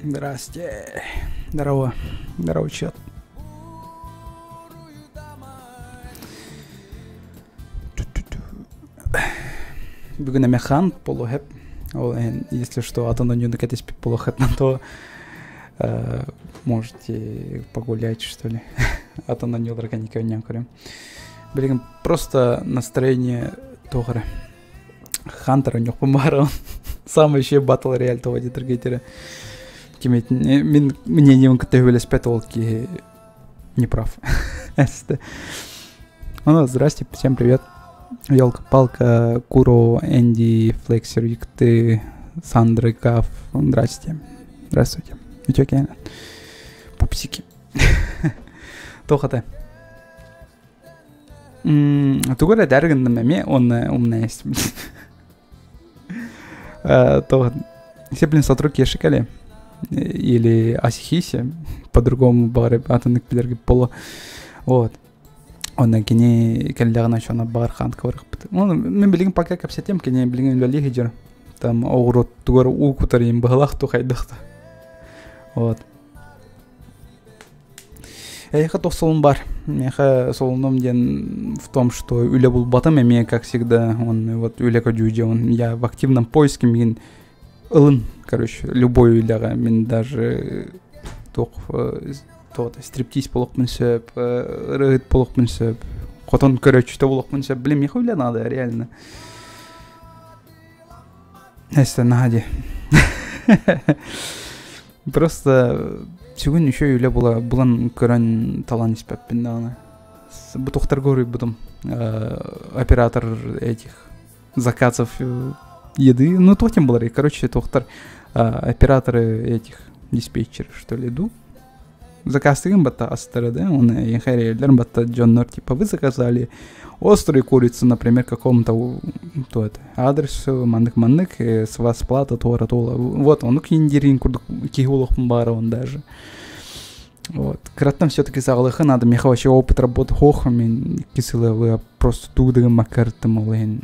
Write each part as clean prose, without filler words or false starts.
Здрасте. Здорово. Здорово, чат. Бүгін әме хан полухэп. Если что, атононию накатись полухэп, то можете погулять, что ли. Атононию ларганика не курим. Блин, просто настроение тогры. Хантер у него помарал. Самый еще батл реаль того дитергейтера. Мне не он категория спетолки не прав. Ну, здрасте, всем привет. Ёлка-палка, Куро, Энди, Флексер, Викты, Сандра, Каф. Здрасте. Здравствуйте. Утёки. Пупсики. Тохата. Тугора дәрген мәме, он умная есть. То все сотрудники шикали. Или Асихиси, по-другому бары атомных пилерги поло. Вот. Он на кине каллягна шона бар хан каврах. Он мен билген пока капсетем кине билген лолигидер. Там аурот тугар у кутарим баглах то хайдахта. Вот. Я хотел солон бар. Я солоном ден в том, что Юля был батом, и как всегда, он вот Юля Кадюджи, я в активном поиске, мин Элын, короче, любой Юляга, мин даже тох стриптиз полок мансеп, рыгыт полок мансеп, хотон, короче, что полок мансеп, блин, мне Юля надо, реально. Это нагади. Просто сегодня еще Юля была крайне талант испепенная. Бутохтар горы потом оператор этих заказов еды. Ну, то тем было. Короче, тохтар операторы этих диспетчеров, что ли, иду. Заказ им бата астера, да? Он ехали, бата Джоннор, типа, вы заказали острую курицу, например, какому-то адресу, мандык, с вас плата, тора. Вот, он киндерин, кигулох бара он даже. Вот. Кратно все-таки заглыха надо, мне вообще опыт работы хохами, киселы, просто туда макарты, малый.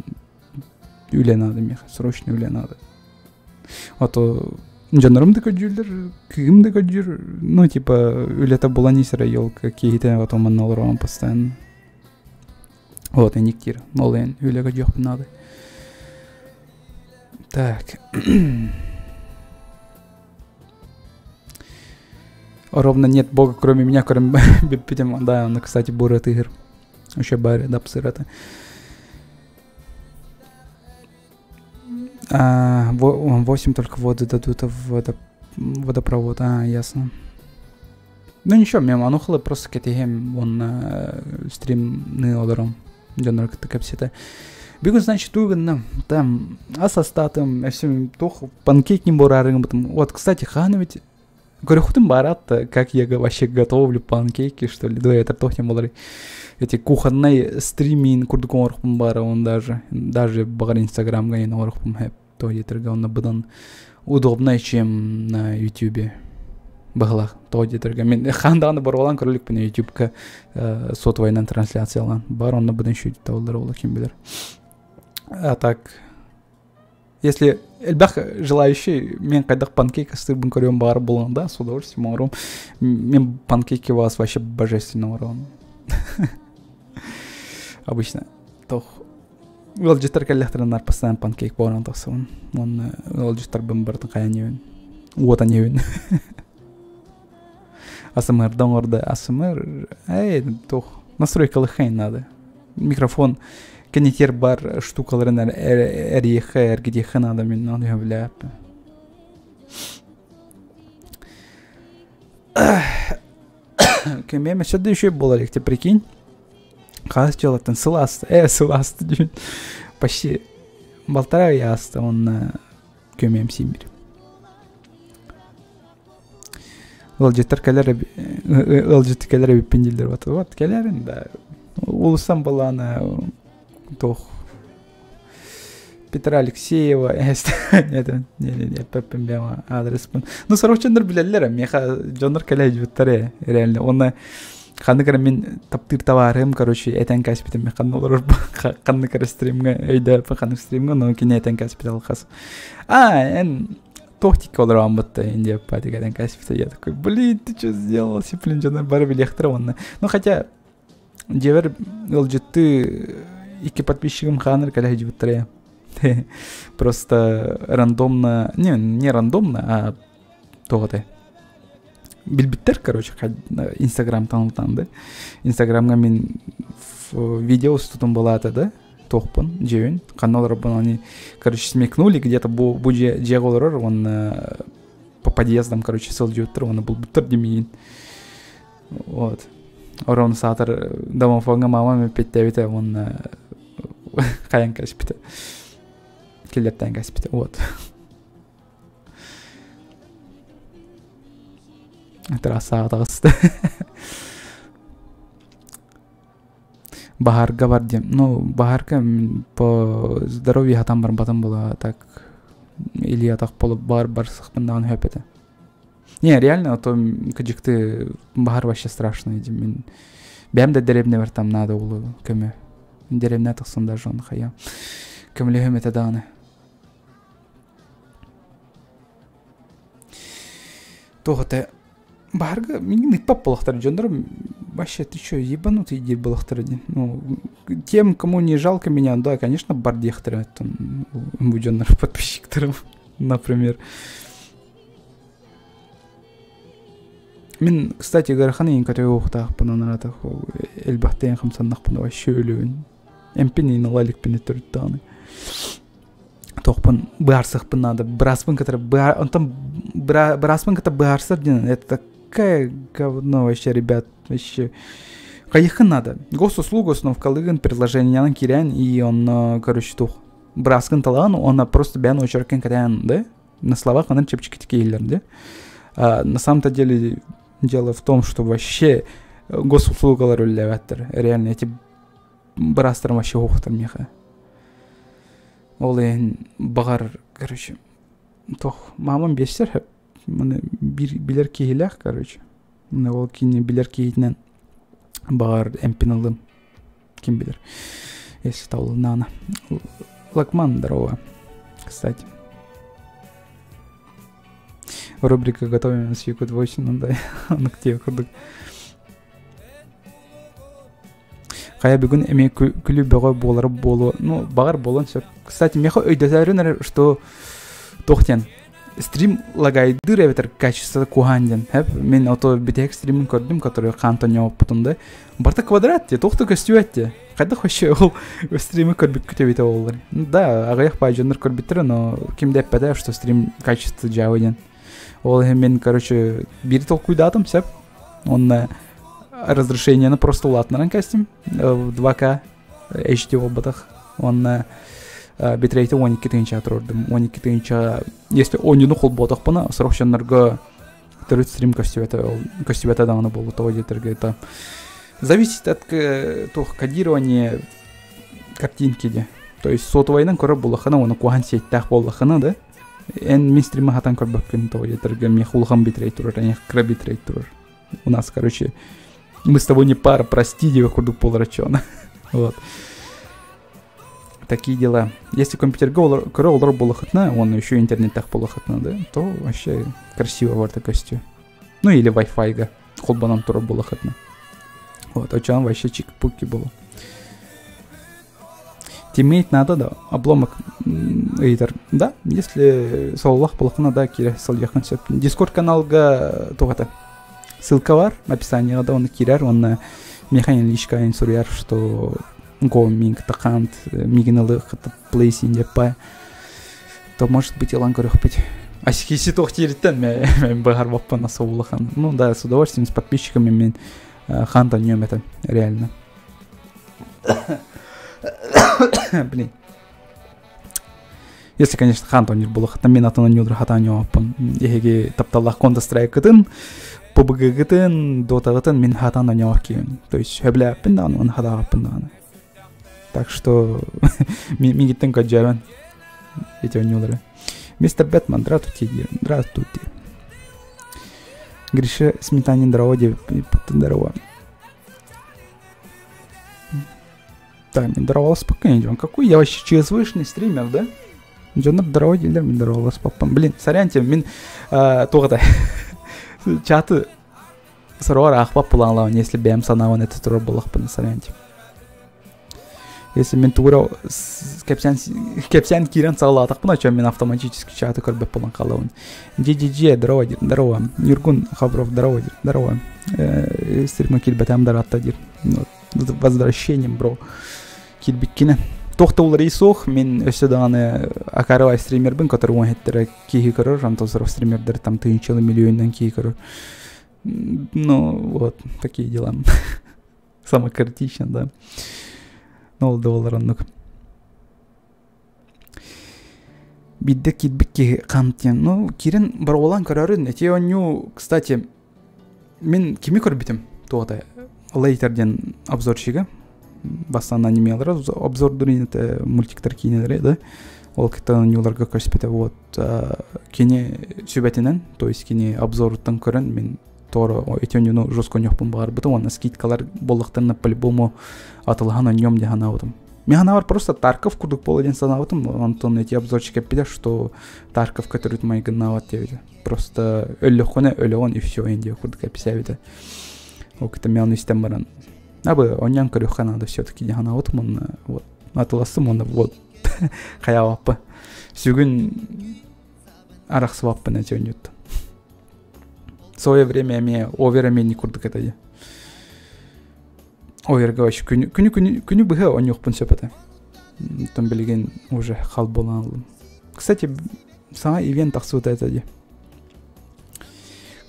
Юля надо, мне срочно Юля надо. Вот, Джоннором декодюлер, ким декодюлер, ну, типа, Юля-то была не сыроел, какие-то, вот он манал постоянно. Вот, и Никтир, Нолен, Юля Гадёх надо. Так. Ровно нет бога, кроме меня, кроме Биппитема. Да, он, кстати, бурят игр. Еще баря, да, псырата. 8 только воды дадут в водопровод. Ясно. Ну ничего, мимо анухала просто кетигем он стрим нылодором. Джоннор капсита. Бегу, значит, угодно там асастатом, всем тох панкейк не бурарым. Вот, кстати, хан ведь говорю, худым барат, как я вообще готовлю панкейки, что ли. Да, это тох не было. Эти кухонные стриминг курдуком орхпум бара, он даже багар инстаграм гай на орхпум хэп, то етерга он набыдан удобнее, чем на ютубе. Баглах, то етерга. Мен ханданы барвалан кролик на ютубка сотвайнан трансляциялан. Бар он набыдан шути тавлар ола кем билер. А так, если эльбах желающий, мен кайдах панкейка стырбын корем бар булан, да, с удовольствием ором. Мен панкейки у вас вообще божественно ором. Обычно. Тох. Волджистар каллахтарнар постоянно панкейк боран тохсон. Он волджистар бомбартан каянивен. Вот они вен. АСМР донгорда АСМР. Тох. Настройка лыхайн надо. Микрофон. Канитер бар штукаларынар эрьеха эргидеха надо мен надо являп. Кемеме сюда еще было легче, прикинь. Хас челатан сыласт, почти 1,5 яста он на кемем Сибирь. ылжыттар келер ылжыты келер биппиндилдер вот келерин да улусан баланы тох Петра Алексеева это не пеппин бема адрес. Ну сорочандар билелер меха жондар келе жуттар реально оны кандыкара мен таптыр товарым короче этен каспитем мен кандылар кандыкара стримге өйдө кандык стримге но кине этен каспитал хас эн тохтик олар амбатта инде падигаден каспита я такой блин ты что сделал сиплин жана бары билехтер онна ну хотя жевер ылжытты iki подписчигим ханыр келе жуттар просто рандомно не рандомно а тогда билбиттер короче инстаграм танылтан да инстаграмга мен видео студым болата да тохпун жебин каналдар они короче смекнули где-то бу жеголор он по подъездам короче сылжуттыр оны булбуттыр демейин вот орон сатыр домофонга мама петтебите он каян каспита келептен каспита вот Трасса-трасса. Бахарга бар дем. Ну, бахарга по здоровью хатам барбатам была так. Или я так полу бар сахпандан хөпете. Не, реально, то каджикты бахар вообще страшно. Бәм де деревне бар там надо улы көмө. Деревне тахсын даже он хая. Көмле хөмете даны. Тоготе Бахарга минимум пап балахтар жондар вообще ты что ебанутый дед балахтар. Ну тем кому не жалко меня, да, конечно, бардехтар там будённар подписчиктеров, например. Мен, кстати, гараханы инкатой ухтах пананаратах элбахтен хамсаннах пана вообще өлүн. Эмпини налалик пенетуртаны. Тохпан барсах панада браспан который он там браспан который барсар дин это такая говно вообще, ребят, вообще. Кайхан надо. Госуслугу но в Калыган предложение на Кирян и он, короче, тух. Браскан талану, он просто бян очеркен кирян, да? На словах он чепчики такие да? А на самом-то деле дело в том, что вообще госуслуга рулеватер. Реально эти брастер вообще ухтар меха. Олен багар, короче. Тох мамам бестер хеп. Мына билер кейлях, короче. Мына ол кине билер кейтнен бар эмпиналым. Ким билер. Если таулы нана. Лакман, здорово. Кстати. Рубрика «Готовим с Якут 8». Ну да, он актив курдук. Кая бүгін эме күлі бөғі болары болу. Ну, бағар болуын сөп. Кстати, меха өйдетәрін что тоқтен. Стрим лагайдыр эветер качество куханден. Мен ото битек стримін көрдім, который қантон неоп бұтынды. Барта квадрат те, тоқты көстю әтте. Қайда хошы ол стримі көрбік күтебеті олар. Да, ағаяқ байжондар көрбеттірі, но кімде әппәді, что стрим качество жауыден. Ол мен, короче, бири толкуйдатым сәп. Он разрешение просто улатнаран кастим в 2К HD ободах. Он битрейте 12 тыынча тұрырдым. 12 тыынча, если он не нухол ботах пына, срокшанларға түріт стрим костюбета дағаны болу того детерге. Это зависит от кодирования картинки де. То есть сотовайнан көрі болақына, оны куған сеттақ болақына да. Эн мен стримі хатан көрбәккен того детерге. Мен хулхан битрейт тұрыр, эн кра битрейт тұрыр. У нас, короче, мы с тобой не пара, прости, дева курдук полрачона. Вот. Такие дела. Если компьютер олар болахатна, он еще интернет-тах болахатна, да, то вообще красиво в артакостю. Ну или Wi-Fi га. Холбанам тура болахатна. Вот, очан вообще чик-пуки было. Тиммейт надо, да, обломок эйтер. Да, если саллах болахатна, да, кире салдяхан сеп. Дискорд канал га тогата. Ссылка бар, описание да, он кирер, он механин лишка инсурьяр, что го минг такант мигналы плейсин депа, то может быть и лангорох быть. А если тох тиритен, мен багар ваппа на соулахан. Ну да, с удовольствием с подписчиками мен ханта нем это реально. Блин. Если, конечно, ханта не было, хата мен атана нюдра хата нем аппан. Ехеги тапталлах конта страйкатын. PUBG-гытын, Dota-гытын мен хатан ойнауақ кейін. То есть хөбләппін да, оны хатағаппын да. Так что мен кеттен көджәбін. Эти ойнылары. Мистер Бэтмен, здравствуйте. Здравствуйте. Гриша Сметанин, здорово, здорово. Так, мне здорово, спокойно идем. Какой я вообще ЧСВшный стример, да? Джонар, здорово, дилер, мне здорово, папам. Блин, сорянте, мен тоғыда. Чаты сырор ақпап бұлаңлауын, если бәм санауын это тұрор бұлақпын, сорянте. Если мен тура кепсян кирен сағладықпын, очам мен автоматически чаты көрбеп бұлан қалауын. Джи, здорово, здорово. Юргун Хабров, здорово. Стримы келбетам даратта дир. Возвращением, бро. Келбеккені. Тоқтаулар исоқ, мен өсі дағаны акарывай стримербін, который он хеттері кейі көрір, жантозыров стримердер там тыынчылы миллионнан кейі көрір. Ну, вот, такие дела. Самое критично, да. $0 оннук. Бидде китбекке қамтен. Ну, кирен бар олан көрерін. Эти оню, кстати, мен кеме көрбетім тоғыда. Лейтерден обзорчиға. Бастан анимелері, обзор дұрын мультиктер кейнелері, да? Ол кеттен онюларға көрсепеті. Вот, кене сөбетінен, то есть кене обзорыттан көрін, мен тоғыры эти онюны жоско нёқпын бағар бұтым, оны скидкалар болықтарына по-любому атылған оньем де ханавытым. Мен ханавар просто Тарков курдук болы ден санавытым, онтон эти обзорчик әппеде, что Тарков көтіріт майгын нават деведі. Просто өлі он и все, энде курдук әппесәведі. Ол кеттен мен оны істен баран. Абы, оньян көріқ қанады все-таки де ханавытым, оны вот, атыласым, оны вот, қаяваппы. Сүгін арақсы ваппы нәте оньютты. В свое время я оверами не курдук это де. Оверга вообще күні бұға он yoqпын сөпеті. Тон білген уже қал болан алдым. Кстати, саңа ивент ақсуыта это де.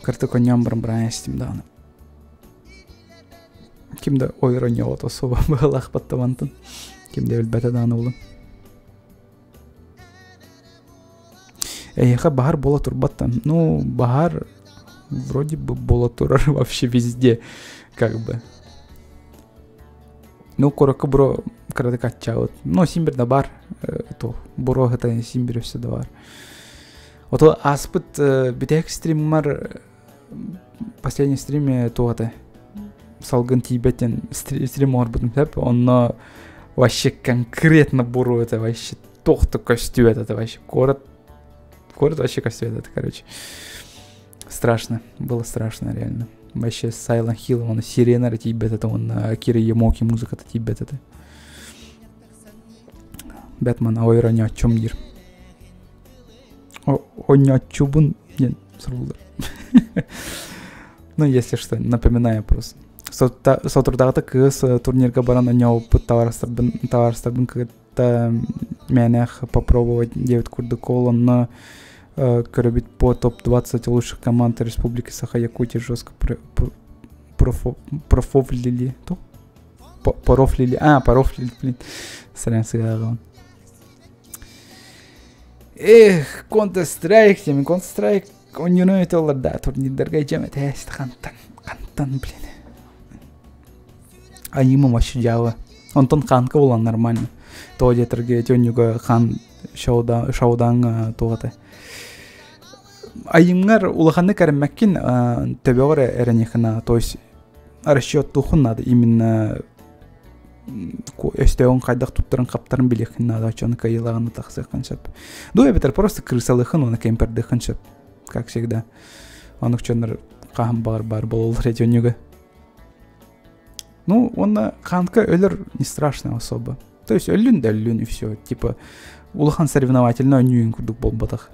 Кірті коням бірін естім дағаны. Кімді ойыр ойне от особа бұға лақпаттавантын. Кімді өлбәті дағаны олым. Эйха бағар бола турбаттан. Ну, бағар вроде бы бола турар вообще везде. Как бы. Ну, корока бро крады качаут. Но симбир да бар. То боро это симбир все да бар. Вот аспыт битек стриммар последний стриме то это салган тибетен стримор будем теп. Он вообще конкретно боро это вообще тохто костю это вообще город вообще костю это, короче. Страшно, было страшно реально. Вообще Silent Hill, он сирена тибет это, он Акира Ямоки музыка это тибет это. Бэтмен ойра не о чем дир. О не о чубун, нет, срулдер. Ну если что, напоминаю просто. Сотурдағыта кыз турнирға баран не опыт товарыстарбын когда менях попробовать девять курдыкол, он көрөбит по топ-20 лучших команд Республики Саха-Якутия жестко профофлили. Порофлили, блин. Сорян, сыграл. Эх, Counter-Strike, он не знает олар, да, турнирдерге жемет, қантан, блин. А ему вообще жауы. Онтон қанқа болан нормально. То детерге төнюга хан шаудан тоғаты. Айымгар улаханы кәріммәккен төбеғыр әрінекіна, то есть расчет тухын надо, именно өстеуін қайдақ тұттырын қаптарын білекін надо, очаны кайылағаны тақсы қаншап. Дуя бетер просто крысалықын, оны кемперді қаншап, как всегда. Оны күченер қағым бар болылыр әтенюга. Ну, оны қанқа өлір не страшно особо. То есть өлін да өлін и все. Типа, улахан соревновательно өнюін күрдік бол батақ.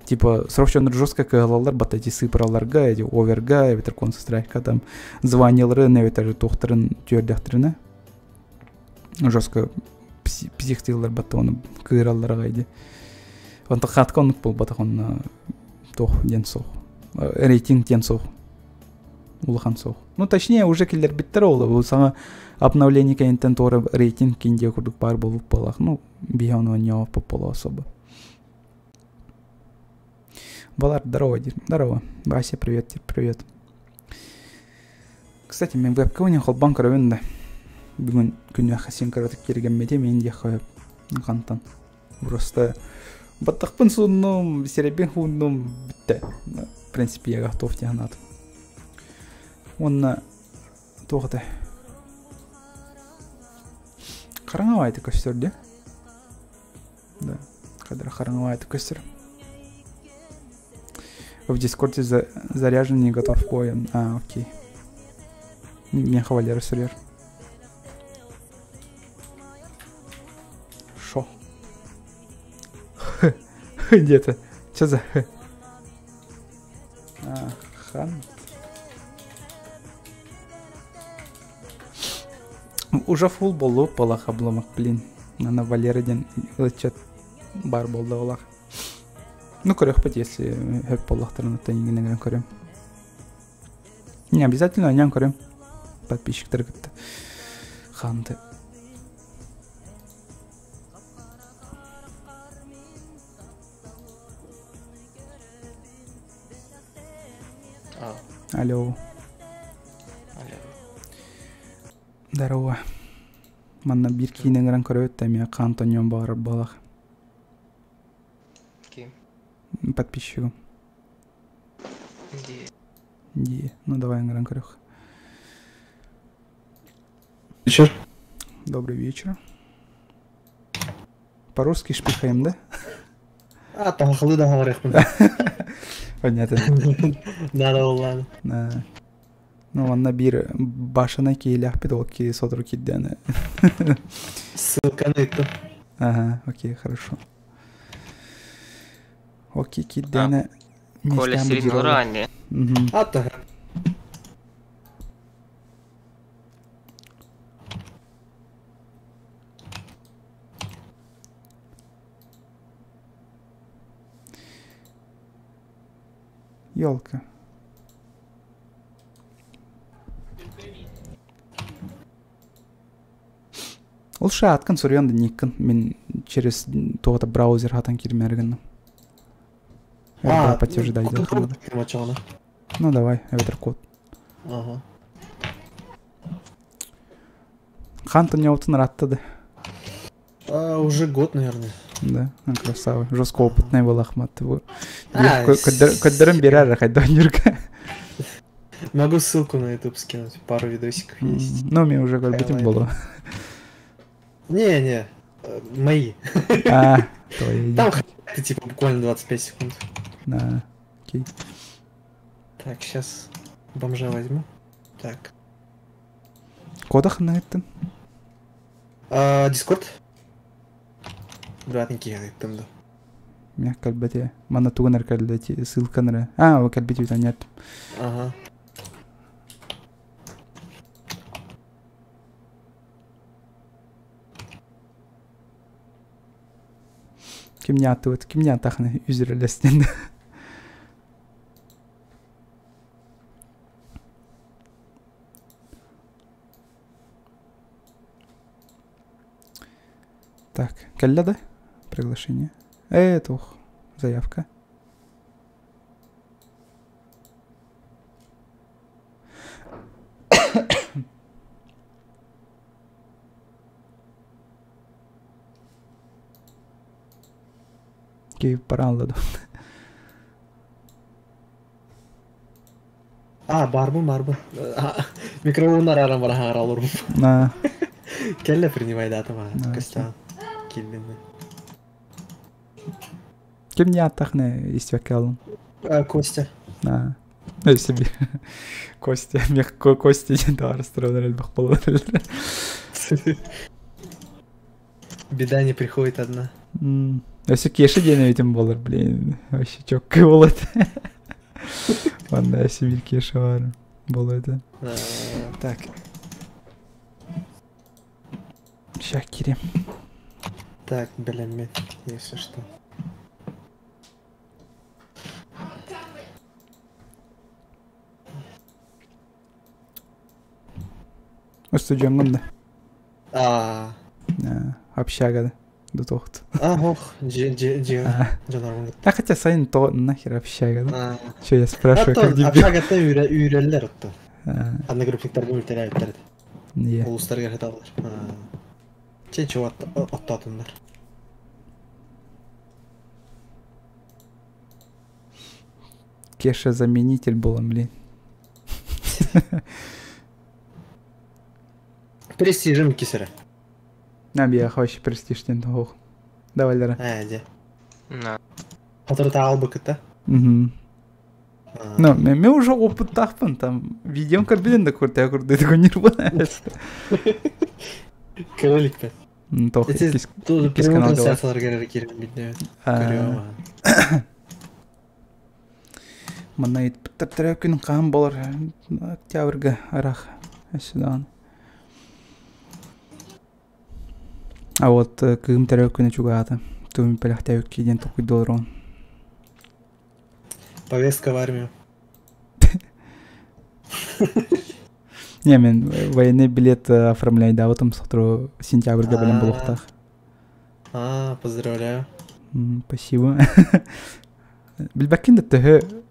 Типа, срочно жестко кагалалар батати сыпыраларга, эти оверга, ветер Counter-Strike, там званилары, неветер тохтарын түйердәхтеріне. Жестко психтилар батаны кыыралларға иди. Он так хатка он был батақ он тох ден соқ. Рейтинг ден соқ. Улахан соқ. Ну, точнее, уже келдер биттер олы. Бұл саңа обновление кайынтен торы рейтинг кенде күрдік бар болып балақ. Ну, бияуны он не опып бола особо. Балар, здорово, здорово. Вася, привет, привет. Кстати, мен веб-кауне холбан көрөбүн да. Бүгүн күнү хасин көрөтүп келгенмеде мен де коюп кантан. Просто баттакпын сунном, серебин хунном битте. В принципе, я готов тягнат. Он тоғыды. Қараңавайды көстер, де? Да, қадыр қараңавайды көстер. В дискорде заряжен не готов к бою. Окей. Мен хавалеры сүрер. Шо? Где-то. Че за х? Хан. Уже фул болу полах обломок, блин. Ана Валериден лычат бар болды олах. Ну, көрек пойти, если хэп полахтарын оттайнигенен көрем. Не обязательно, анян көрем. Подписчиктер кітті. Ханды. Алло. Здорово. Манна бир кийинен көрөт да мен Антонион бар балах. Ким? Подписчигим. Ди. Ну давай гран көрөк. Вечер. Добрый вечер. По-русски шпихаем, да? Тахылы да говоряхпын. Понятно. Да, ладно. Ну, он бир башына кейлях пидол ки сотру киддяны. Ссылка на это. Ага, окей, хорошо. Окей, киддяны. Коля середину ранее. Так. Ёлка. Лучше аткан сурьёнда никкан. Мен через тоғыта браузер хатан кирмергенна. Подтверждай. Ну давай, это код. Ага. Хантон не утон раттады. Уже год, наверное. Да, красава. Жестко опытный был Ахмат. Коддером берер, хайдан юрка. Могу ссылку на YouTube скинуть. Пару видосиков есть. Ну, мне уже как бы тем было. Не, мои. Твои. Там ты типа буквально 25 секунд. Да, окей. Так, сейчас бомжа возьму. Так. Кодах на это? Дискорд? Братники, я там да. Меня кальбете. Мана тугнер кальбете. Ссылка на. Вы кальбете это нет. Ага. Кимня тахны үзрелестен. Так, калляда? Приглашение. Ух, заявка. Кейп паранладу. Барбы. Микрофондар арам бар алырмын. Келле принимай датыма. Костян. Келденде. Ким не аттахны истекалын? Костя. Себе. Костя. Мягко Костя да расстроен бах болар. Беда не приходит одна. Если кеши день этим болар, блин. Вообще чёккай болот. Ладно, я себе кеши var. Болот. Так. Ща кирем. Так, блин, если что. Студиямда. А. Общагада. до тохт. Ох, жанармын. А хотя сайын то нахер общага, да? Че я А спрашиваю, то как тебе? общагата үйрелер отто. А, Одногруппниктарга өлтөрөбүттер. не. Улустарга хаталар. Чечи оттатындар. Кеша заменитель был, блин. Престижим кисере. Нам я вообще престижтен тох. Давай, Лера. Де. На. Хатырта албыкыта. Ну, мен уже опыт тахпын, там видеом көрбеден да көрді, я көрді это нирвана. Көрелік пе. Тох, Тут кис прямой канал трансляциялар керек керем битне. Мана ит биттер күн кам болар. Октябрьга арах. Сюда. А вот кым терек күн чугата. Туми пелахтаю киден токуй долларон. Повестка в армию. Не, мен военный билет оформляй, да, вот там сохтру сентябрьга белем болуктах. Поздравляю. Спасибо. Билбакин да төхө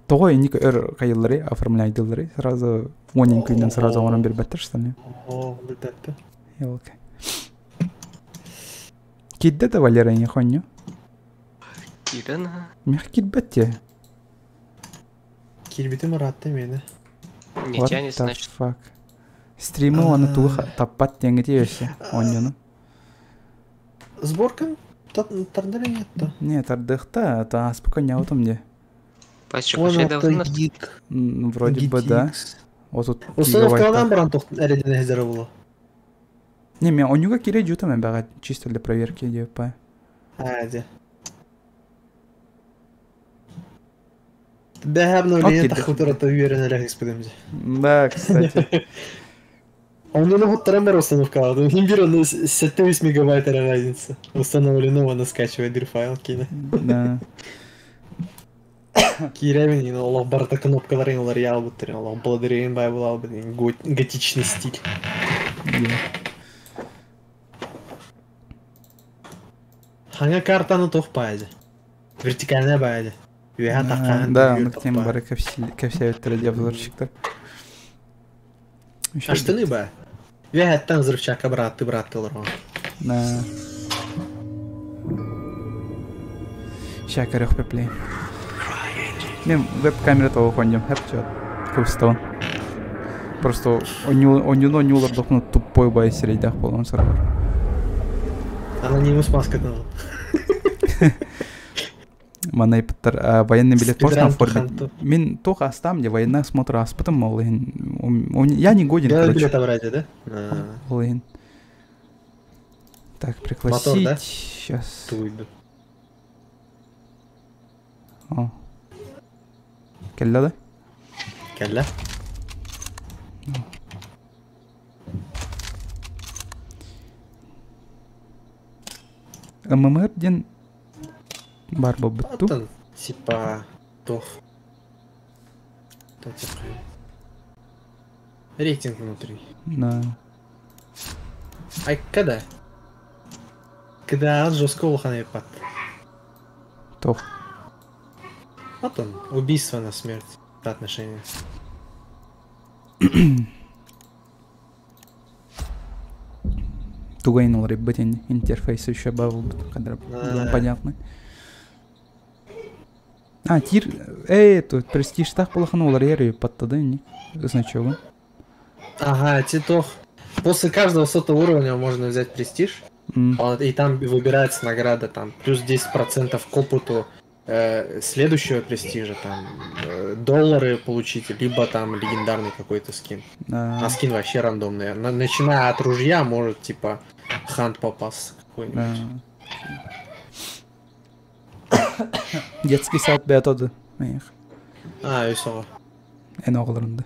того инник өр кайыллары оформляйдылары. Сразу онен күннен сразу онан бербеттер, что ли? О, билбетті. Елка. Кидде да Валера не хоню? Кирана. Мех кидбетте. Кирбиті мұратты мені. Не тянет, значит. Fuck. Стримы оны туғы таппат теңгеті өсі. Оньоны. Сборка? Тардары нетто. Не, тардықта, та спокойно аутом де. Пачка почти давно. Вроде бы да. Вот тут Установкадан баран тоқтын әреден әзірі болу. Не, мен онюга кире жута мен бәға чисто для проверки деп па. Де. Бәхәбін ойлайын тақылтырата үйерін әлі экспедемде. Да, кстати. Онын ұғыттаран бар установкалады. Мен бір оны 7-8 мегабайт әрі разница. Установлено, оны скачивает бір файл кейді. Да. Киремен, олар барыта кнопкаларын олар ял бұттыр. Олар благодарен бай бұл албы. Готичный стиль. Ханга картаны тоқ байды. Вертикальная байды. Да, он к ним бары кәпсәйеттері деп зұршықтар. Аштыны ба? Вәхәттен взрывчатка братты олар. Да. Шәкір өқ пеплей. Мен веб-камера того қондем, хэп чат. Көпстон. Просто онюно нюлар доқны тупой бай серейдақ болған сұрағыр. Анонимус маскатын. Мана иптар военный билет можно оформить. Мен только астам, где военный осмотр аспытым, я не годен, короче. Билет обратить, да? Так, пригласить. Мотор, да? Сейчас. Туйду. О. Келла, да? Келла. ММР ден бар бұл бітту. Атын, типа, тоқ. Рейтинг внутри. Да. Ай, когда? Когда жестко улхан епат. Тоқ. Вот он, убийство на смерть. Отношения. Тугайн олар еббетен интерфейс еще был кадр понятно. Тир, тут престиж так полохан олар ерю подтады не значок. Ага, титох. После каждого сотого уровня можно взять престиж, и там выбирается награда там плюс 10% к опыту следующего престижа, там доллары получить, либо там легендарный какой-то скин. А скин вообще рандомный. Начиная от ружья, может типа хант попасться какой-нибудь. Детский сад бетоды. Весело. Оғылырынды.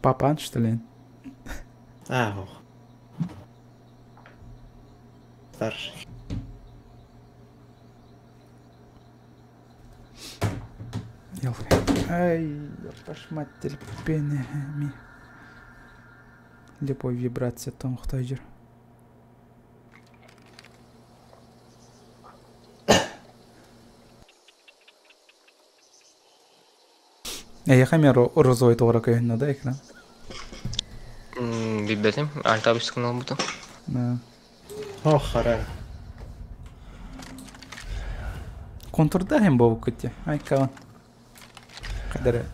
Папан, что ли? Старший. Елка. Ай, пошмат терпениями. Лепой вибрация том хтойдер. Я хамеру розой тора кайна да экран. Билбетим, альта бискнал буту. Да. О, хара. Контурда hem бову кытте. Ай калан. Кадары.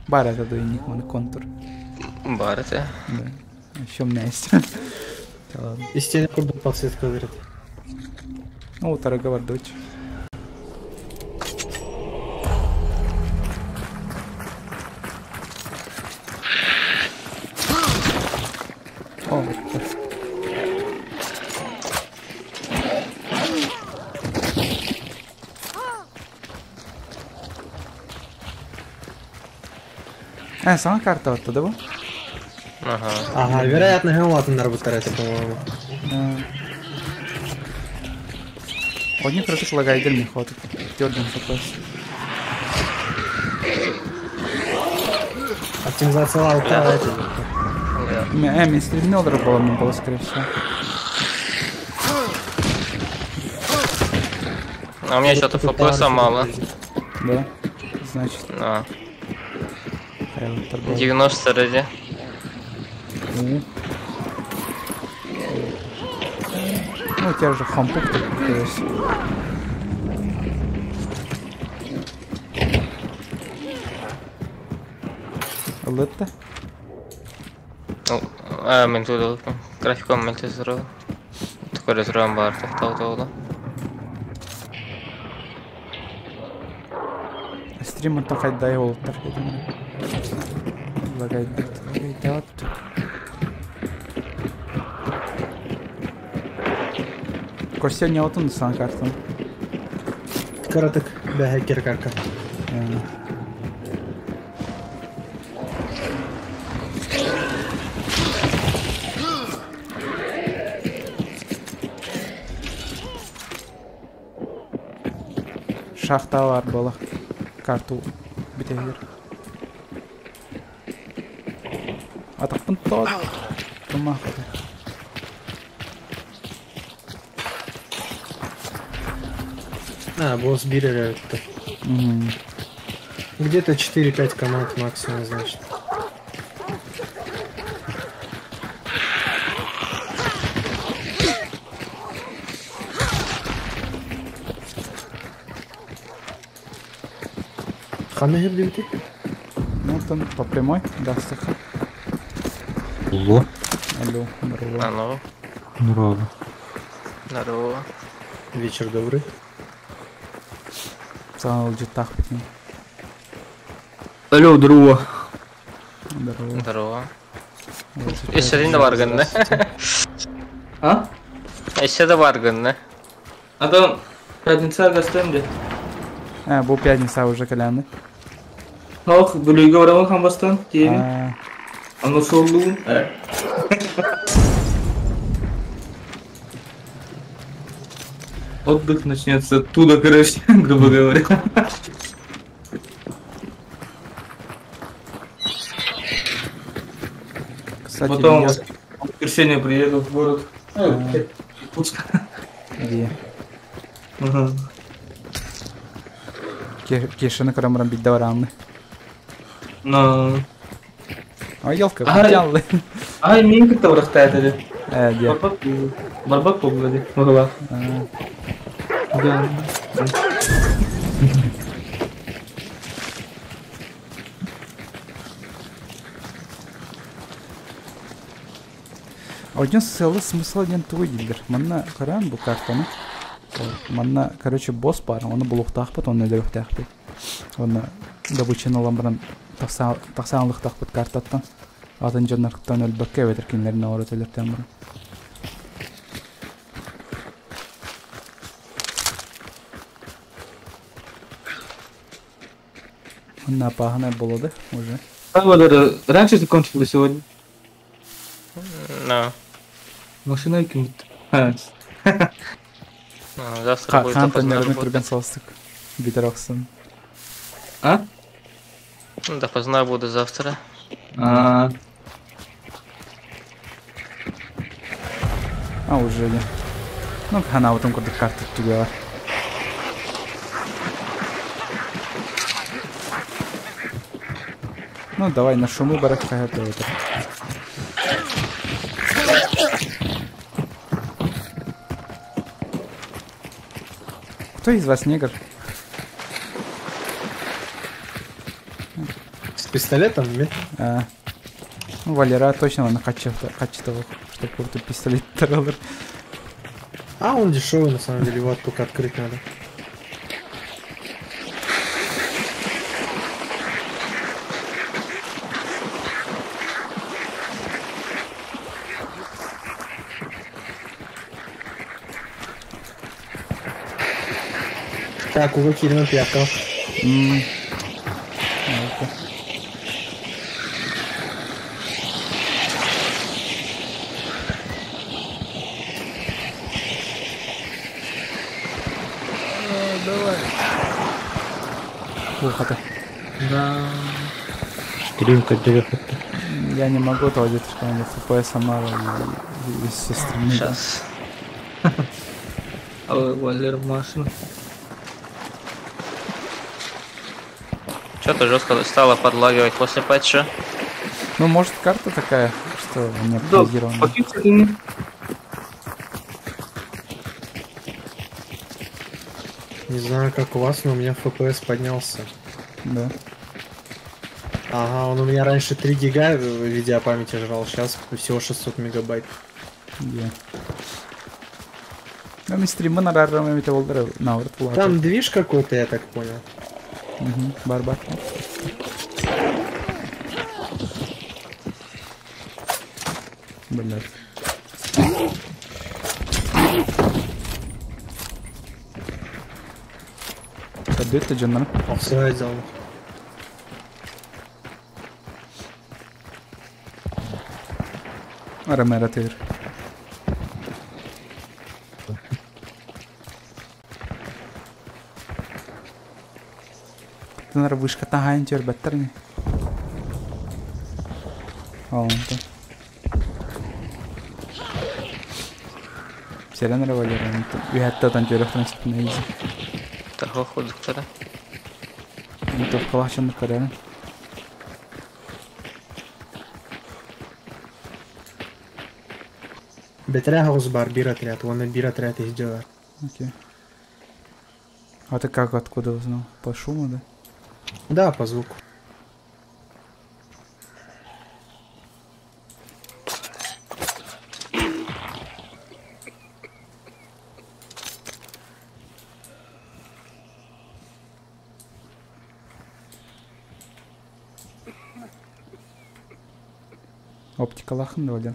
Бар это дуйник мон контур. Бар это. Да. Еще есть. И стены куда подсветка говорит. Ну, торговар дочь. О, сама карта вот туда, Ага, вероятно, гемлатонар батарея, по-моему. Одни крутых лагайдер не хватит. Тёрден фокус. Оптимизация лаута, это. Мне стрельнул дробовым не было, скорее всего. А у меня что-то ФПСа мало. Да? Значит. 90 ради. Ну, у тебя же хампук такой есть. Летта? Мен тут графиком мультизру. Такой разрывом бар, тау. Стример тахай дай олтар. Лагайдет. Костя не отын сан картын. Короток, да, хакер карка. Шахта var бала. Карту битегер. Атақпын тот. Тумақ. Босс бирер это. Где-то 4-5 команд максимум, значит. Ханы гердевите? Ну, там по прямой, да, стаха. Алло. Алло, здорово. Здорово. Здорово. Вечер добрый. Сам джетах потом. Алло, здорово. Здорово. Еще de vargın ne? А? Еще de vargın ne? Адам, пятница гостем. Бұл пятница уже калянды. Ох, бүліге орамын хамбастан, деймін. Аны солуын. Отдых начнется оттуда, короче, грубо говоря. Кстати, потом в воскресенье приеду в город. Пуска. Где? Ага. Кешені кырамырам бит даваранды. Но... А елка, кутянлы. Ай, мен кітті ұрақта әтеді. Де. Барбак болғады, мұғыла. Да. Один целый смысл один твой дилдер. Манна каран бұл картаны. Манна, короче, босс пар, оны бұлықтақ бұд, оны өдіріктақ бұд. Оны добычыны ламбыран тақсанлықтақ бұд картаттан. Атын жаннарқыттан өлбөкке өтіркенлеріне оры төлірттен бұрын. Она пахана было, уже. Раньше закончила сегодня. Да. Машина кинут. Завтра будет Ханта опоздно не работать. турган салстык. Битероксын. А? Допоздна буду завтра. А, уже ли. Ну, она вот там куда карты туда. Ну, давай на шумы барахка это. Кто из вас негр? С пистолетом, нет? Ну, Валера точно на хочет того, чтобы какой-то пистолет троллер. А он дешевый на самом деле, его только открыть надо. Так, у Кирина пьякал. Давай. Плохо-то. да. Стрим как доехать. Я не могу толдить, что у меня FPS мало и все стримы. Сейчас. А Валер машина. Что-то жестко стало подлагивать после патча. Ну, может, карта такая, что не Да, оптимизирована. покиньте. Не знаю, как у вас, но у меня FPS поднялся. Да. Ага, он у меня раньше 3 гига видеопамяти жрал, сейчас всего 600 мегабайт. Где? Ну, мы стримы на рарами это волдеры на вот плату. Там движ какой-то, я так понял. Барбар. Блядь. Подойдет ты, Джанна? Все, я сделал. Рамера тыр. Тынар вышка тагайн тер беттер не. Алынды. Селен революция. Уятта танчерохтан степнейзи. Того ходуктара. Это в калашен карен. Бетряга бар, бир отряд, он бир отряд их делает. Окей. А ты как, откуда узнал? По шуму, да? Да, по звуку. Оптика лахын да,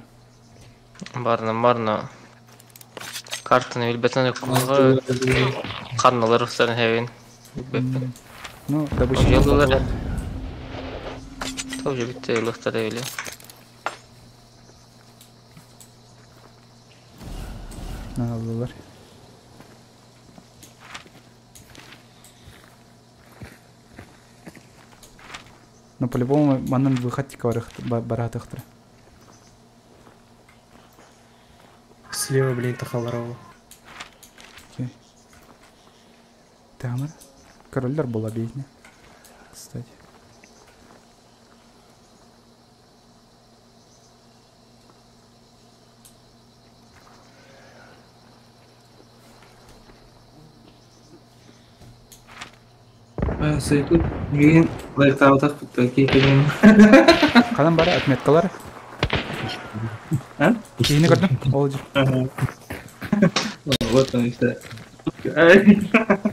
Барна. Картаны билбетен кулга канналар сен хевин. Ну, добыча. Yoldalar. Тоже bitti yıllıkta öyle. Aldılar. Но по-любому манан выходить каварых баратых. Слева, блин, Тахаларова. Окей. Тамар. Королер был обидный. Кстати. Сөйтіп кейін байқаудақ кеткен. Қадан бары отметкалар? А? Кейіні көрдім? Ол жүр. Вот он işte.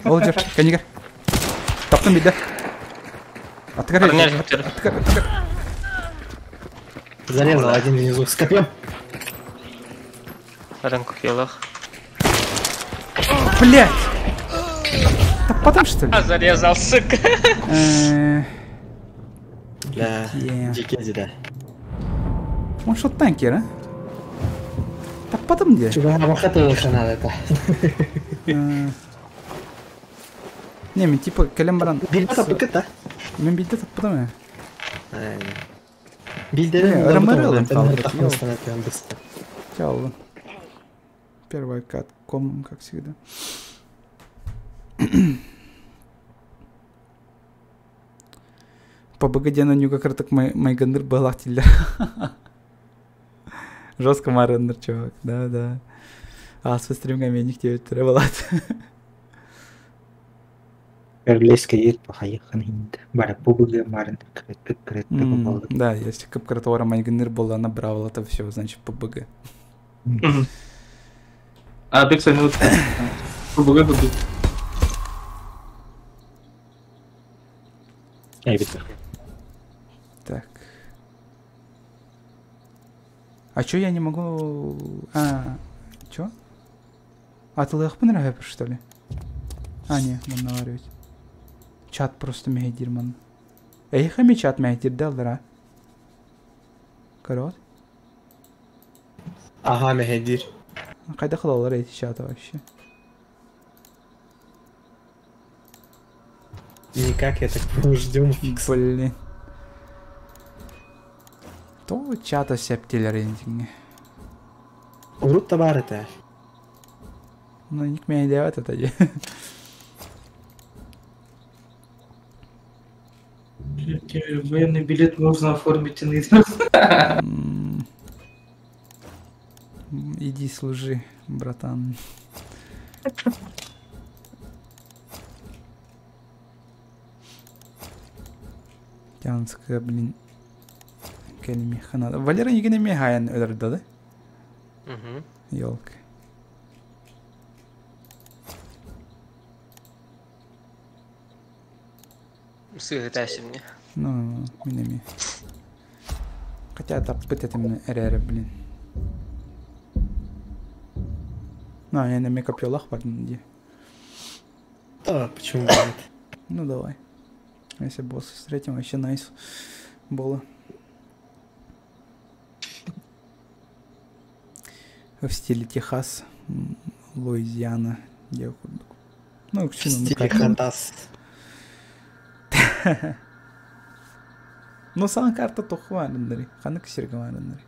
Ол жүр. Кәнегер. Таптым биді. Аттығар Парнер аттығар. Зарезал один внизу с копьем. Рынку елах. Блять! Так потом что ли? Зарезал, сука. Да, Дикеди, да. Он что танкер, а? Так потом где? Чувак, махату лучше надо это. Не, мен типа кәлем баран. Билбата пыкет, да? Мен биді так потом. Билдерин РМРЛ қалды. быстро. Тял. Первая катком, как всегда. По БГД-на нюга карток майгандыр балахтиллер. Жестко марындыр, чувак. Да. Асфы стримга меник деп тұрабалады. Бірлеске ет пахайыққан енді. Бара побыға марындыр кіретті болды. Да, если капкратора майгандыр была набрала, это все, значит, ПБГ. А ты, кстати, вот побыга тут. Я видел. Так. А чё я не могу... чё? А ты легко нравится, что ли? Не, надо наваривать. Чат просто мегадир, ман. Хами чат мегадир, да, лара? Корот? Ага, мегадир. Кайда кылалар эти чаты вообще? Никак, я так ждем. Блин. То чата септилер рейтинги. Урут бар это. Ну, ник меня делает это. Военный билет можно оформить и Иди служи, братан. Янская, блин. Келime хана. Валера yine mi hayan öldürdü da? Yok. Сыграйся мне. Ну, минами. Хотя таппыт это мне РР, блин. Я на мекапьёлах пардон. Да, почему нет? Ну давай. Если босса встретим, вообще найс было. В стиле Техас, Луизиана, ну, в стиле Хантас. Ну, сама карта тухварындари, ханак сергаварындари.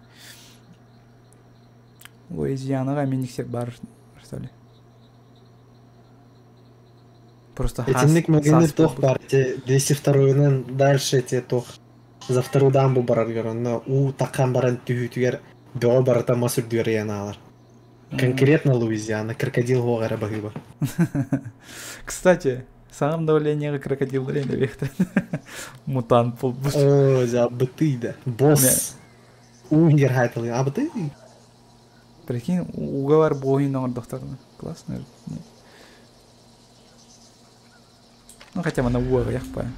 Луизианаға мениксер бар, что ли? Просто Этинник магазин тох бар, 202-нан дальше те тох. За вторую дамбу барар, но у такан баран тюгер. Бёл барата масур дюрьяналар. Конкретно Луизиана, крокодил Гогара Багиба. Кстати, самым давление крокодил Лена Вехта. Мутант полбус. О, забытый, да. Босс. Унгер хайтал, абытый. Прикинь, уговор боги номер доктор. Классно. Ну хотя бы на уговор, я понял.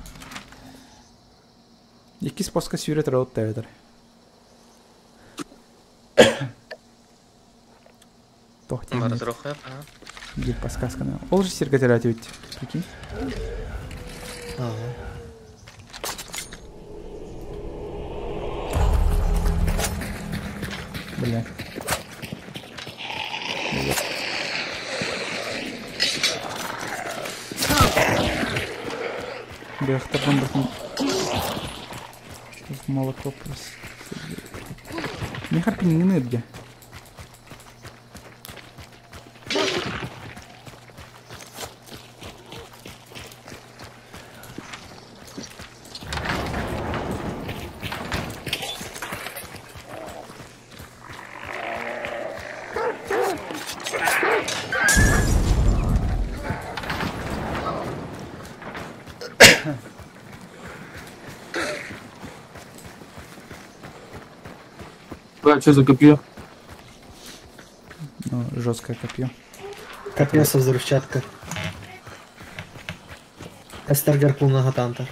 Який спосіб сюрет роут тевер. Бар трохи, Гид подсказка. Ол же сергатирать ведь, прикинь. Ага. Бля. Бехта бомбахнул. Молоко просто. Не харпи не энергия. Что за копье? Ну, жесткое копье. Копье со взрывчаткой. Эстергер полного танта.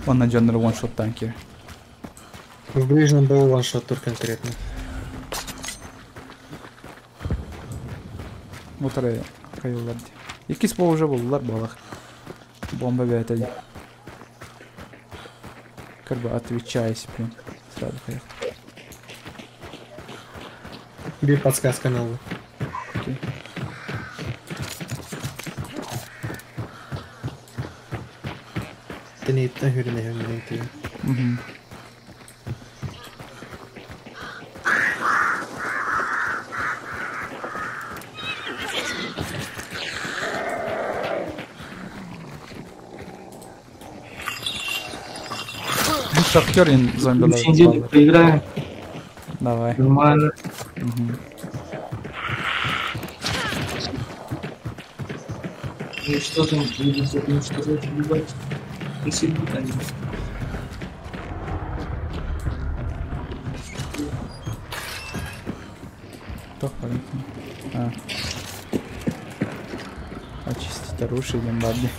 Он на Джоннер ваншот танкер. В ближнем был ваншот тур конкретно. Утре кайыларды. Екі спол уже болдылар балақ. Бомба бәтәді. Как бы отвечаясь прям. Сразу поехал. Бей подсказка на лбу. Окей. Тенейттен хүрінен тиген. Шахтер и зомби. Сидели, поиграем. Давай. Нормально. И что там будет уничтожать, убивать? Если будет они. Кто понятно? Очистить оружие, идем бабли.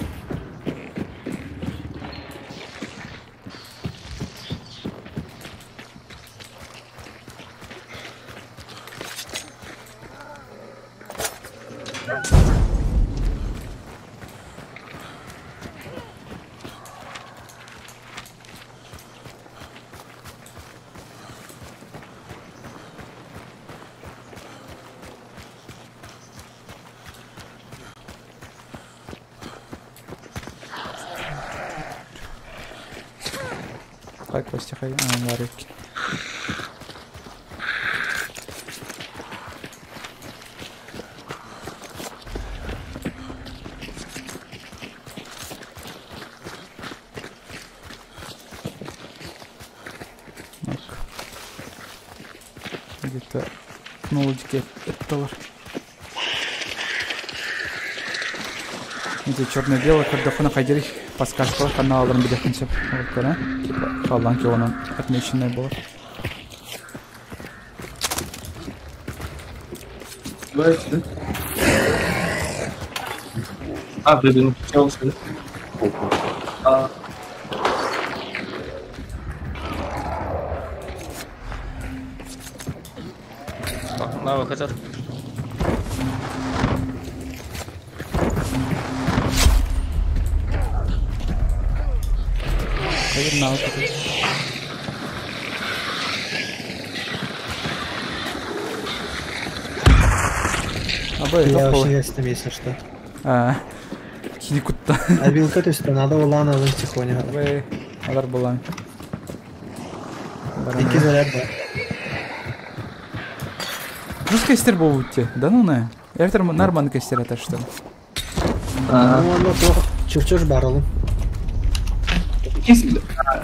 Так, Костя, хай, на рыбки. Где-то ноутики отталар. Эти черно-белые, когда фона ходили, подсказка, каналом где концепт. Вот, да? Типа, фаланки он отмеченная была. Давайте, да? Блин, пчелся, да? На выход. Наверное, вот это. Я вообще есть там, если что. Киликутта. А билка, то есть надо улана в тихоня. Вы, адар была. Iki заряд, да. Ну, кастер будете, да ну на. Я втор нормальный кастер, это что ли? Ну, оно то, чув-чув баррелу.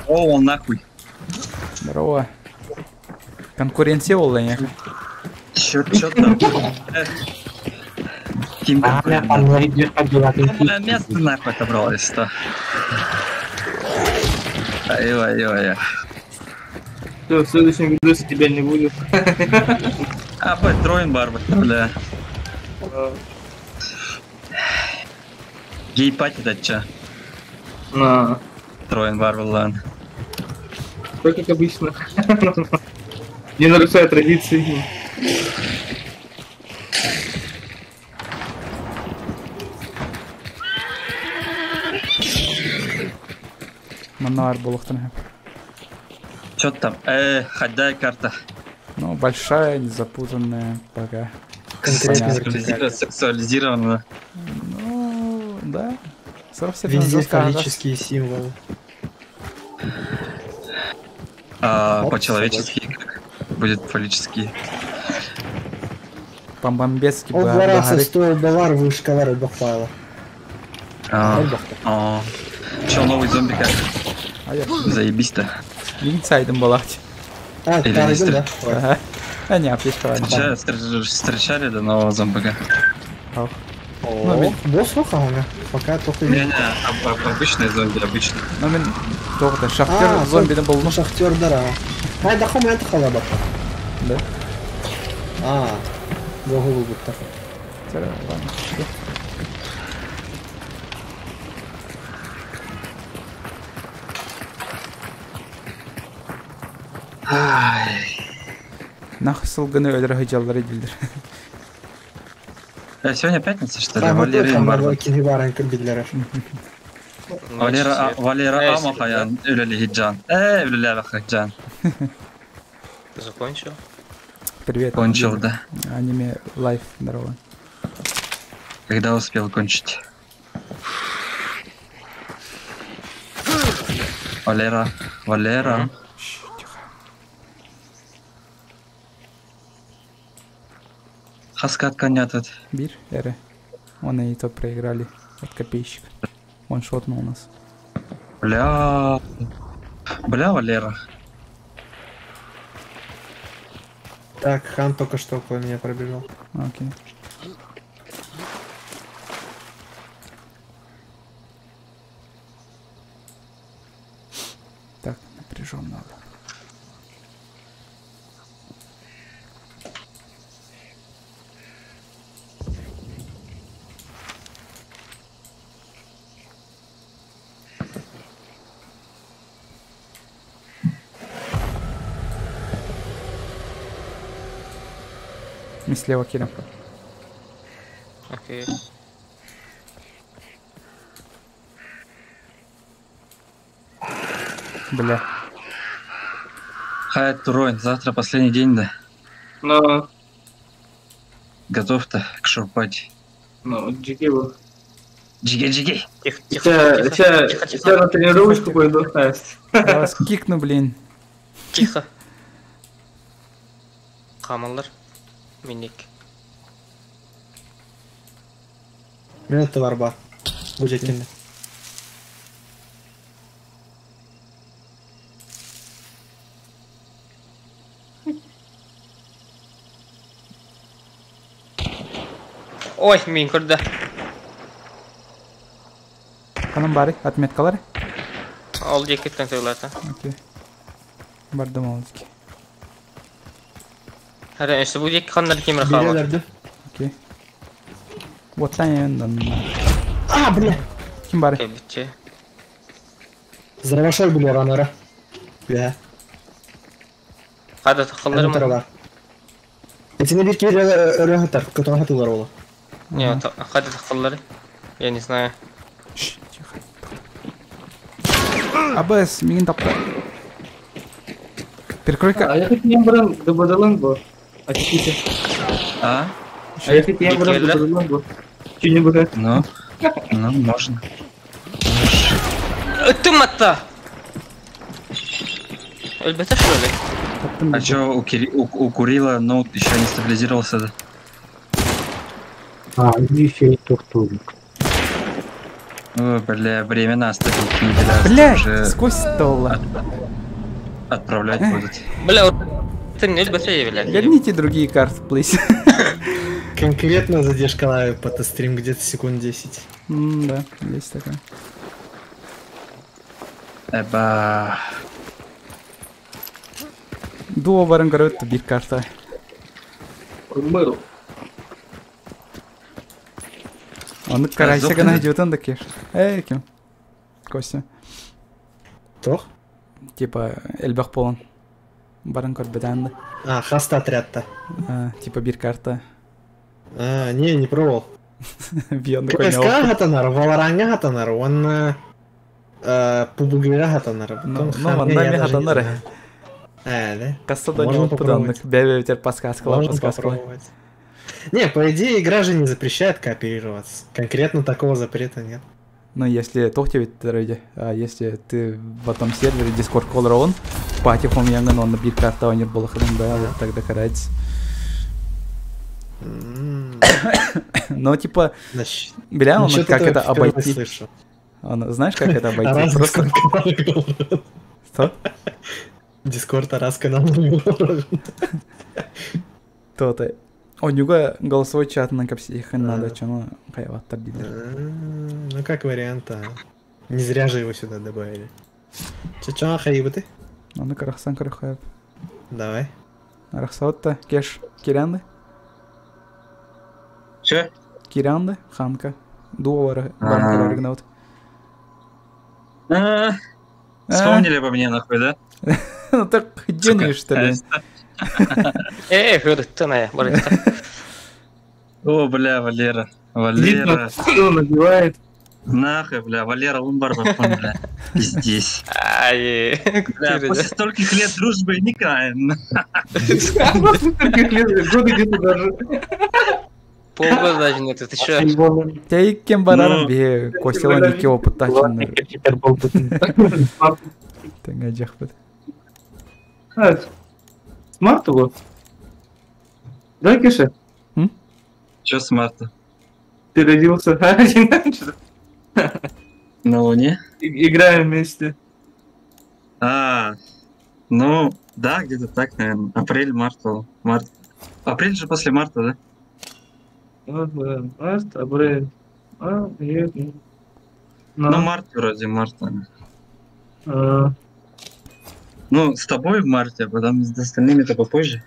О, он нахуй. Здорово. Конкуренция олень. Чё там? Тим место нахуй отобралось-то. Ай-ой-ой. Все, в следующем видосе тебя не будет. Бать, троин барбар, бля. Гей-пати датча. На. Троин барбар, ладно. Все как обычно. Не нарушая традиции. Мануар булахтан. Чё там? Ходяя карта. Ну, большая, незапутанная, пока. Сексуализированная. Ну, да. Везде фаллические символы. По-человечески как? Будет фаллический. По-бомбецки бы. Два раза стоил доллар, вышка рыба файла. Чё, новый зомби как? Заебись-то. Инсайдом балахти. Тарайден, да? Ага. Не, аптечка. Встречали до нового зомбика? О, босс рухауна. Пока только... Не, обычный зомби, обычный. Ну, мен... Только шахтер зомби был, ну. Шахтер, да. Ай, да хома это халаба. Да? За голову будто. Ладно. Нахсылганы өлөрө жаллары дилдир. Сегодня пятница, что ли? Валерия Валера Амахаян, Юлили Хиджан. Юлили Хиджан. Ты закончил? Привет. Кончил, да. Аниме лайф, здорово. Когда успел кончить? Валера, Валера. Тихо. Хаска от коня тут. Бир, Эре. Вон и то проиграли от копейщика. Он шотнул нас. Бля. Бля, Валера. Так, хан только что по меня пробежал. Окей. Так, напряженно надо. Мы слева кидим. Окей. Бля. Хайт Туроин, завтра последний день, да? Но, Готов-то к шурпать. ну, джигил. Джиги-джиги. Тихо, тихо, тихо, Сейчас на тренировочку пойду, Настя. Я вас кикну, блин. тихо. Камалар. Миник. Это варба. Будет кино. Ой, мин көрді. Канам бары, отметкалары. Ол жекеттен сөйледі. Окей. Бардым ауызге. Әрі өсі бұл жекке қандар кемір қалы. Берелерді. Окей. Оттан енді. А, бля. Ким бары? Окей, бітче. Здравошой были раннера. Бля. Қады тұқылдары ма? Раннера. Эти набирки регатар, которые хатылар было. Не, қады тұқылдары. Я не знаю. Шш, тихо. Абэс, мигин тапты. Перекрой-ка. А я хотел бран добадалан был. А чеките. А? А я хотел бран Бикеллер. добадалан был. Чуть не богат. Ну, можно. Үттіматта! Әлбәтті шөлі. А чё, у Курила ноут еще не стабилизировался, да? А, еще и туртурик. Ой, бля, времена стабилки вентиляции Бля, уже сквозь стола. отправлять будут. Бля, ты не әлбәтті ебілер. Верните другие карты, плиз. Конкретно задержка лайв по стрим где-то секунд 10. Да, есть такое. Эба. Дуо барын көрөттү бир карта. Был. Оны карайса гана идиотан да кеш. Ким? Костя. Тох? Типа элбах полон. Барын көрбөтан да. А, хаста отряд-то. Типа бир карта. А, не пробовал. Бионды КСК коня. хатанар, Валоранга хатанар, он пубугвера хатанар. Ну, вандами хатанар. Да? Кассада не Можно опытанных. Бебе теперь подсказкала, Можно подсказкала. попробовать. Не, по идее, игра же не запрещает кооперироваться. Конкретно такого запрета нет. Ну, если тохтевит ради, а если ты в этом сервере Discord Caller он, патихом янган он бир карта он не был ходом, да, вот тогда карается. Но типа, Значит, бля, он насчет как этого это впервые обойти? слышу. Знаешь, как это обойти? Раз Просто... Дискорд Что? Дискорд раз канал. То-то. У него голосовой чат на капсихе надо, что ну, хайват табдили. Ну, как вариант, а. Не зря же его сюда добавили. Че, хаибы ты? Ну, карахсан карахайб. Давай. Рахсаотта, кеш, кирянды? Че? Кирянды, ханка. Дуовара, баранкар оригнаут. Вспомнили обо мне, нахуй, да? Ну так гений, что ли? Хүрдтіне, барытта. О, бля, Валера. Валера. Что надевает? Нахуй, бля, Валера Лумбар, бля. Здесь. Ай, Бля, после стольких лет дружбы никаем. Таких лет, годы где-то даже. полгода даже нет, ты чё? Тей кем барарым Ну. бе, костелан екі опыт тачын. Тенге жахпыт. Смарт его? Да, Киша? Чё с марта? Ты родился один На Луне? Играем вместе. Ну, да, где-то так, наверное. Апрель, март. Апрель же после марта, да? Март, апрель. Ну, март вроде, марта. Ну, с тобой в марте, а потом с остальными-то попозже.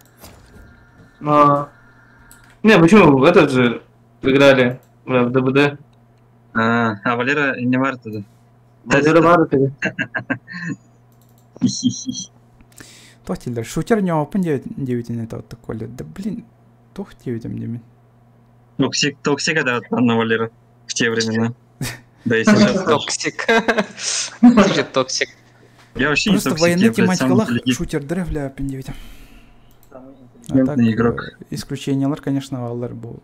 Не, почему? Этот же играли в ДБД. А Валера не марта, да? Валера Марта. Тохтилер, шутер не опен 9 не тот такой. Да блин, тох 9 мне. Токсик, да, Анна Валера в те времена. Да и сейчас тоже. Токсик. Тоже токсик. Я вообще не Просто токсик, военный я, блядь, тематика самый лах, интеллигент. шутер древля пен 9. Интеллигентный игрок. Исключениялар, конечно, алар бу.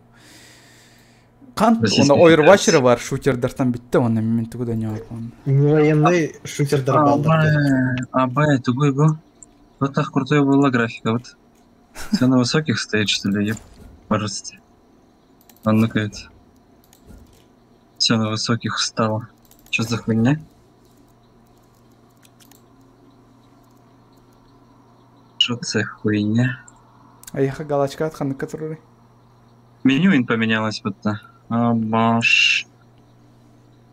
Кант, Российской он Overwatch'ы Федерации. бар, шутердардан битті, оны мен түгіде не алпан. Не военный шутер дорвал. Абай, тугой был. Вот так крутая была графика, вот. Все на высоких стоит, что ли, еб, пожалуйста. А ну-ка это. Все на высоких встало. Что за хуйня? Что за хуйня? А я галочка от ханы, который... Меню ин поменялось вот-то. Абаш.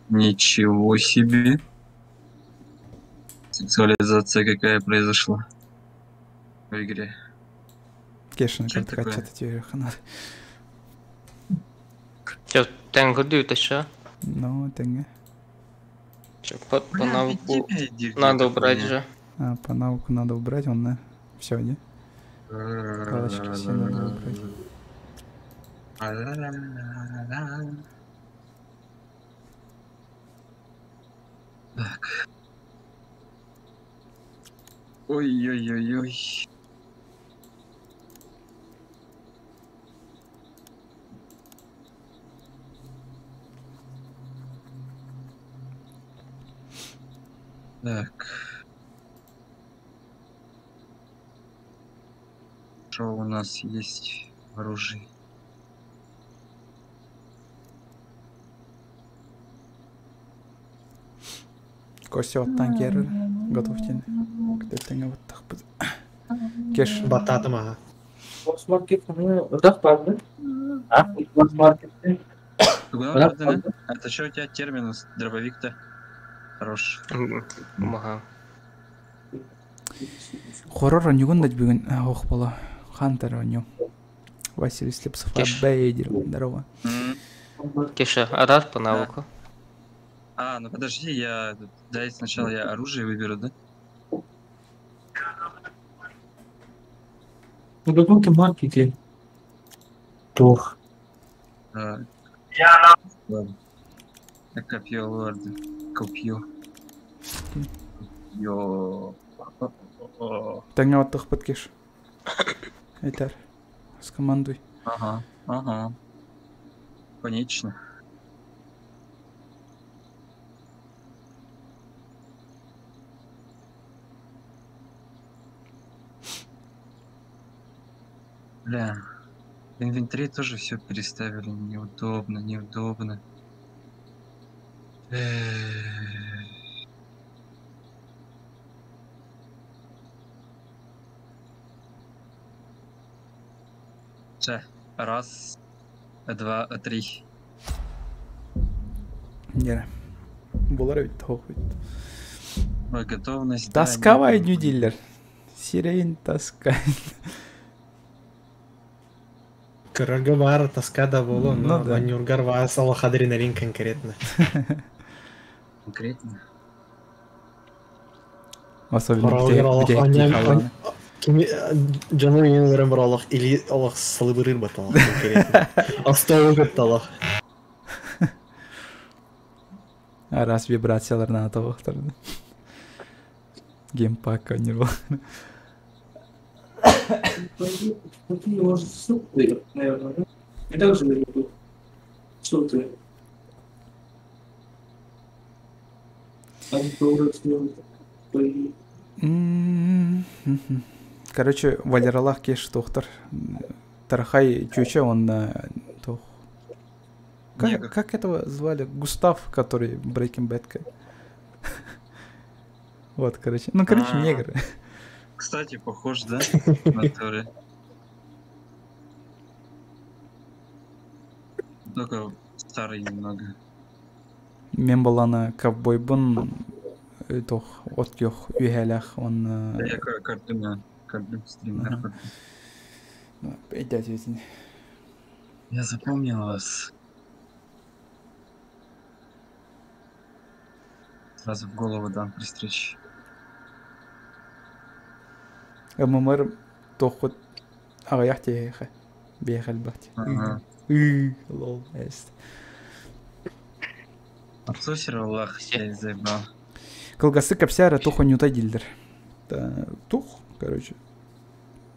Ничего себе. Сексуализация какая произошла в игре. Кешен, Что как такое? качать тебе хана. Чё, тенгу дают еще? Ну, тенге. Чё, по навыку надо убрать же. А, по навыку надо убрать, он на... Все, не? Галочки все надо убрать. Так. Ой-ой-ой-ой. Так. Что у нас есть в оружии? Костя от танкера. Готовьте. Кто тенге вот так будет. Кеш. Бататом, ага. Маркет, да, правда? Маркет. Куда ордена? Это что у тебя терминус, дробовик-то? Хорош. Ага. Хоррор онюгун да бүгін ох бола. Хантер оню. Василий Слепцев. Кеш. Бейдер. Здорово. Киша, арат по навыку. Ну подожди, дай сначала я оружие выберу, да? В каком-то маркете. Тух. Ладно. Так, копье лорда. Копье. Копье. Тенге от тох под кеш. Айтар. Скомандуй. Ага. Конечно. Бля, в инвентаре тоже все переставили. Неудобно. Раз, два, три. Нере. Болар бит тох бит. Готовность. Таскавай нью дилер. Сирейн таскай. Корога бар, тоска да болу, Ну но да. Ванюргар вас Аллах адреналин конкретно. Конкретно. Особенно Хоралгар Аллах где аням. Джану еңлерін бір Аллах, или Аллах салыбырыр бат Аллах конкретно. Астауы көтті Аллах. Раз вибрацияларына атабақтарды. Геймпак онюрбол. Может, супы, наверное, да? И также люблю супы. Короче, Валералах кеш доктор. Тарахай чуча, он то. Как этого звали? Густав, который Breaking Bad. Вот, короче. Ну, короче, негры. Кстати, похож, да? На Тори. Только старый немного. Мен баланы ковбой бун тох от ёх үйәләх он. Я картина стример. Я запомнил вас. Сразу в голову дам при встрече. ММР тохот агаяхти бехал бахти. Лол, эст. Абсусироваллах, я заебал. Кылгасы капсяра тухо нюта дилдер. Тух, короче.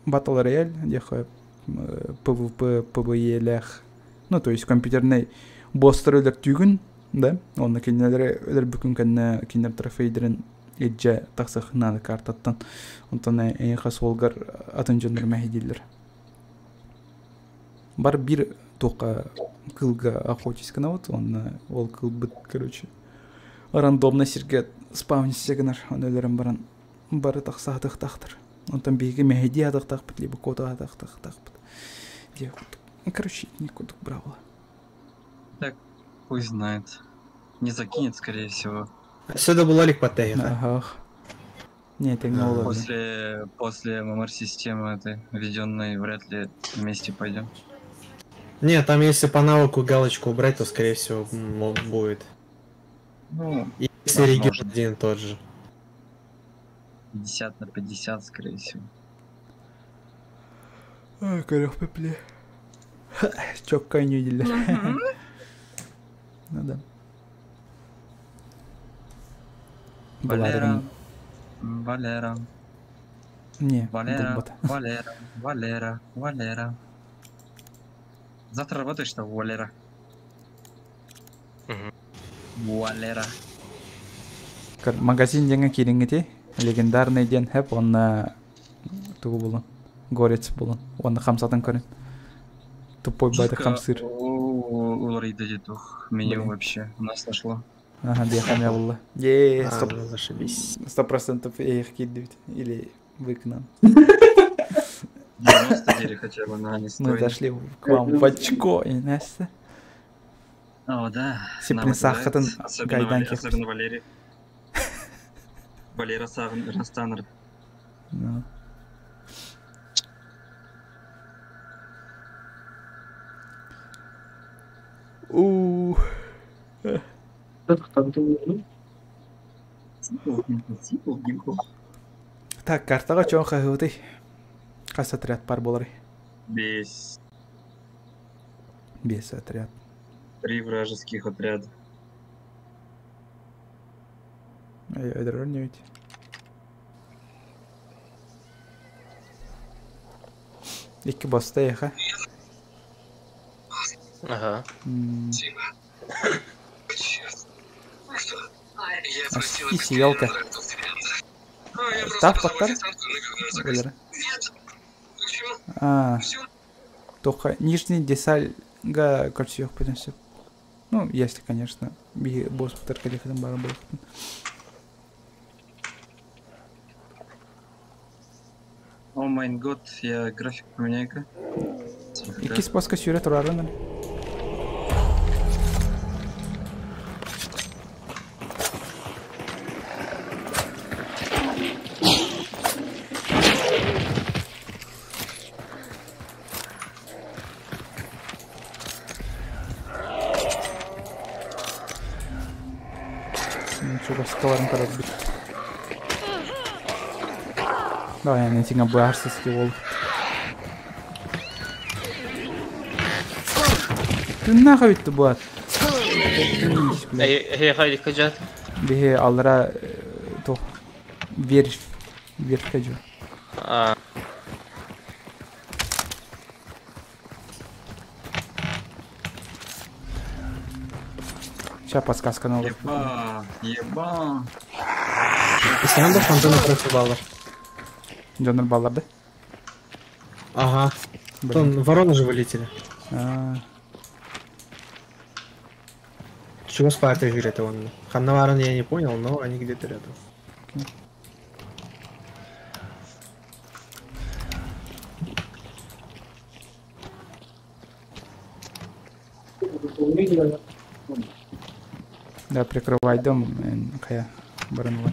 Батл рояль, деха PvP, PvE-лях. Ну, то есть компьютерный босс-троллер тюгін, да? Онна кинелері өлір бүкін кәнне кинер трофейдерін еджа тақсық нады картаттан. Онтан әйін қас олғар атын жондар мәхи дилдер. Бар бір тоқа кылга охотиська вот, он ол кыл быт, короче. Рандомно сирге спавнис сегнер, он өлерін баран бары тақса атық-тақтыр. Он там беги мехиди атық-тақпыт, либо кота атық-тақпыт. Короче, никуда браво. Так, пусть знает. Не закинет, скорее всего. Сюда была лик потеха. Ага. Не, это не уловлено. После ММР-системы этой введенной вряд ли вместе пойдем. Не, там если по навыку галочку убрать, то скорее всего будет. Ну, и если регион один и тот же. 50 на 50, скорее всего. Ай, корёв пепле. Чокка не видели. Ну да. Валера. Не, Валера. Завтра работаешь, что, Валера? Валера. Магазин жаңа келингете, легендарный ден хэп, он тугу болон. Горец болон. Он хамсатын көрін. Тупой байды хамсыр. Улар иди тух. Меню вообще. У нас нашло. Ага, дехамя было. Зашибись. 100% их кидают. Или выкнан. 99 хотя бы на не стоит. Мы зашли к вам в очко, и Настя. О, да. Сипнесахатын гайданки. Особенно Валерий. Валера Растанер. Ну. Так, картаға чоң қағыды. Қас отряд пар болары? 5 отряд. 3 вражеских отряда. Өйдірір не өйді? Екі баста еқа? Ага. И сиялка. Так, подтар? Валера? Только нижний десальга корчух принесет. Ну, если, конечно, босс повторкали ходом баром был. О май год, я график поменяю-ка. Iki спаска сюрет турарынан. Ничего, скаларым карат бит. Да, я не тинга буарсы скивол. Ты нахуй ты бат? هي خالي كجات. به аллара то верь каджу. Сейчас подсказка новая. Еба. Sen bu fantona против баллар. Донор балларды. Ага. Там вороны же вылетели. Чего с партой говорит он? Ханнаваран я не понял, но они где-то рядом. Да, прикрывай дом, кая баранова.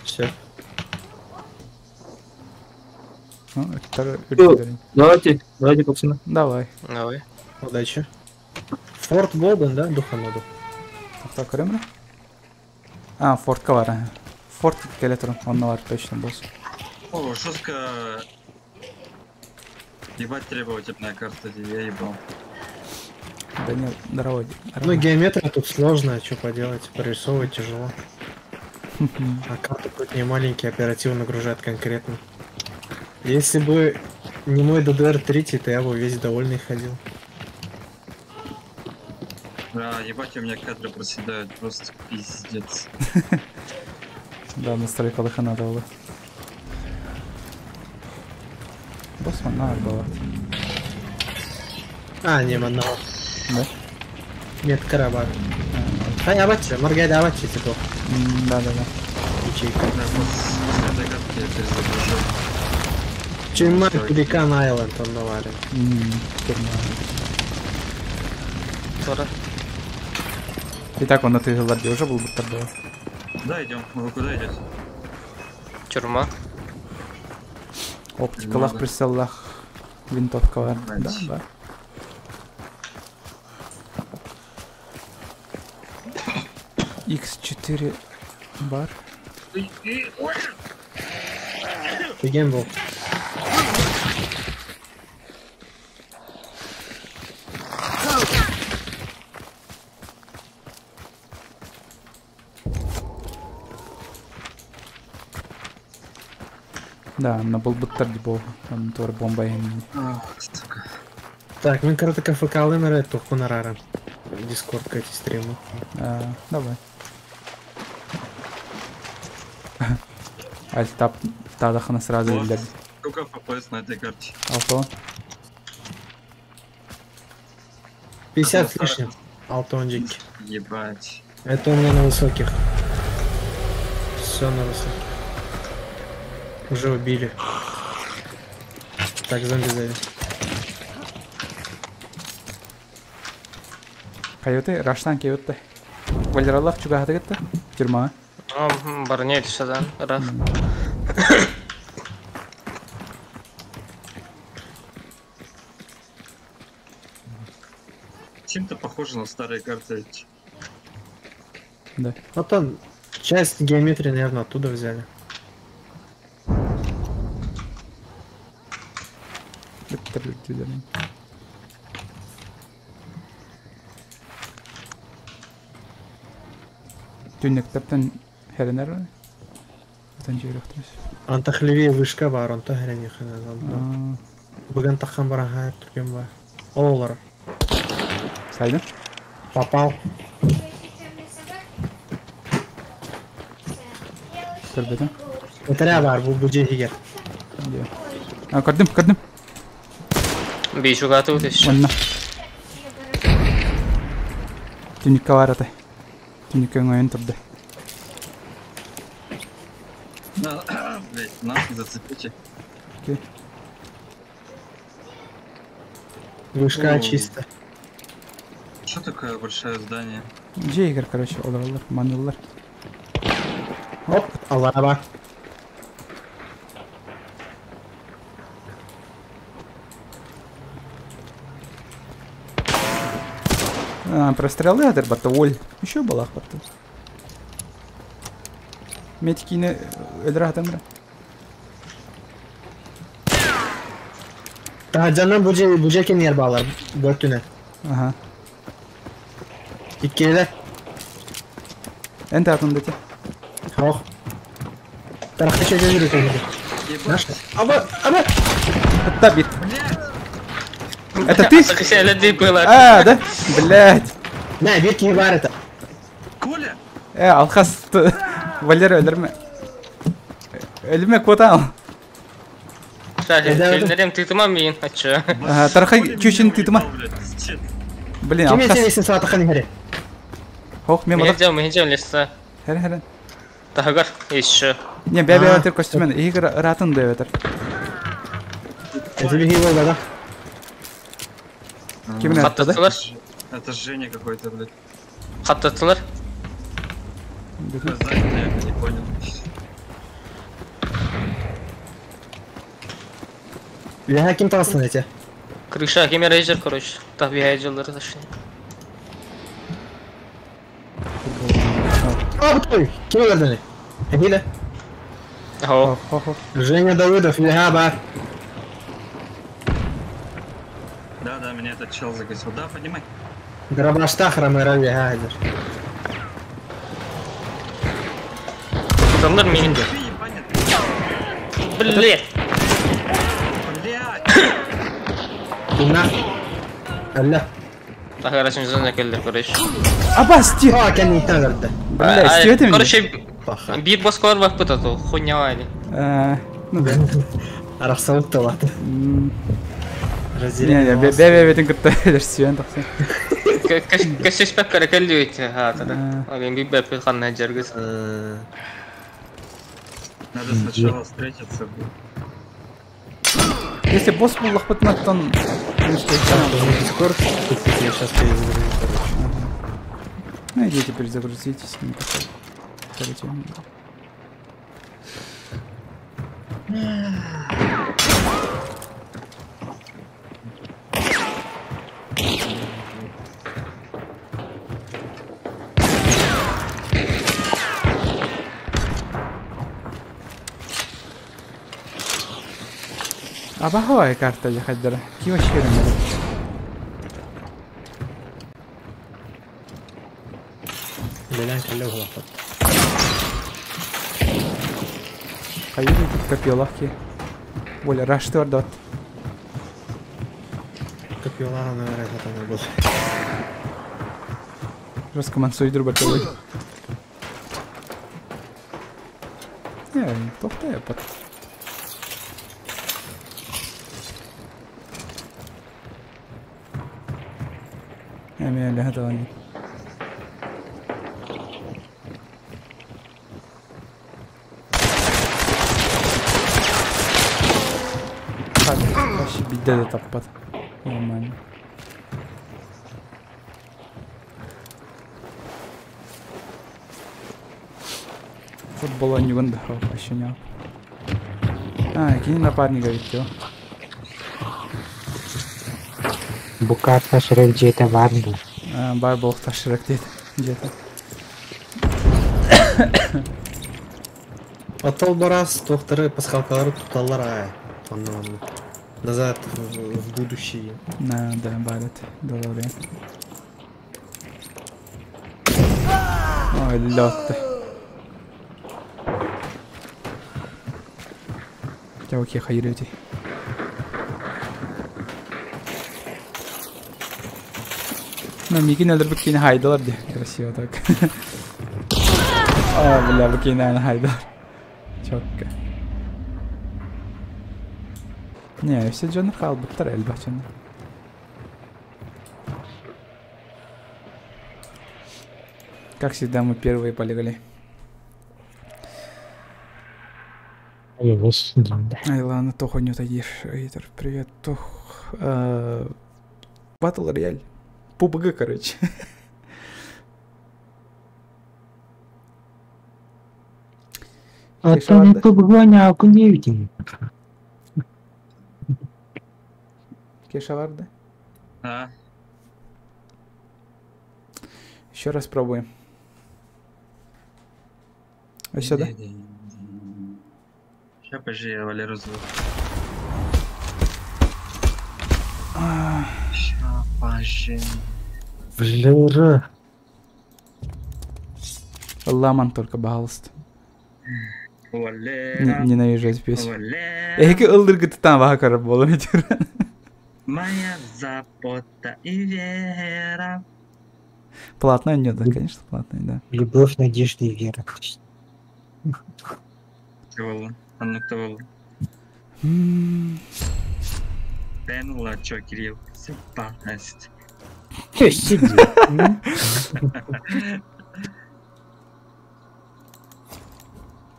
Все. Давайте, пацаны. Давай. Давай. Удачи. Форт Болден, да, Духаноду? Кто Кремра? Форт Кавара. Форт Келетрон, он навар точно босс. О, жестко ебать требовательная карта, я ебал. Да нет, здорово. Ну, геометрия тут сложная, что поделать, прорисовывать тяжело. А карта хоть не маленький, оперативно нагружает конкретно. Если бы не мой DDR3, то я бы весь довольный ходил. Да, ебать, у меня кадры проседают, просто пиздец. Да, настройка лыха было. Босс манна была. Не одного. Да? Нет, караба. Абачи, моргай, абачи, типа. Да. Ячейка. Да, с этой карты я перезагружу. Чемар Пеликан Айленд он наварит. Тора. Итак, он на той ладье уже был бы тогда. Да, идем. Вы куда идете? Тюрьма. Оптикалах, прицелах, винтовка. Да. X4 бар. Фиген был. Да, на был бы был, там тоже бомба и... Так, мен коротко КФК лымер тух хонорара. Дискорд эти стримы. Давай. Альтап тадахана сразу или... Сколько FPS на этой карте? Алто. 50 с лишним. Алтончики. Ебать. Это у меня на высоких. Все на высоких. Уже убили. Так, зомби сзади. Кайоты, раштан кайоты. Валераллах чуга хатагатта? Тюрьма. Барнель садан, раф. Чем-то похоже на старые карты. Да. Вот там часть геометрии, наверное, оттуда взяли. Тюннектептен херенер. Антахлевее вышка бар, он тагрени хана. Бүгін таққан бара хайр түрген бар. Олар. Сайда? Попал. Көрбедің? Өтірі бар, бұл жегер. Көрдім. Бейшуға тұғыт еші. Онна. Тюнникка бар атай. Тюнникка ойын тұрды. Блять, нас не зацепите. Окей. Вышка чисто. Что такое большое здание? Джейгер, короче, олар, манылар. Оп, Аллаха бар. Прострелы адыр бата оль. Еще балах бата. Метикине öldür adamı. Canım bu cekin yer bağlar. Dörtüne. Aha. İkili. Ente atındaki. Oh. Tarafta şey görürüz onu. Наш. Аба. Hatta bit. Это ты? Саксиалет дейп было. Да? Блядь. На, бирки не бар это. Коля! Алхас Валера өлерме. Өлерме квотал. Челлерем тытыма мен ачы. Тархай чүшін титыма. Блин, Кеме алхас. сенесін сааты қаны хәре? Хох, мен мадақ. Мен жем лесса. Хәрін. Тағығар еші. Не, бәбе өтір костюмен. Игр ратын да өтір. Это беги его, да? Кемін өтті да? Қаттатылар. Это Женя какой-то, блядь. Қаттатылар. Знаете, я не понял. Я кем тағысын әте? Крыша кеме рейджер, короче. Табиғи айжылары ташын. А, бұтой! Кеме көрдіні? Әкелі? Ау. Хох. Женя Давыдов, я бар. Да, меня этот чел загасил. Да, поднимай. Грабашта храмы рави, гайдер. Адамдар мен. Ты ебанет. Блядь. Блядь. Кина. Алла. Тағығар ашын жүзіне келдер, короче. Абасти! А, кән ниттен көрді. Бля, істеуді мен? Короче, Паха. бир боскор бақ бұтат ол. Хуйня вайли. Ну, Арақ сауыт та латы. не, бәбе бетін күтті өлер сүйен тақсын. Кәшеш пәк кәрі кәлді өйті. Мен бир бәпіл қанна жәргіз. Надо сначала встретиться. Если босс был лохпотнаттан... Дискорд, я сейчас перезагружу, короче. Ну, идите перезагрузитесь. Не такой. Короче, Абаховая карта ехать дара. Какие вообще рынок? Белян кәлі ғылақпад. Hayır, kapıyorlar ki. Böyle raştı orada. Kapıyorlar, наверное, хатана был. Раскоман сойдыр bakalım. Yani, topta yapar. Hemen öyle hadi oynayın. Başı bir de tappat. Normal. Футбол не выдохал, еще не. Кинь напарника ведь его. Букатта шрек джета варду. Бар бог ташрак где-то. Атол барас, тоқтары пасхалкалары тұталар ай. Назад в будущее. Да, барет. Добре. Ой, лёд. Я окей, хайрете. Ну, Микин öldür bakayım haydalar diye. Красиво так. Бля, bakayım haydalar. Çok. Не, все Джон Хал бутарель бачан. Как всегда, мы первые полегли. Ай, ладно, Тоху не утаишь. Эйтер, привет, Тох. Батл Рояль. PUBG, короче. А то не PUBG, а куневите. Кешаварда. Еще раз пробуем. Вот сюда. Сейчас позже я Валеру зову. Сейчас позже. Валера. Ламан только, пожалуйста. Валера. Ненавижу эту песню. Валера. Эки ылдыргы тытан ваха болу этир. Моя забота и вера. Платная нет, да, конечно, платная, да. Любовь, надежда и вера. Tavalla. Anna tavalla. Пенула, чё, Кирилл? Сыпаность. Сиди.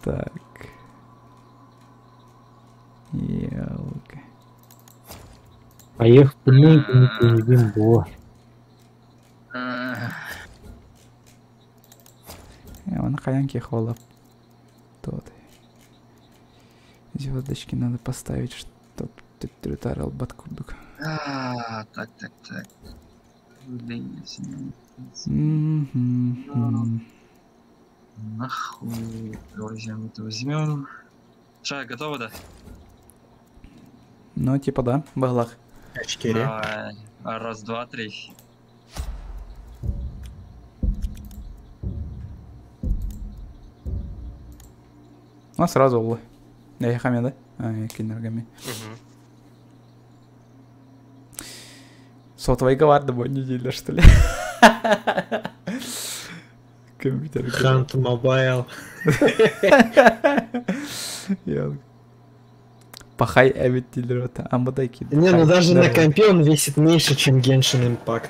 Так. Елка. Поехали, не бимбо. Он хаянки холоп. Тот. Звездочки надо поставить, чтоб ты трютарил баткурдук. Так. Нахуй. Возьмем. Ша, готово, да? Ну, типа да, баглах. Очки. Давай. Раз, два, три. Ну, сразу улы. Я хаме, да? Я кинергами. Сотовайга vardı bu неделя, что ли? Компьютер. Хант Мобайл. Пахай эвит дилерата. Амбадай кид. Не, ну даже на компе он весит меньше, чем Genshin Impact.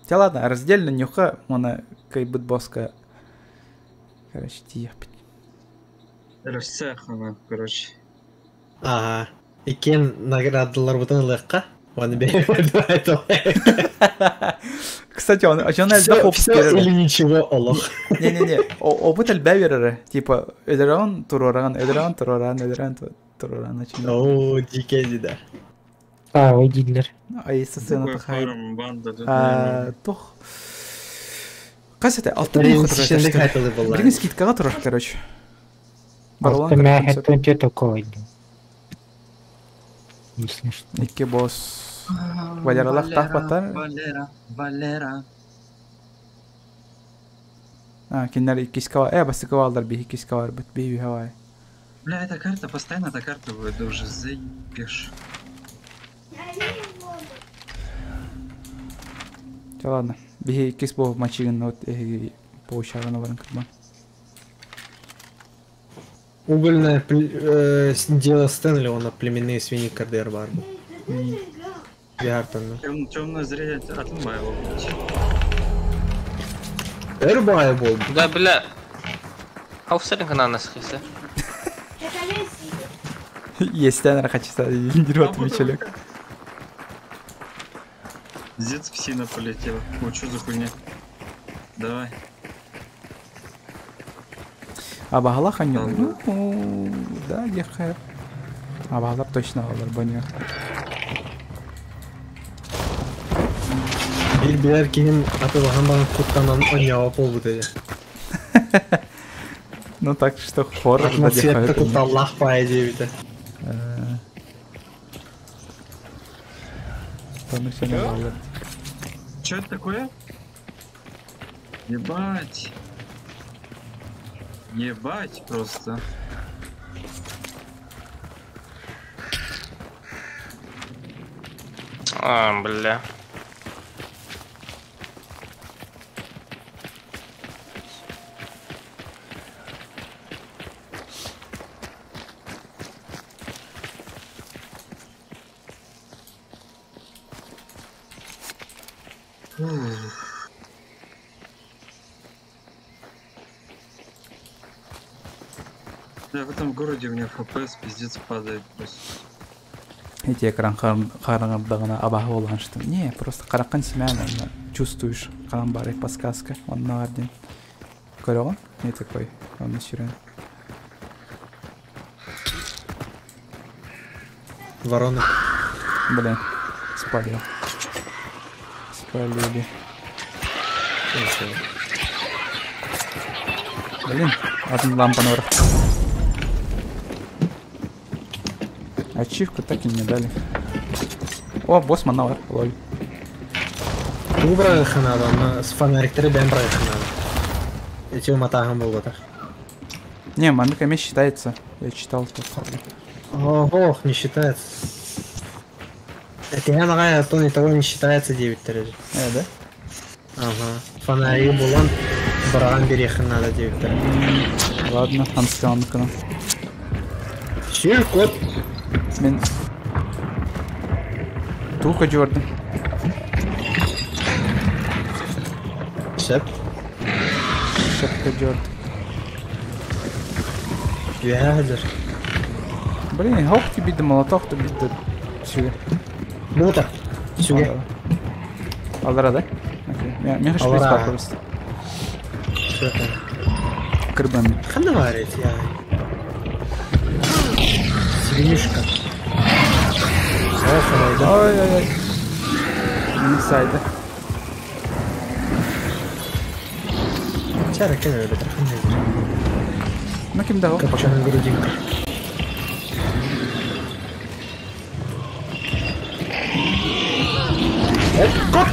Хотя ладно, раздельно нюха, она кайбыт боска. Короче, тияпить. Рассехана, короче. Ага. Икен наградалар бутын легка. Он берет этого. Кстати, он эльда хоп Все или ничего, Олох. Не-не-не, опыт эльба берер. Типа, эдеран, туроран. О, дикеди, да. Ой, дилер. А если сцена такая... Банда, Тох. Кстати, алтын Шендек был. Бірген скидкаға тұрар, короче. Автомяхет он тебе такой. Если что. Икки бос. Валералақ тақпаттар. Валера. Кеннер иккискава. Бастыкава алдар бейі иккискавар бит бейі хавай. Бля, эта карта, постоянно эта карта будет, да уже заебешь. Ладно. Бейі иккис бол мачигін вот получара на варынкадма. Угольное дело Стэнли, он на племенные свиньи Кардер Барбу. Яртон. Темное зрение отмывай его. Эрбай был. Да, бля. Ауфсаринг на нас хисе. Есть тянер хочется дерет мечелек. Зец в сина полетел. Вот что за хуйня? Давай. А багалах они? Ну, да, ехает. А багалар точно алар баня. Bir kimin atılған баған құттанан ойнауы пол бұды. Ну так что хоррор. Атмосферді құтталлақ пай дебіті. Что это такое? Ебать. Ебать просто. Бля. Да, в этом городе у меня FPS пиздец падает просто. Эти экран қараңырдағына абағы болған что. Не, просто қараққан семяна, чувствуешь, қаран бары подсказка, он на орден. Көрі оған? Не такой, он на сюрен. Ворона. Блин, спалил. Спалили. Блин, одну лампу на враг. Ачивку так и не дали. О, босс манавар, лоль. Бұл бұрайықы надо, оны с фонариктеры бән бұрайықы надо. Эти уматағын бұл бұтар. Не, маныками считается. Я читал тут. Ох, не считается. Это я нагая, то не того не считается 9 дережи. Да? Ага. Фонари булан. Баран берехан надо 9 дережи. Ладно, анстионканы. Чир кот. Мен... Туха Джордан. Шеп. Шепка Джордан. Вязер. Блин, хохти биді молотоқты биді сүйе. Мутор. Сюге. Алдыра, да? Окей. Мен хочу Алдыра. бейспак просто. Что это? Кырбами. Хана варит, я. Свинюшка. Ой-ой-ой. Инсайда. Чара кемер бетер хана. Ну кем дал? Капчаная грудинка. Кот!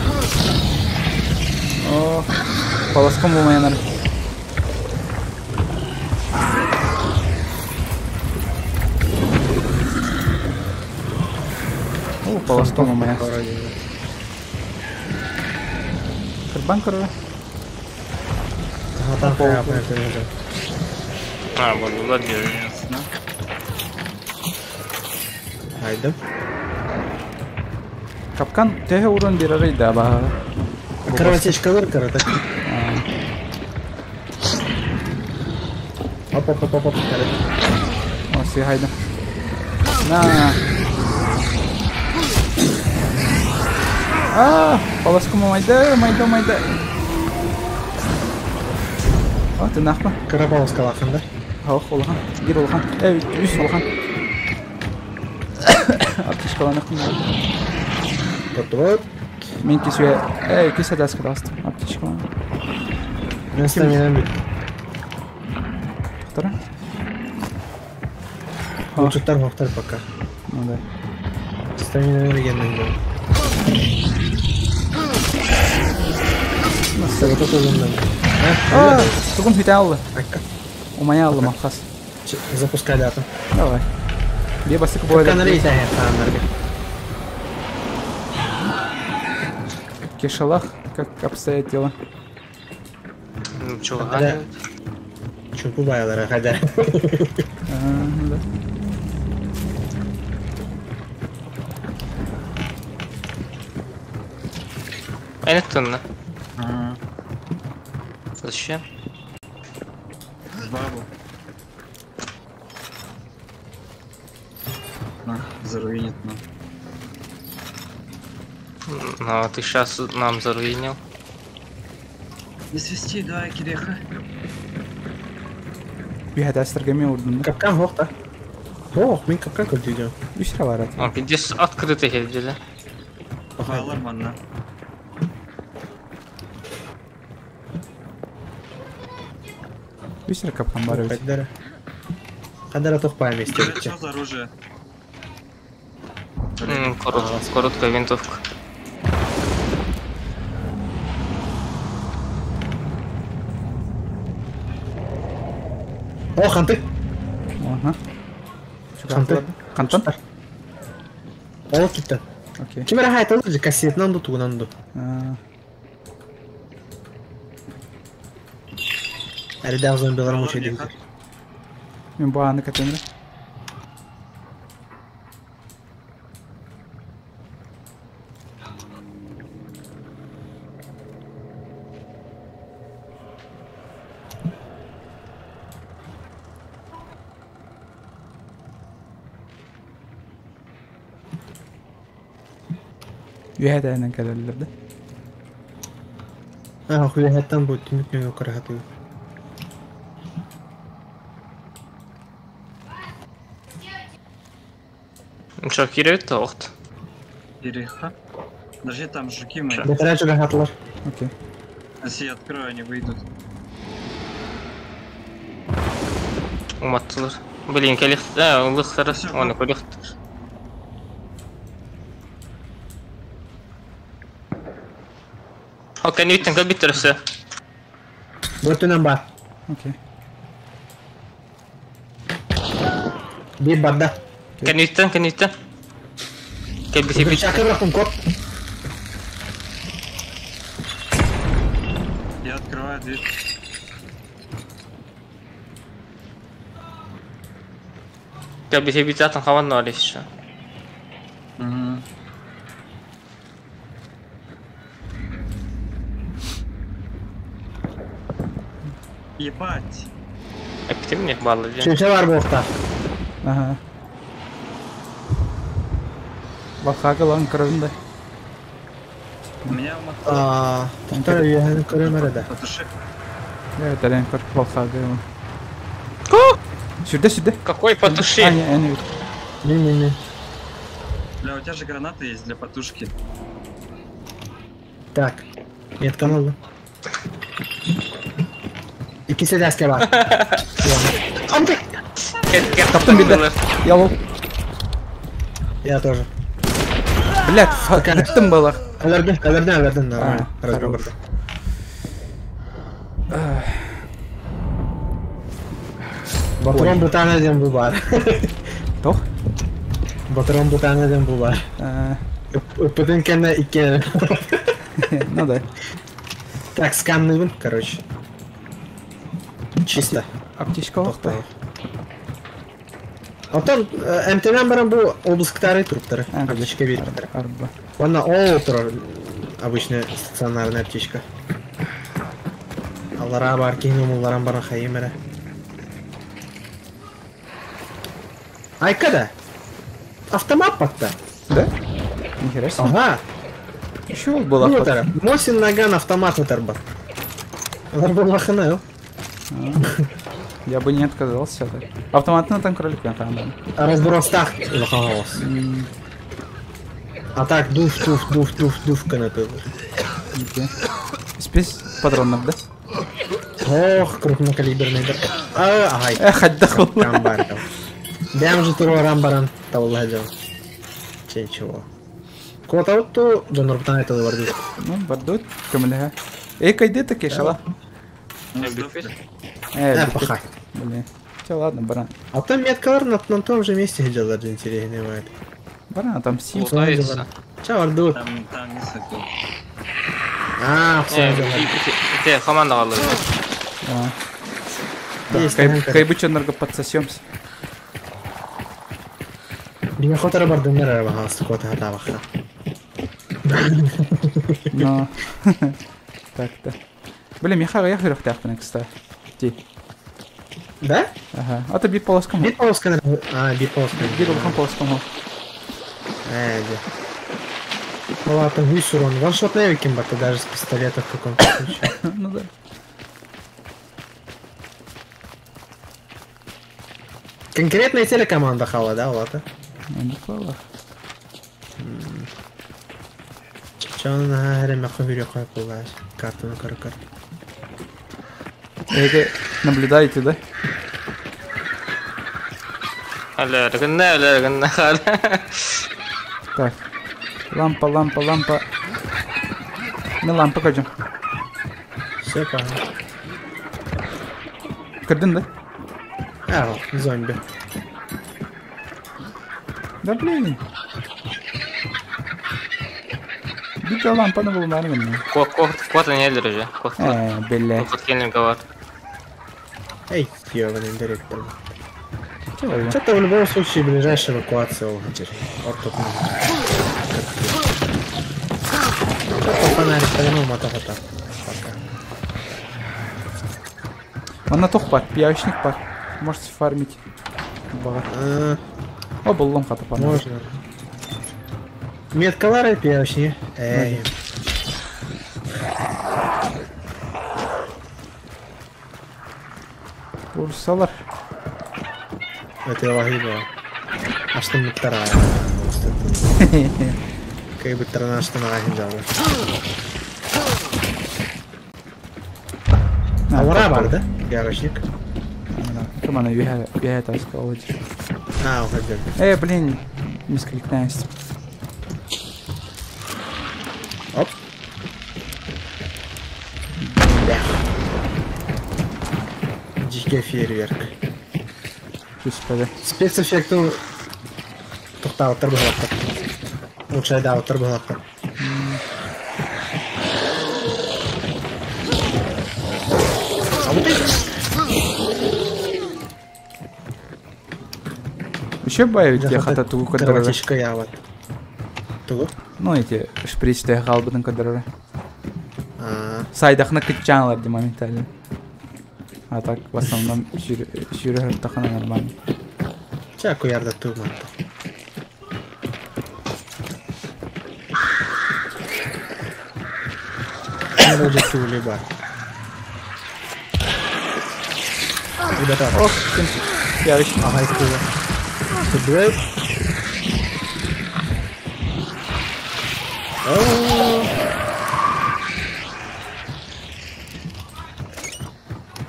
О, полоском болмайанар. О, полоском болмайан. Кырбан кыры. Там капает. Вот, владею. Haydi. Капкан теге урон берары да ба. Кровотечка выркара так. Оп. О, си хайда. На. Полоском майда. О, ты нахма. Карабал скалахан, да? Хаух олхан. Гир олхан. Үс олхан. Аптишкаланы кымда. Вот. Мен кесуе... кесе дәскі даст. Аптишкаланы. Мен стаминам бит. Тора? Лучшықтар мақтар пока. Ну да. Стаминам бергеннен кейін. Сәгіт отызымдан. Тұғын хүйтә алды. Айка. Умая алды маққас. Запускай дату. Давай. Бе басықы бойда. Канарей тәңер қанарбе. Кешалах, как обстоят дела. Ну, чего, ганяют? Чумпу байлары қайда. Да. Айнеттонна. Зачем? Бабу. На, заруинит нам. Ну, ты сейчас нам заруинил. Не свисти, давай, Киреха. Bir dəstərgəmə vurdum. Капкан хоқта. Ох, мен капкан көтейдім. Üç var at. Он пиздец открытый хердели. Пахайлар манна. Üç kapkan var öyle. Қадара тоқпайым естелікке. Что за оружие? Короткая винтовка. О, қанты. Ага. Қанты. Қантан? Ол кетті. Окей. Кемера қайтылды же кассетынан ду туғынан ду. Әрі дәу зомбилар мұчай дейді. Мен bağını katınırım. Üyede aynen gelirlerdi. Ha, hüyehetten bu tümükle yukarı hatıyor. Ну что, Кирилл толкт? Киреха. Подожди, там жуки мои. Бетера жүре хатылар. Окей. Если я открою, они выйдут. Уматтылар. Блин, келихт, лыхтары, оны көлихт. Окей, не биттен биттерсе. Бөртінен бар. Окей. Bir barda. Конюстен. Кел бесе бит. Шакыр рахым кот. Я открываю дверь. Кел бесе бит затан хаван ноль еще. Угу. Ебать. Эпти мне баллы ден. Шемше бар боқта. Ага. Бақағы лан кірінді. У меня мотор. Тұтар үйәні көрем әреді. Потуши. Тәрен кір бақағы. Сюда. Какой потуши? Не. Не. Бля, у тебя же гранаты есть для потушки. Так. Метка oldu. İkisi de asker var. Amca. Kaptım bir de. Yalov. Я тоже. Блядь, gittim балақ. Öldürdün. Ha, Разговор. Baturan bir tane de bu var. Toch? Baturan bir tane de bu var. Öpüdün kendine iki. Ну да. Так, сканный, короче. Чисто. Аптечка oldu. Atan MTV'den beri bu обласктары трупları. Аптечка верит. Arba. Вона олтро обычная стационарная аптечка. Аллара бар кинем улларан бара хайымера. Айкада. Автомат патта. Да? Нихера себе. Ага. Еще был Ну охота. тара. Мосин наган автомат утар бар. Алар был лахана. Я бы не отказался. Да. Автоматный там кролик на камеру. Разбростах лахаос. А так дуф канапе. Спесь патронов, да? Ох, крупнокалиберный. Ай. Эх, отдохнул. Рамбар. Дям же туру рамбаран тавладел. Чего? Кота вот то донор птана это вардит. Ну, бардут, камляга. Кайди таки, шала. Пахай. Блин. Все, ладно, баран. А там меткалар на том же месте сидел, даже интереснее бывает. Баран, там сим. Лутается. Чё вардут? Там не сокол. Все. Те, команда қалды. Кайбычоннарға подсосемся. Бина хотара барды нера баха, кота хата баха. Но... Так-то. Блин, я хырых тяпкана, кстати. Да? Ага. А ты бит полоском. Бит полоска. Бит полоска. Бит полоском. Ну ладно, гусь урон. Ваншот на Эвикин бата даже с пистолета в каком-то случае. Ну да. Конкретная телекоманда хала, да, Лата? Неплохо. Чё он на время хавирю кайпулась? Карту на каракар. Это наблюдаете, да? Алло, Так. Лампа. На лампа качем. Все правильно. Кырдын, да? Зомби. Да блин. Бита лампаны булманы мен. Кот не держи. Блядь. Кот келин говорит. Эй, ёбаный директор. Чего? Что-то в любом случае ближайшая эвакуация угодит. Вот тут нужно. Что-то фонарик повернул, мотофота. Он на тух пар, пиявочник пар. Можете фармить. О, был лом хата пар. Можно. Меткалары пиявочник. Эй. Урсалар. Это вагиба. А что мы вторая? Как бы трана что на вагиба. А варабар, да? Пиявочник. Come on, you had us go. Уходи. Блин, мискликнаюсь. Оп. Дикий фейерверк. Господи. Спецэффектом Тухта, вот торговлахта. Лучше, да, вот торговлахта. А вот эти... Еще баевить я хата тугу кадрары. Кровотечка я вот. Тугу? Ну эти шпричтегі қалбыдың кадрары. Сайдақны кытчаналар де моментально. А так в основном шүрі тақына нормально. Чаку ярда тугман. Вроде тули бар. Ребята, Ох, я еще... ага, их тули. Тули.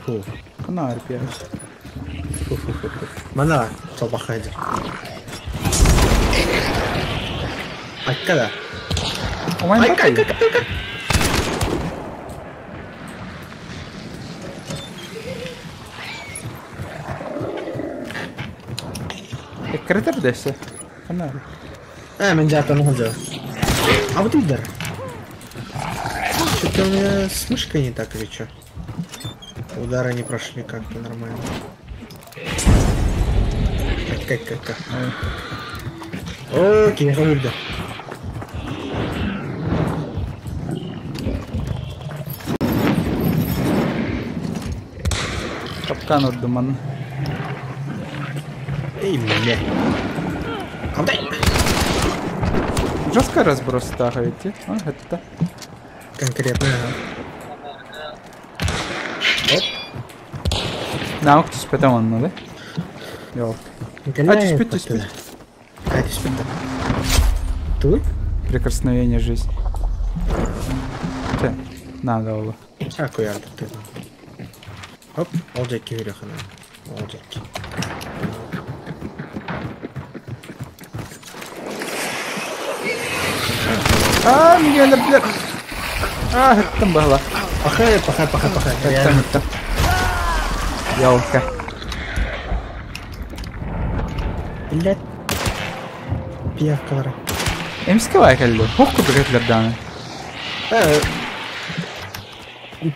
Фу. Канар пьяный. Mana coba aja. Ada. Омайын бақай. Кретер десе. Канар. Мен жаттан уже. А вот идер. Что-то у меня с мышкой не так или что? Удары не прошли как-то нормально. Как. Окей, хавильда. Капкан от думан. Эй, бля. Андай. Жестко разброс тахаете. А, это. Конкретно. Оп. Наук ти спетам он, да? Йо. А ти спит. Катя спит. Тут? Прикосновение жизни. Че? Надо было. Чаку ярда ты. Оп, олджеки вирехана. Олджеки. Мигелер. Там была. Пахай. Там. Ялка. Блять. Пиявкалары. Эмскавай кәлді. Хоқ күдіретлерден.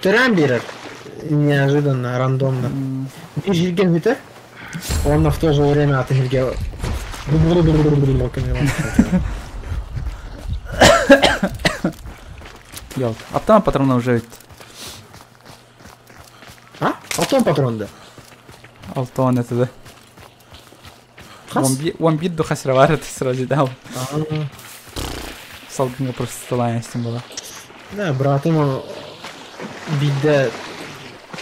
Түрен берер. Неожиданно, рандомно. Bir jirgen biter. Он в то же время от jirgen. Ялка. Аптама патрона уже ведь. А? Алтон патрон да? Алтон это да. Он бит до хасравара ты сразу дал. Салдынга просто столая с тем была. Да, брат ему бидde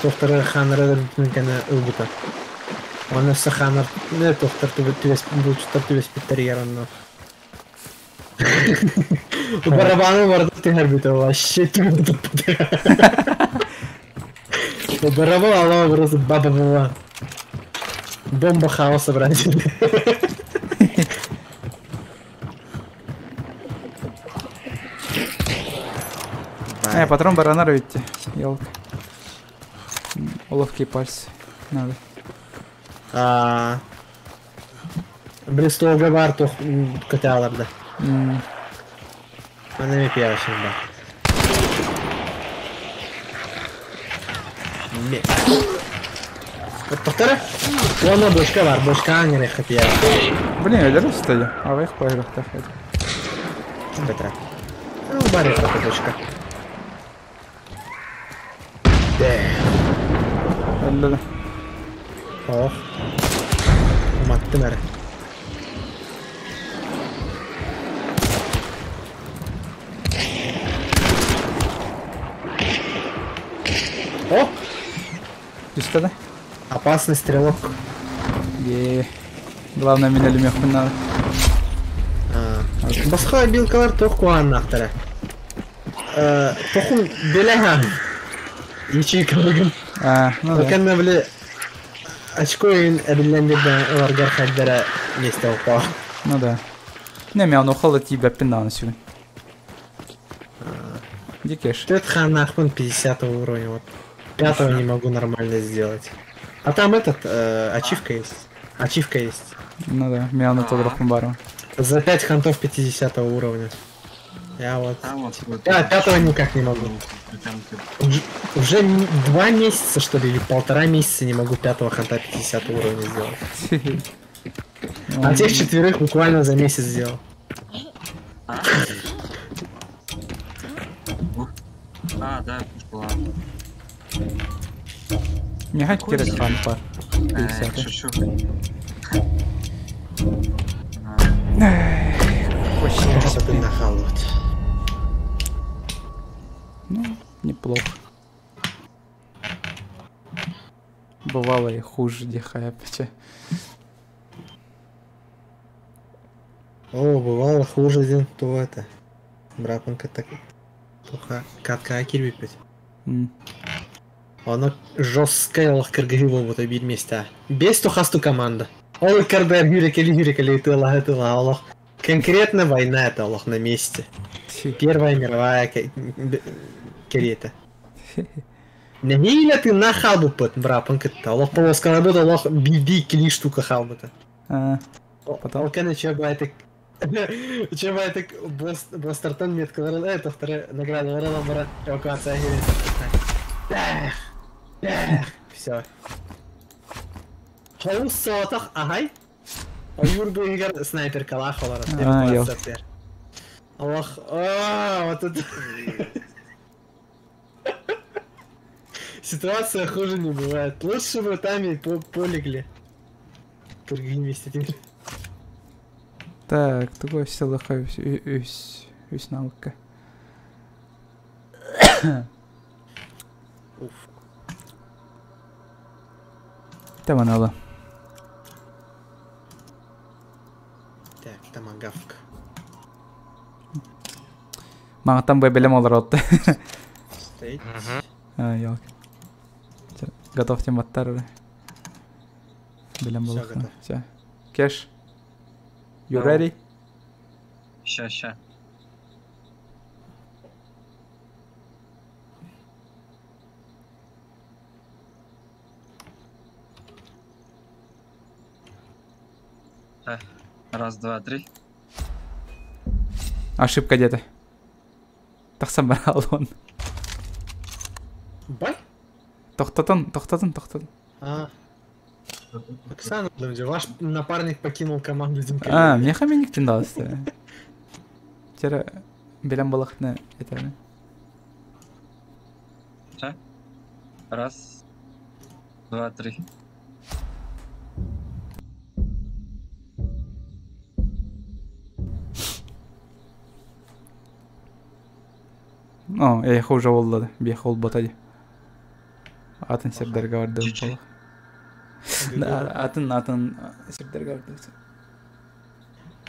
тоқтары ханыры дүнкені ұлбыта. Оны сы ханыр, не тоқтар түбес биттер яранно. Барабаны барды тегер биттер, вообще түбе тұппыды. Барабан алама просто баба была. Бомба хаоса, брат. Патрон баранара ведь. Елка. Ловкие пальцы. Надо. Брестолга бар тоқ көтәләрді. Аны меп яшын бар. Тоқтары? Оны бошка бар, бошка аңыр еқіп яшын. Блин, ölürüz стоя. А вы их поиграх так это. Бетра. Бар еқіп бошка. Öldü. Oh. Umattım her. О! Что да? Опасный стрелок. Главное, меня лемеху надо. Басқа билкалар тоқ қуанын ақтары. Тоқым беләйхан. Ячейка бүгін. Ну да. Кәнне біле очкоин әбілләндерден оларгар қайдара месте оқуа. Ну да. Не, меня он ухал от тебя пинал сегодня. Дикеш. Тут хан нахпун 50 уровня. Вот. 5 не могу нормально сделать. А там этот, ачивка есть. Ачивка есть. Ну да, меня он это драхмбару. За 5 хантов 50 уровня. Я вот... Там вот... Я 5-го никак не могу. Уже 2 месяца, что ли, или 1,5 месяца не могу 5-го ханта 50 уровня сделать. А тех 4 буквально за месяц сделал. Да, ладно. Не хотели ханта 50. Шучу. Что ты нахал вот. Ну, неплохо. Бывало и хуже, дихая-пача. О, бывало хуже, день, то это. Брапанка так. Катка кирбипить. Оно жесткое лохкаргиво вот обид места. Без тухасту команда. Ол карбер юрикали ты Аллах. Конкретно война это Аллах на месте. Первая мировая керета. Не ты на халбупот, брапанка. Аллах полоска работа, Аллах биди кили штука халбута. Потом. Алкана чабайтек. Чабайтек Бостартан метка. Это вторая награда. Ламбара. Эвакуация. Все. Хаус сотах, агай. Юрбугер снайпер калах олар. Аллах. Вот это. Ситуация хуже не бывает. Лучше бы там и полегли. Турги вместе теперь. Так, такое силаха üs навыка. Tamam oğlum. Так, тамагавка. Мага там белем olur oldu. Стоит. Yok. Готовьте моторы. Белем Всё olur. готов. Все. Кеш. You ready? Ща. Раз, два, три. Ошибка где-то. Так собрал он. Бай? Тоқтатын. Оксана, ваш напарник покинул команду Димка. Мне хаминик тындалысты. Тера белем балахны это. Ща. Раз, два, три. О, я хуже oldu. Бехол ботади. Атын сердерге барды. Атын сердерге барды.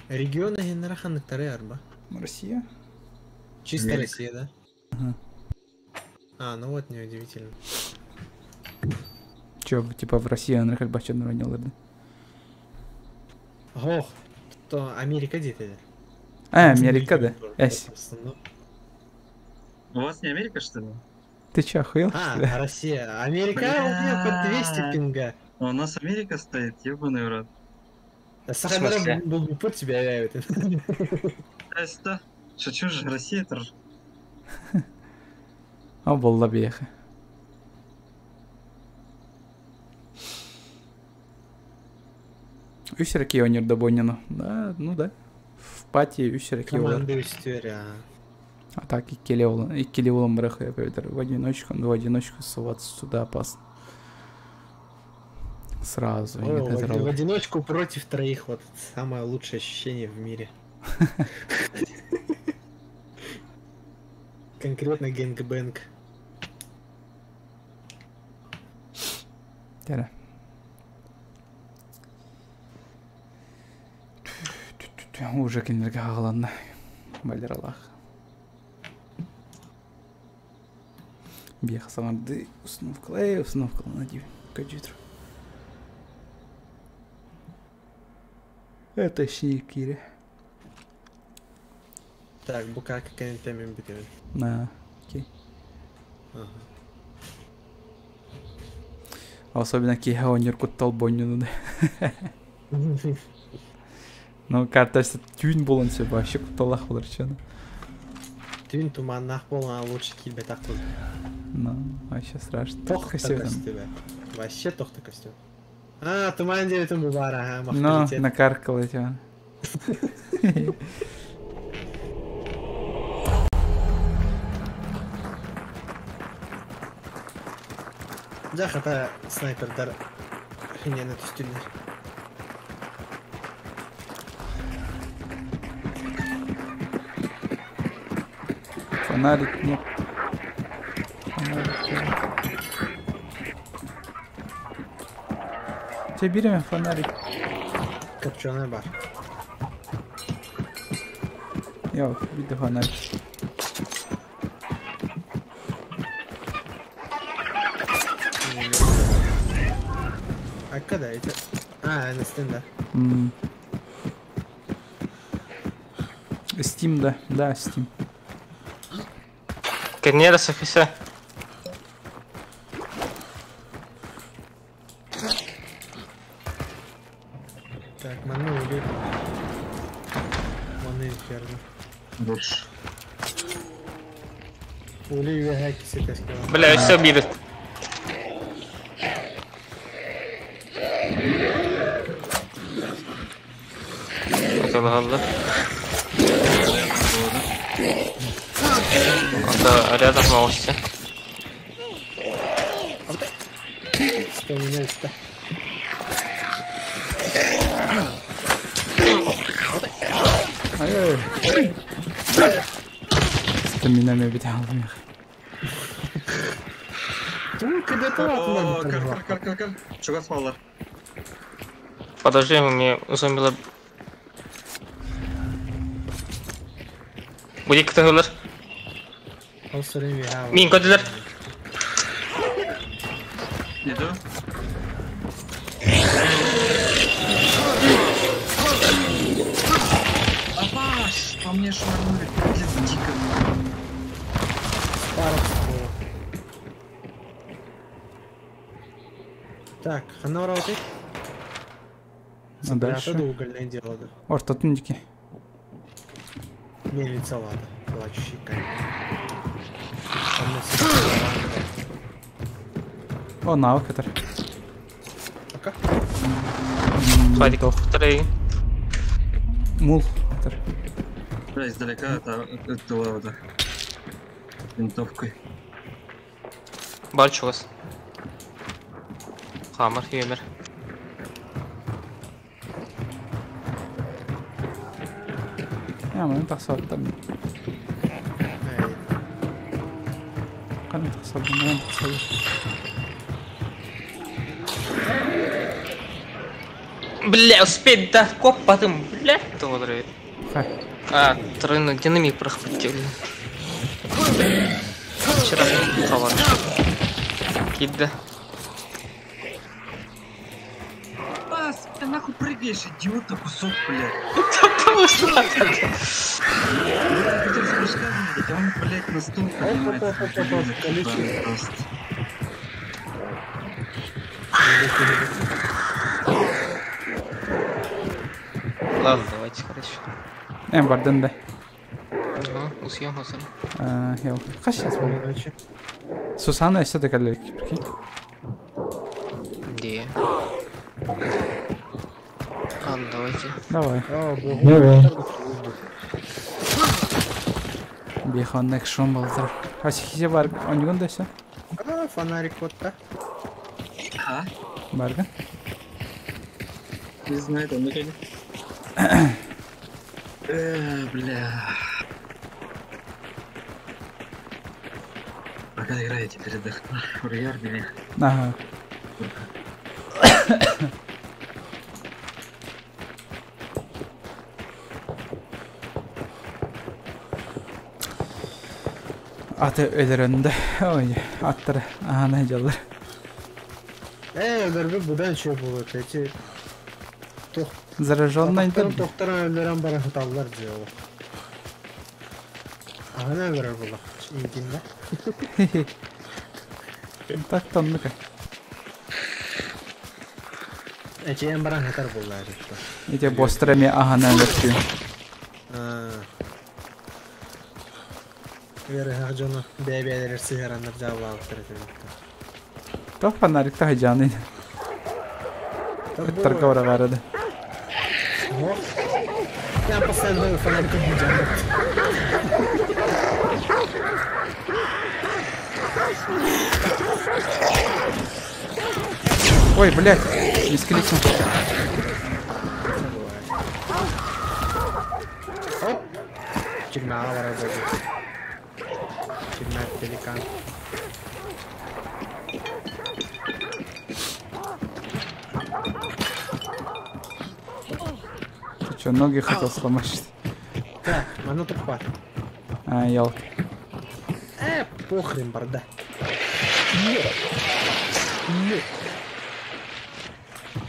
Регионы генераханныктары арба. Россия? Чисто Америка. Россия, да? Ну вот неудивительно. Чё, типа в России он хоть бачат наронил. Ох, то Америка где-то. Америка, да? Эс. У вас не Америка, что ли? Ты чё, охуел? Россия. Америка у меня под 200 пинга. У нас Америка стоит, ебаный в рот. Сахара был бы под тебя явит. Что? Шучу же, Россия тоже. А болла беха. Үсереки ойнерді бойнено. Да, ну да. В пати үсереки олар. Команды үстер, А так иккеле олым бірақ в одиночку соваться сюда опасно. Сразу. В одиночку против троих, вот самое лучшее ощущение в мире. Конкретно гэнгбэнг. Тера. Уже кенерге ағаланна. Байлар Аллах. Беха самарды установкалай на компьютер. Это Кири. Так, бука какая-нибудь темень битвы. Окей. Ага. Особенно Киха онер куттал бойню. Ну, картасы түйін болынса, вообще куталақ болар чаны. Түйін туманнақ болған лучше килбет ақыл. Ну, вообще страшно. Тоқты костюмі. Вообще тоқты костюм. А, туман дейтін бұл бар, ага, мақталитет. Ну, накаркал эти. Жақата снайпердар хинені түстілер. Фонарик нет. Фонарик нет. Тебе берем фонарик. Копченый бар. Yok, bir de fanarik. Hakikaten ite. Ha, en üstünde. Steam, да, Steam. Кенера Софиса. Так, ману убей. Маны инферно. Больше. Улей ve herkese keşke. Бля, все бирит. Залгала. Это рядом новости. Вспоминается. Ай-ай. Стаминами биталым я. Когда ты О, кар. Чугас малар. Подожди, мне зомбила. Будет кто гулер? Al sorayım ya. Min kötüler. Иду. Абаш! По мне швырнули. Пиздец, дико. Так, она работает. А дальше? Это угольное дело, да. Ортотуники. Мельница лада. Плачущий камень. О, навык это. Пока. Фадик, второй. Мул. Это. Бля, издалека это лавда. Винтовкой. Бачу вас. Хаммер, юмер. Ya ben tasarladım. Эй, Ben tasarladım. Бля, успеть до копа там, бля, добрый. Хай. А, тройной динамик прохватили. Вчера хавал. Кидда. Бас, ты нахуй прыгаешь, идиота, кусок, блядь. Потому что... Я хотел рассказывать, а он, блядь, на стол поднимается. колючий. Просто. Ладно, давайте, короче. Барден de. Угу, усъем hazır. Yok. Kaç yaz bu? Короче. Susana işte de kalır. Где? Ладно, давайте. Давай. О, богу. Давай. Bir xonnak şun baldır. Kaç kişi var? 10 gün dese? А, фонарик вот так. А? Bargın. Не знаю, там наконец. Бля. Пока играете, передохну. Урьяр меня. Aha. Atı ölerinde. Oy, attır. Aha ne calır. Öldürüp buradan şey bulur. Эти Зараженный Doktorun öldüren bana hatalar diyorlar. Aha ne verir bu laf? İyi dinle. Так тонны как. Эчен баран хатар буллар итте. Эти бострами ахана лепти. Вере хажона бебелер сыгырандар жабылып турат. То фонарик та хажаны. Торговара гарады. Я постоянно фонарик хажаны. Ой, блядь, не скликнул. Оп. Чигнала варады. Чигнал пеликан. Ты чё, ноги хотел сломать? Так, ману тупа. А, ёлки. Похрен, барда.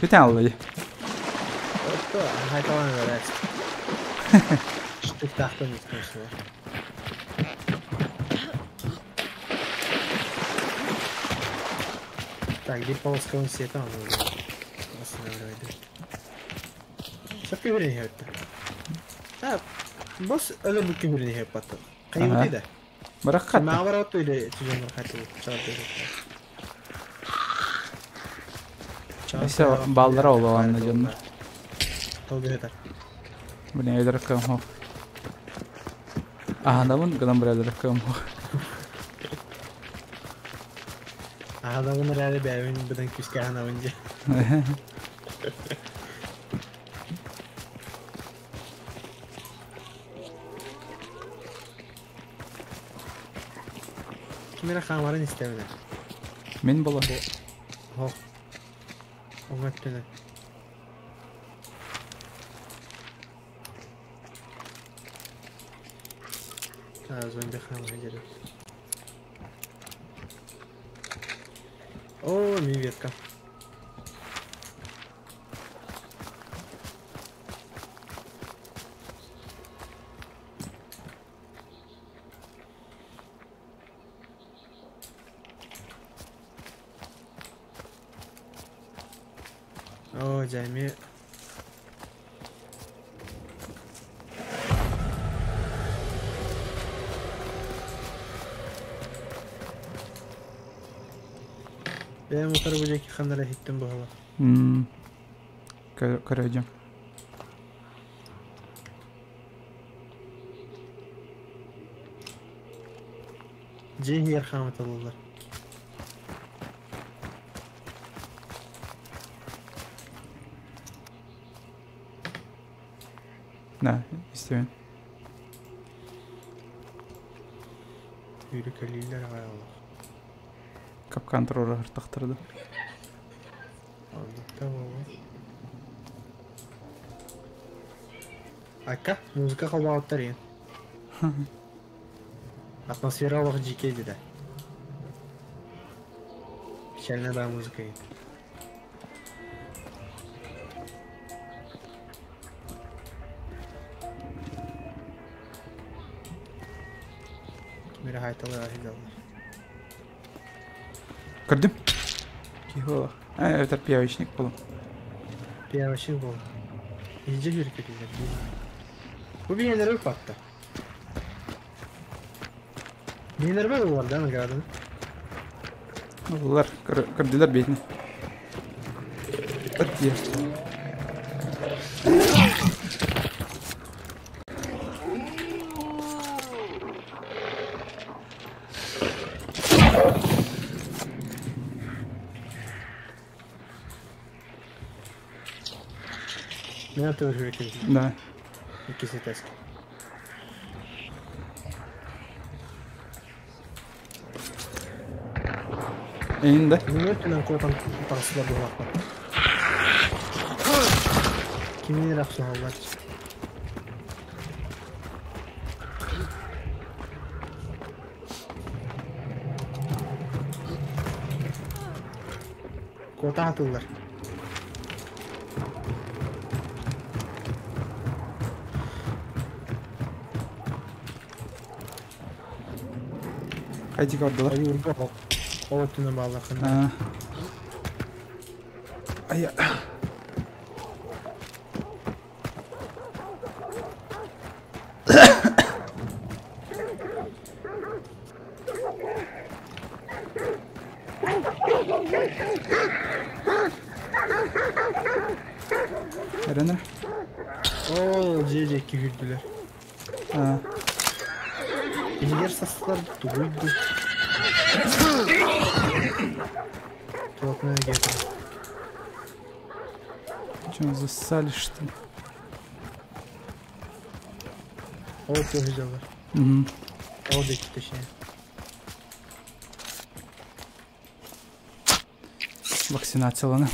Питал ли? Что? Хайталан верать. Штук так-то не смешно. Так, где полоска он сетал? Останавливай. Что киврень это? А, босс, это бы киврень это потом. Кайути да? Барахат. Наоборот, или тебе мархатил? Все, балдара улован надежно. Блин, я дракам хо. А, да вон, когда мы дракам хо. А, да вон реально бявин, будем киска на венде. Кимера хамара не стевна. Мен было. Хо. Оңаттыны. Зомби хамара жерет. О, ветка. О, Джайми. Я мотор буджаки ханара хиттен бахала. Короче. Джейни архамат алалар. Да, естественно. Yürü kaliller hayallah. Капкан туруру артактырды. Aldık tamam. Aka, muzika kabahatlar yani. Атмосфералық жеке дейді. Печальная да музыка есть. Кимера хайталы ахидалар. Кырдым. Кихола. Это пиявочник был. Пиявочник был. Иже жүркелер. Bu bir yerlere baktı. Neler var orada nagradın? Bunlar kırdılar beni. At diye. Ne yapıyor şurada? Да. İkisi test. Eğinde. Minutla koytan parası da bu vakit. Kimin raksı hallar? Kota atılır. Haydi gördüler. Hadi vur bak. Ovatına bağlı. Ay. Эренер? О, же күйүлдүлөр. Егер састар тугуйду. Плотная гетто. Чё, зассали, что ли? О, погидалар. Угу. О, дети, точнее. Вакцинацияланы.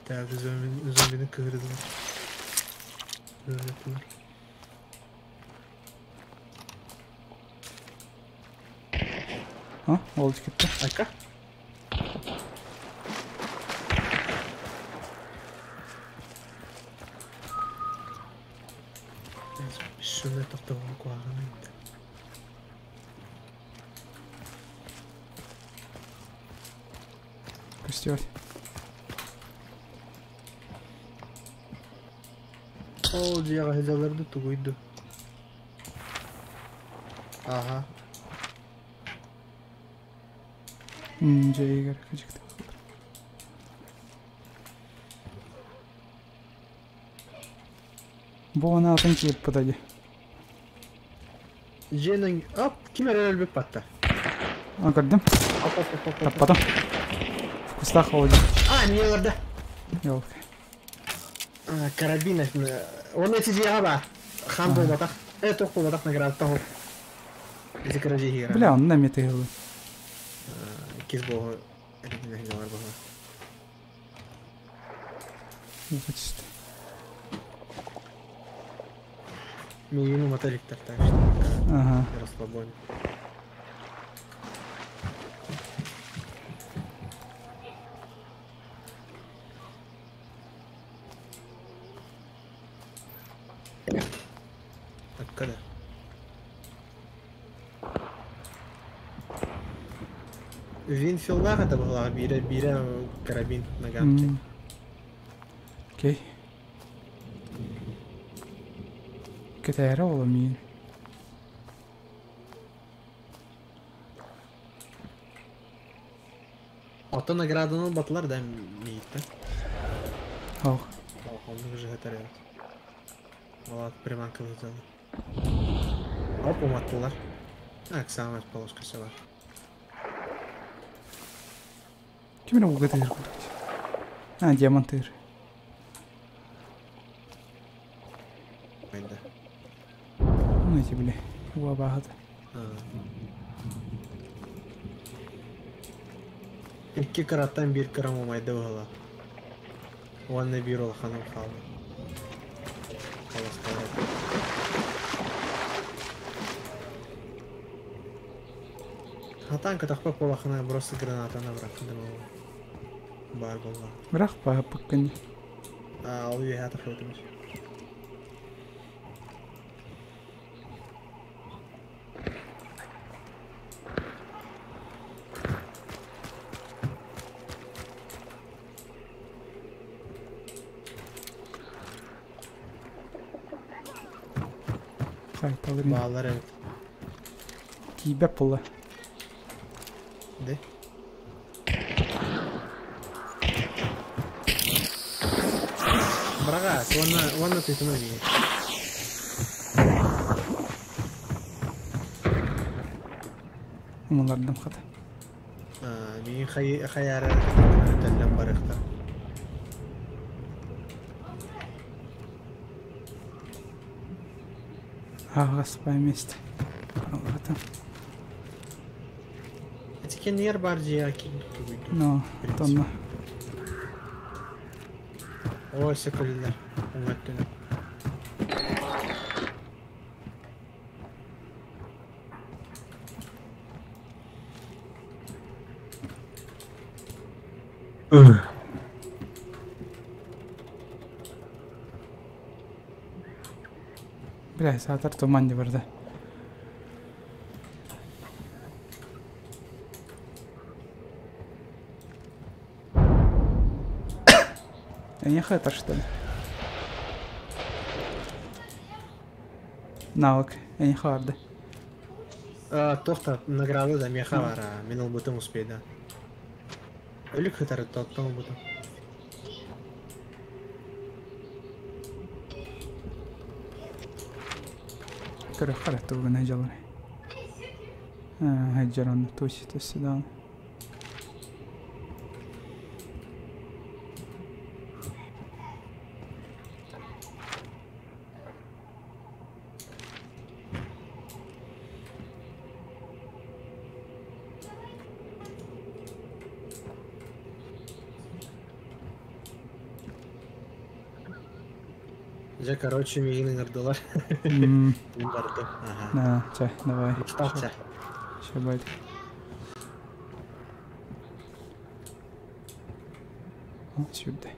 Так, зомбини кыгырдылар. А, олды кетті. Ака? Шуны тоқтауға қуағаны енді. Костер. Ол жияға хезаларды тугуйду. Ага. Жайгар качыкты. Бұл ана атын киіп подайды. Женің... Оп, кемер өлбек батты. А, көрдім. Таппадым. Вкуста холодит. А, не орда. Елка. Карабин. Оны тезеға ба. Хан бұл батақ. Тоқ бұл батақ награды тағыл. Зекірі жейгері. Бля, он на меты ғылы. Кез болғы. Әлеміне хилалар болғы. Почти. Миюну мотеликтер так что. Ага. Расслабон. Так, когда? Винфилдах это была биря карабин на гамке. Окей. Кетайра ола мин. Ото награданы батлар да мейт. Ау. Он уже готовит. Вот приманка взяла. Оп, уматтылар. Так, самая полоска села. Кемер бұл кетайр күлдікті. А, диамантыр. Майда. Ну эти, бля, уабағады. Икки караттан бир карам умайды оғала. Оғанна бир ол ханым қалды. Қалас қалады. Хатанка тақпақ болақына просто гранатана бұрақынды болу. Бар болға. Бірақ бағып бүккенде. Ал үйе атық өтіміз. Сайталырын. Bağlar evet. Кейбәп бұлы. De. Браға, оны түйтіні дейін. Умалардым қады. Мен қайары тәлден бар еқта. Ағас ба еместі. Алғатым. Тікен ер бар жия кейін. Но, тонна. Ой, секулілер. Үміттіні. Бля, саатар туман де барды. Не хэтер, что ли? Навык, я не харды. Тоқта награды да меха бар, мен ол бұтым ұспейді. Өлік хытары тоқтың бұтым. Көрі қаратты бүгін әжалар. Әжаранны тосит өсідан. Же, короче, мигінің ұрдылар. Мен барды. Да, чай, давай. Ұшталса. Все будет. Вот сюда.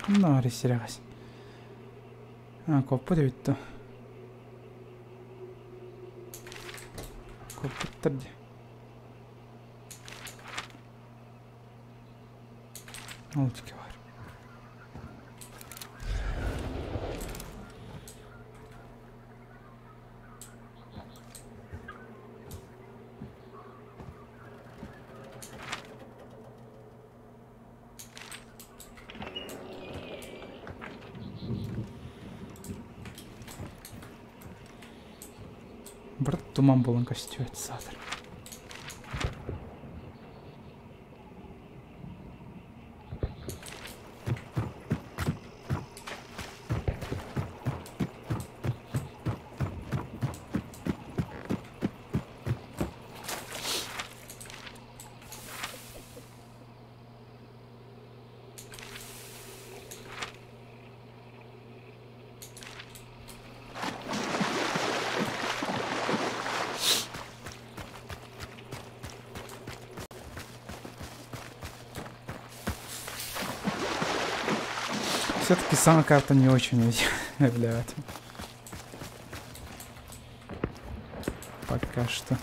No, risiragasi. Koppu tüütu. Kopputardi. Oltiki var. Бір туман болын костюет садыр. Все-таки сама карта не очень является. Пока что.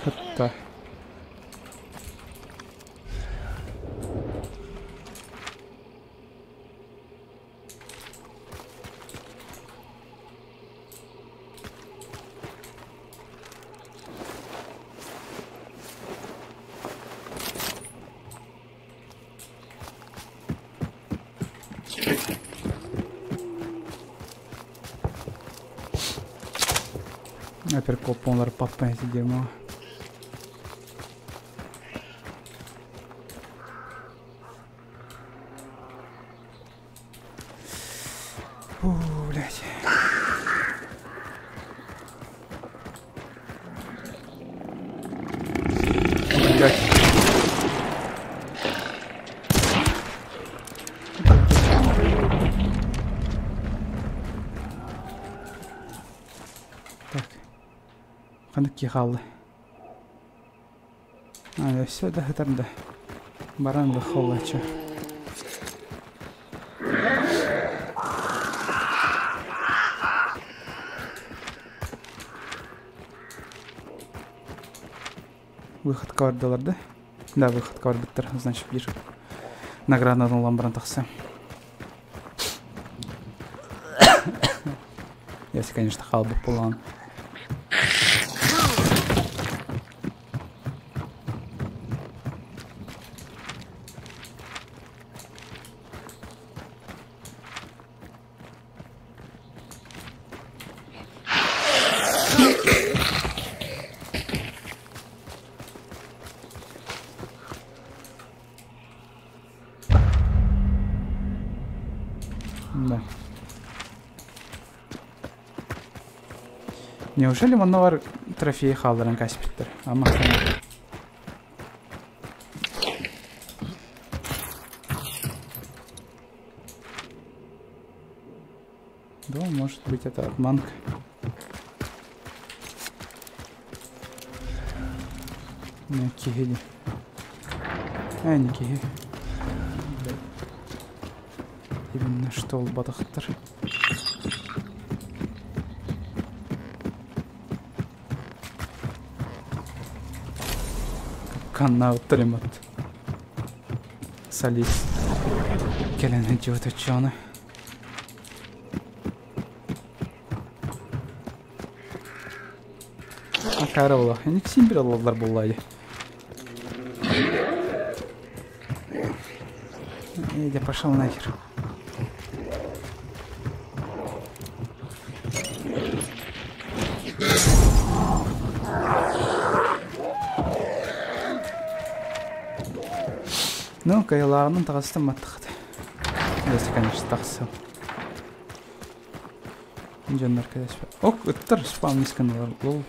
Это... Апперкоп онлар паппайсы дерьмо. Блять. Блять. Так. Қандық қалды. Все да хатарда. Баранды холлача. Выход кавардалар, да? Да, выход кавардыктар, значит, ближе. Наградный ламбран тақсы. Если, конечно, халбы пулан. Да. Неужели монновар трофей халдырын каспиттер? Ама да, может быть это обманка. Не киги. Не киги. Именно что ол батақтар. Капканна утримат. Салис. Келен идет ученый. Караула. Они всем перелазар буллай. Я пошел нахер. Ну, кайларның тағыстым аттықты. Если, конечно, тақсы. Жондар кәдес ба. Ок, өттір спам нескін олар. Лол.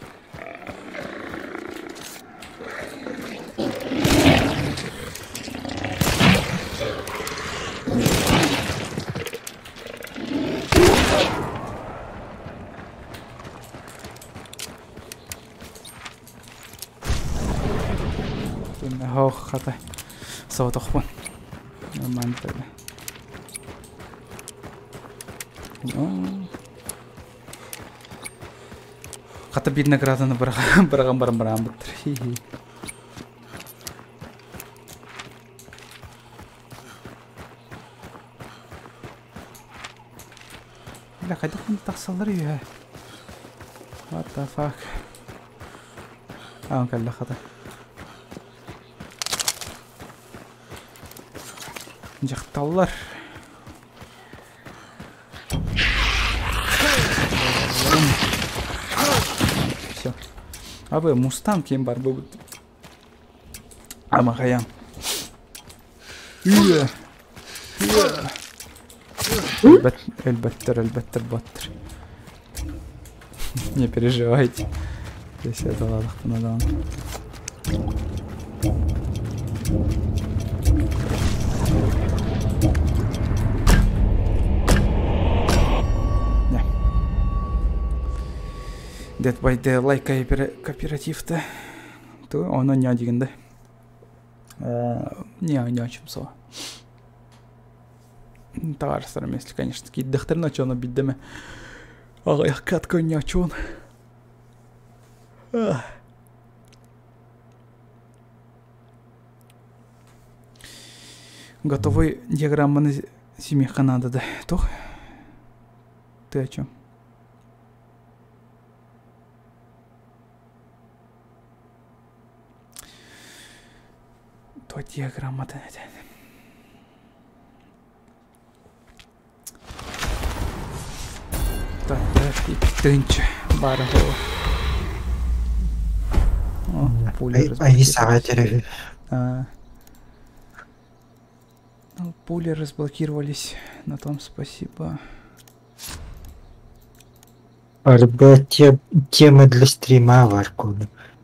Ох, хата. Сау тоқпан. Нормально тогда. Хата бир награданы барған бұттыр. Бля, қайда тақсалар үй, What the fuck? Он кәлі хата. Жақталар. Все. Абы мустан кем бар бұл. Ама қаян. Әлбәттір баттыр. Не переживайте. Здесь это ладох понадал. Dead by Daylight кооперативті. Оны не дегенде. Не очым сол. Тағарыстарым, если, конечно, кейддіқтірін очуына биддеме. Ағаяқ кәткөн не очуын. Готовый диаграмманы семейка надо, да? Тох? Ты о чем? То диаграмма-то. Так, тынче. Барахо. О, пули пули разблокировались. На том спасибо. Темы для стрима, Варку.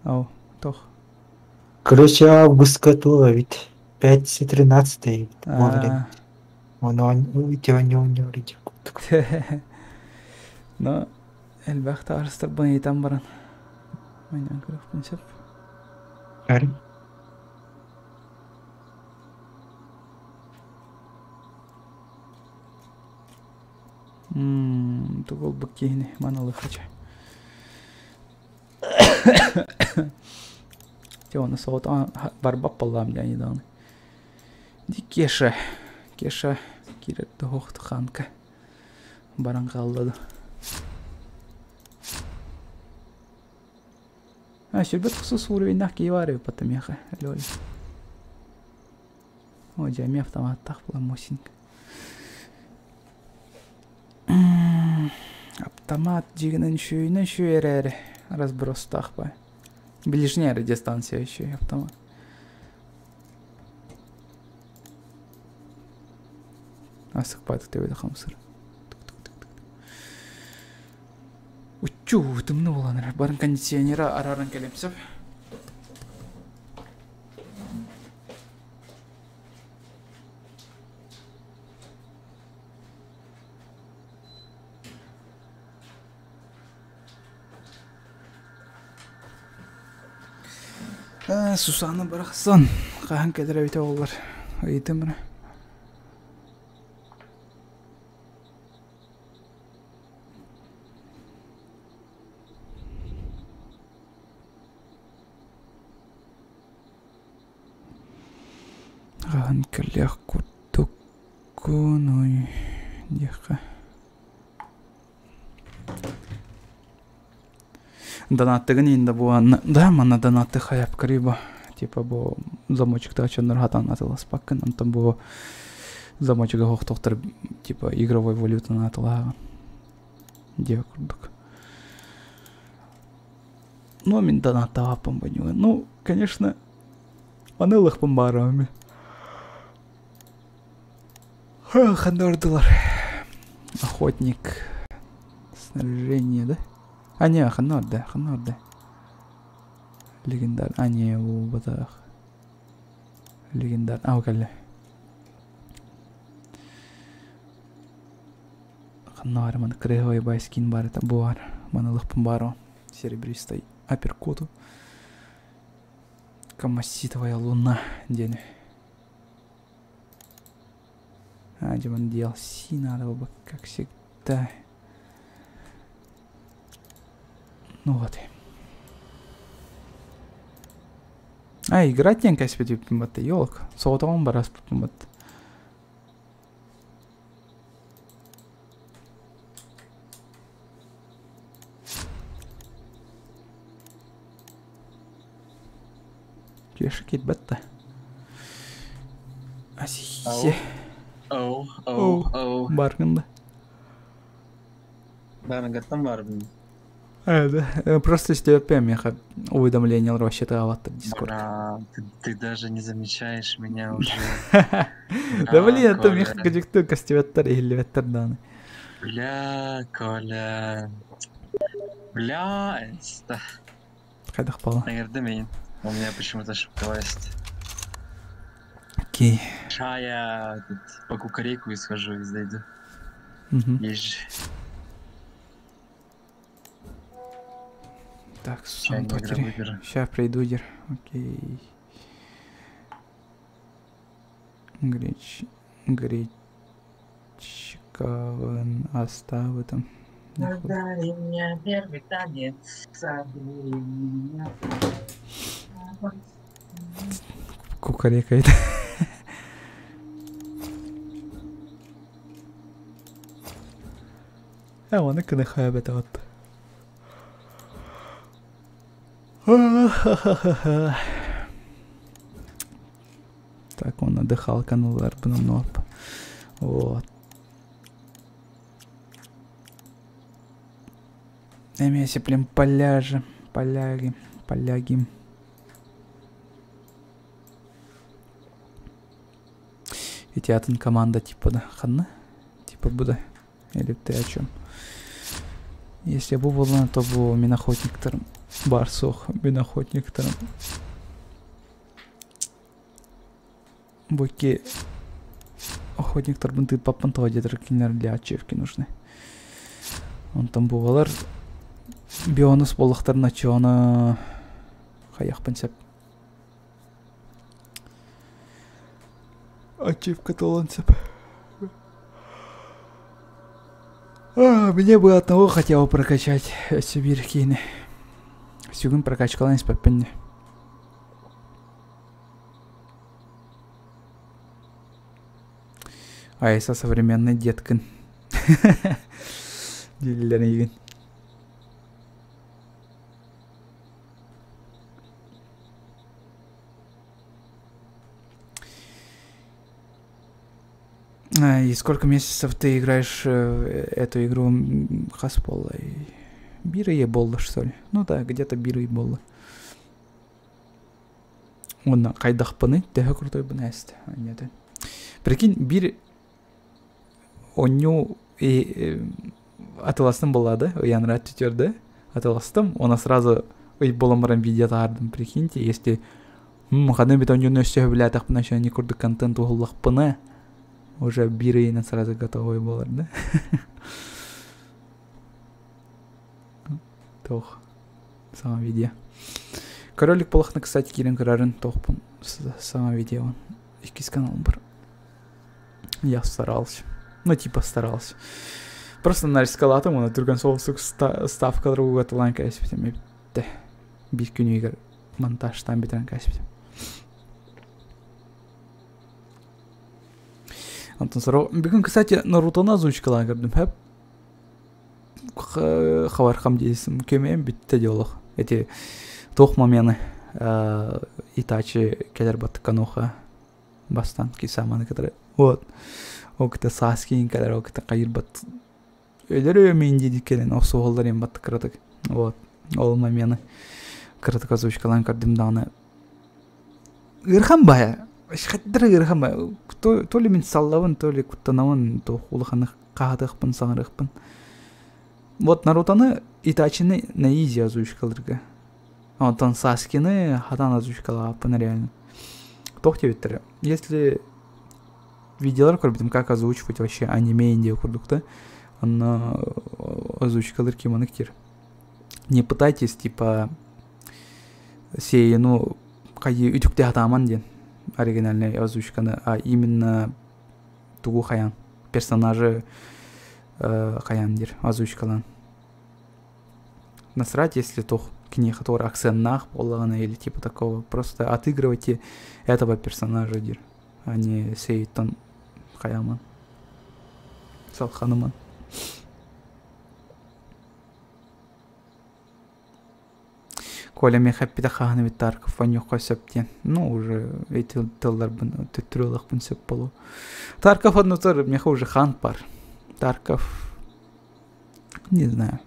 Ау, тох. Короче, август готовит. 5-13. Он видео не умеет. Но элбахта арстар баны там баран. Майнан кырык принцип. Арим. Тугол баккейни маналы хача. Тёна соот барбап баллам я недавно. Ди Кеша кирет тохт ханка. Баран калды. Шербет хусус уровень нахки варю потом яха. Лёль. О, джами автомат так пламосинг. Автомат жигнен шуйере разброс тахпа. Ближняя радиостанция еще и автомат. Асықпайды деп еді қамсыр. Чу, тымны боланыр. Барын кондиционері арарын келемсіп. Сусаны барақсан. Қаған кәдір әбеті олар. Айтымыр. Қаған кәлек күттік күн деқа. Донаттыгын енді бұған, да, мана донатты қаяп кірібі. Типа бұл замочекті açanlar хатан атылас паккын, антон бұл замочега хоқтоқтыр, типа игровой валютаны атылаған. Де күрдік. Ну, мен донатты апым бәнеуі. Ну, конечно, анылық пым барауыме. Хандардылар. Охотник. Снаряжение, да? А, не, ханорда. Легендар. А, не, у батах. Легендар. А, околе. Ханор, ман крыговый байскин бар, это буар. Манылых памбаро. Серебристый апперкоту. Камаситовая луна. День. А, демон DLC надо бы, как всегда. Ну вот. А, играть не кайся, типа, это ёлок. Соотом барас, вот. Кешкит бетта. Асисе. Оу. Барганда. Баргаттан барбын. Да. Просто если я уведомление рассчитал аватар Дискорд. Ты даже не замечаешь меня уже. Да блин, это мне как-то костюветтер или ветерданы. Бля, Коля. Бля, это... Когда хпала. Наверное, у меня почему-то ошибка есть. Окей. Я тут по кукарейку и схожу и зайду. Есть же. Так, сам потери. Сейчас пройду дер. Окей. Гречкован оставы там. Дай мне первый танец. Кукарекает. А он и кнахая это вот. Так, он отдыхал, канул Эрбаном Норп. Вот. Имеется прям поляги. И театр команда типа да, ханна? Типа буда. Или ты о чем? Если я был на то был минохотниктором. Барсох, минохотниктором. Боки охотниктор бунты папантова дедракинер для ачивки нужны. Он там бувалар бионус болықтар начона хаяқ пансап. Ачивка талансап. Мне бы одного хотел прокачать Сибирькины. Сюгун прокачкала не спапенне. А если современный деткин. Дилерный. И сколько месяцев ты играешь эту игру Хаспола? Бира и Болла, что ли? Ну да, где-то Бира и Болла. Он на кайдах паны, тега крутой бнест. Нет. Прикинь, Бир он ню и атыласың была, да? Янрат тетер, да? отыластым, она сразу ой боломаран видео тардым, прикиньте, если ханы бит он юнөсө билетах начал не курды контент угуллах пына, уже бирейна сразу готовый был, да? Тох, сама видео. Королик полахна, кстати, кирен карарын тохпун сама видео. Икис канал бар. Я старался. Ну, типа старался. Просто нарисовал атом, на другом соусук ставка другого таланка есть, потому что бит күнүгөр монтаж там битрен касып. Антон сорау. Бүгүн, кстати, Нарутоны озвучкалар көрдүм. Хеп хабархам дейсим көмөм битте диалог. Эти тохмамены Итачи келер бат каноха бастан кисаманы которые. Вот. Окта Саскин келер окта кайыр бат. Өлөрө мен деди келен осоолдар эм бат кырдык. Вот. Ол мамены кырдык озвучкалар көрдүм даны. Ирхам бая. Шхаттыр ирхам бая. То ли мен саллавын, то ли куттанавын, то улаханы каадыкпын, саңырыкпын. Вот Нарутоны Итачины на изи озвучкаларга. Антон Саскины хадан озвучкалаппын реально. Тохтебиттер. Если видеолар көрбүдүм, как озвучивать вообще аниме индия курдукта, ана озвучкалар киманыктир. Не пытайтесь, типа, сей, ну, кайы үтүкте хатаман ден оригинальный озвучканы, а именно тугу хаян. Персонажи хаяндир озвучкалан. Насрать, если тох книга, который акцентнах полагана или типа такого. Просто отыгрывайте этого персонажа, дир, а не Сейтон Хаяман. Салхануман. Коля мен хаппида ханы бит Тарков онюхка сөптен. Ну, уже эти тылдар бын төтрөлөк бын сөп болу. Тарков однотор меха уже хан пар. Тарков не знаю.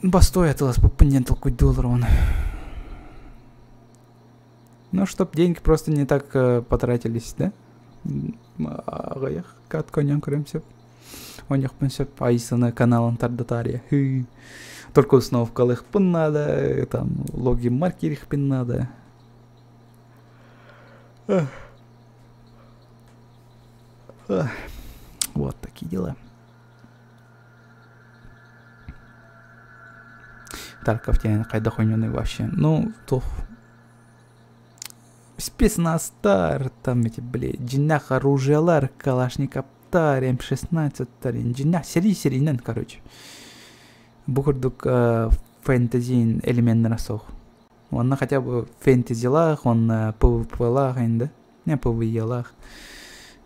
Бастой отылас по панентал куть доллар он. Ну, чтоб деньги просто не так потратились, да? Агаяк, кат коням крымсеп. Онюх пынсеп айсаны каналын тардатария. Только установка их пин надо, там логи маркер их пин надо. Вот такие дела. Тарков тянет кайда хуйнёный вообще. Ну, то спецназ тар, там эти, блядь, джинах оружиялар, калашникоптар, М16 тарин, джинах сери-серийнен, короче. Бухурдук фэнтезин элементтер асох. Он хотя бы фэнтезилах, он PvP-лах инде, не PvE-лах.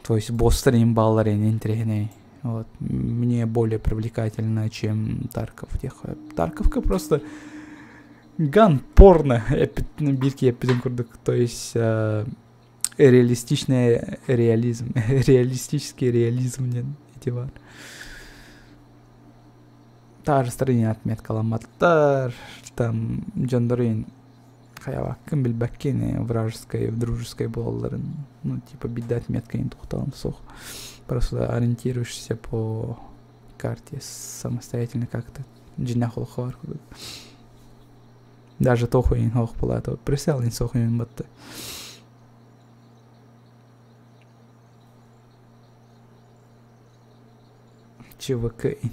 То есть босстрим балларин интригней. Вот. Мне более привлекательно, чем Тарков. Тарковка просто ган-порно битки эпидемкурдук. То есть реалистичный реализм. Реалистический реализм эти вар. Та же стране отметка ламаттар, там Джандарин хаява кім білбәккені вражеской, в дружеской болаларын, ну, типа, беда отметка не тухталым сох. Просто ориентируешься по карте самостоятельно как-то. Джинахол хор. Даже тоху ин хох палата. Присел ин соху ин батта. ЧВК ин.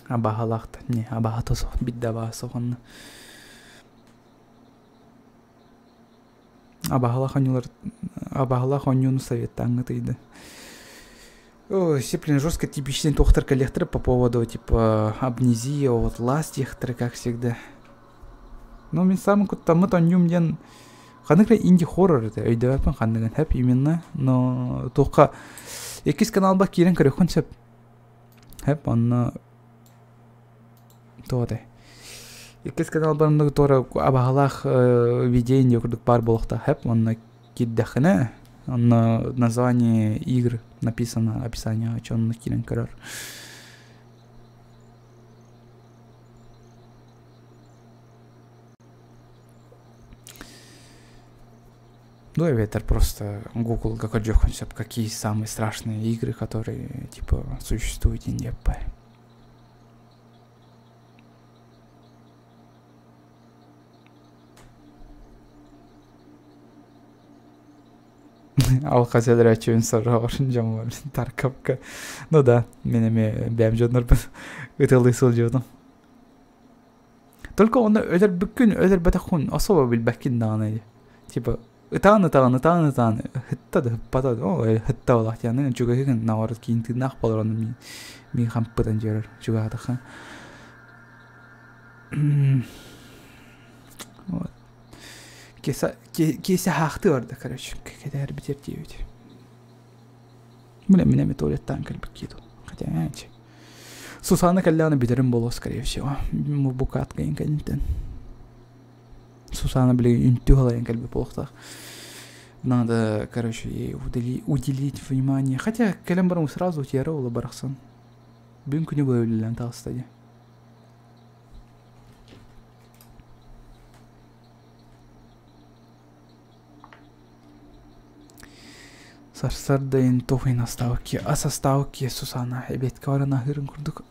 Абахалахта. Не, абахато сох. Биддаба соханна. Абахалах онюн советтаңы тыйды. Сеплин жестко типичный тохтар коллектор по поводу типа амнезии, вот ласт ихтары, как всегда. Ну, мен самый куттамы тонюм ден ханыкра инди-хоррор это, өйдевапын хандыган хэп именно, но тоққа екіз каналба кирен көрекон сеп. Хэп, онна тоғадай. Екіз каналбарымдығы тора абағалақ видеоин декурдық бар болықта хэп, онна киддахына, онна название игр написано, описание, о чем на кирен көрер. Ну, это просто Google как концепт, какие самые страшные игры, которые, типа, существуют и не по. Ал қазір әчеуін сұрағырын жамар таркапка. Ну да, менеме бәм жоднар ытылы сыл жодым. Только оны öder бүккін öder бәтәхун особо білбәкін дағаны. Типа, ытаны, хыттады, хыппатады. О, хытта олақ яны, жүгі хеген наварыз кейін тыднақ болыр оны мен хамппыдан жерір жүгі адықы. Вот. Кесе хақты орда, короче, кедер битер дейбет. Блин, меня туалеттан кальбик киду. Хотя, янче. Сусана кальяна битерим было, скорее всего. Мы букатка инкалинтен. Сусана, блин, интюгала инкальби плохо. Надо, короче, ей уделить внимание. Хотя, калямбаром сразу утирала барахсан. Бинку не вывели на та стадии. Сарсардайын тоғын астауки, ас астауки Сусана, әбетке варана хырын күрдік.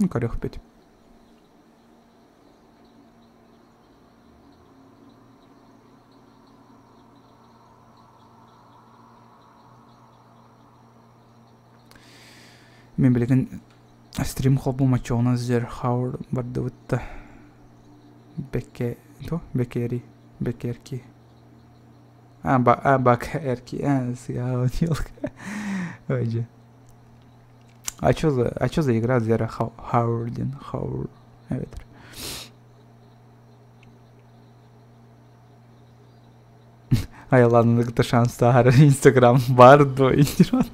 Карек бет. Мен білген стрим хоббу мачоғына зер хауыр барды өтті. Бекери. Бекерки. Бакерки. Сыял. Ой же. А чё за игра Зера Хауэрдин? Хауэр. Evet. Ayılanlıkta şanslı her Instagram vardı o internet.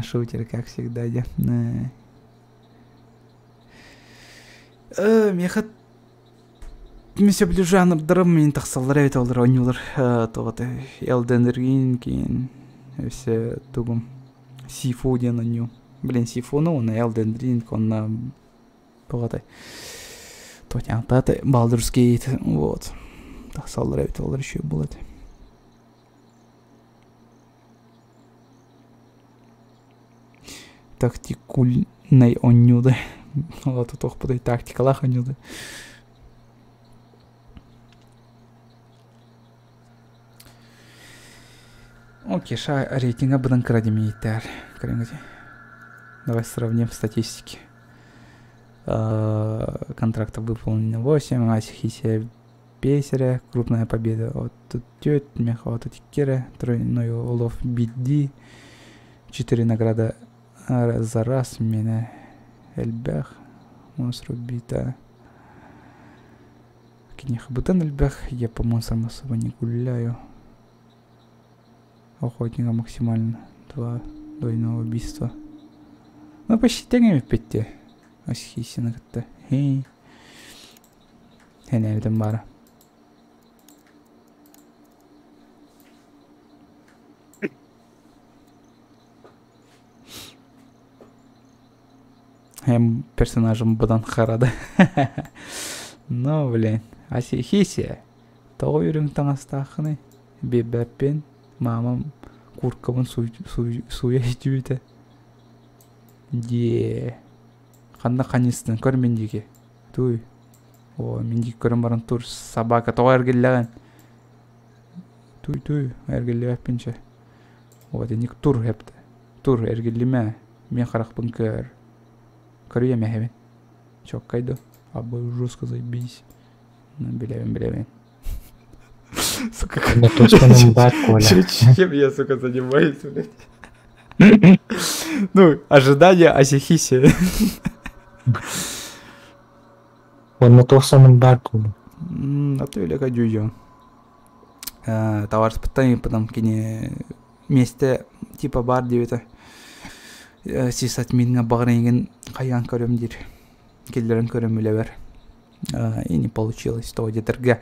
Шутер, как всегда, да. Мехат месе билүү жанрдырым мен таксалар эбет олар ойнулар тогото Elden Ring кийин все тугум Сифу деген ойну. Блин, Сифу ну на Elden Ring онна тогото тотянтаты Baldur's Gate, вот. Таксалар эбет олар еще болот. Тактикульный ойнуды. Вот тут охпадай тактикалах ойнуды. Окей, рейтинга бұдан крадемейтер. Давай сравним статистики. Контрактов выполнено 8, Асихисия Песеря, крупная победа от Тет, Меха от Тикера, тройной улов BD, 4 награда за раз, меня Эльбях, монстру бита. Кинеха бутан Эльбях, я по монстрам особо не гуляю. Охотника максимально 2 двойного убийства. Ну почти тягнем в 5. Асхисина как-то. Хей. Хенельден бара. Персонажем Бадан Харада. Ну, блин. Асихисия. Того юрим таңастақыны. Бебәппен. Мамам курткабын суя етуеті. Де. Қанда қанестін көр мендеге. Туй. О, мендеге көрім барын тур. Собака тоға әргелләген. Туй. Әргелле әппенші. О, денек тур әпті. Тур әргеллеме. Мен қарақпын көр. Көрі еме әбен. Чок қайды. Абы жестко заебись. Білебен. Сука, на точном барку, чем я, сука, занимаюсь, блядь? Ну, ожидание Асихиси. Он на точном барку. А то или как дюдю. Товар испытаний, потом кине месте типа бар девята. Сисат минга багреген каян көрөм дир. Келдерен көрөм үлебер. И не получилось. То где-то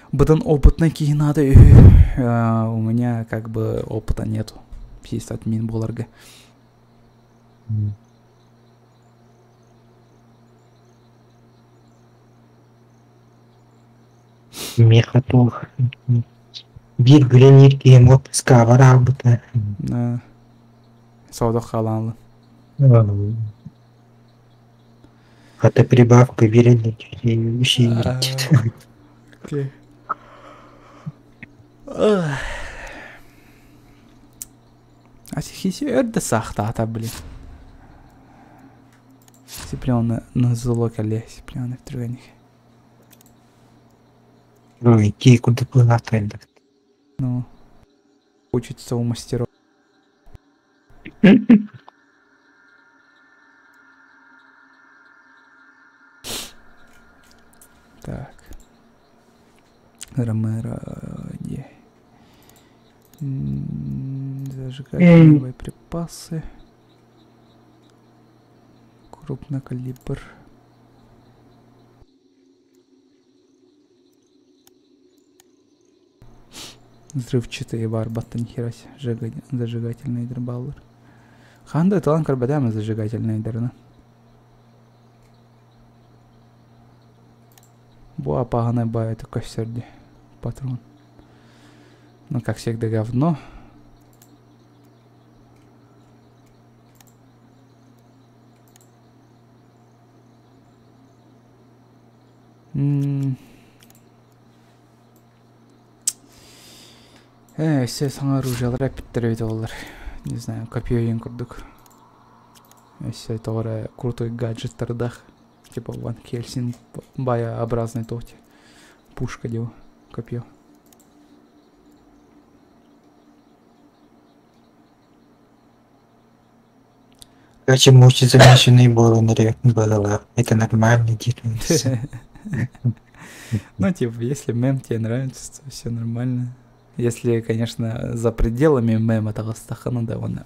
Бытын опытный кейін надо. У меня как бы опыта нету. 50 мин боларга. Мехатух. Белгіленер кем отпуска барабыта. Сауда қаланлы. Хата прибавка береді. Окей. Асихиси өрді сақтата, блин. Сипляны на зло коле, сипляны в трюганих. Ой, кейку доплывать. Ну, учится у мастеров. Так. Ромеро, не. Зажигательные боеприпасы. Крупный калибр. Взрывчатые барбаты, нихера себе. Зажигательный дробаллер. Ханда талан карбадама зажигательный дерна. Буа паганая бая, это костерди. Патрон. Ну, как всегда, говно. Все оружие питтерейд олар. Не знаю, копье ең курдук. Все это крутой гаджет тардах. Типа Ван Хельсинг боеобразный тоти. Пушка дел. Копье. Короче, мучить замешанные болонеры было. Это нормально, действительно. Ну, типа, если мем тебе нравится, то все нормально. Если, конечно, за пределами мема того стахана, да, он...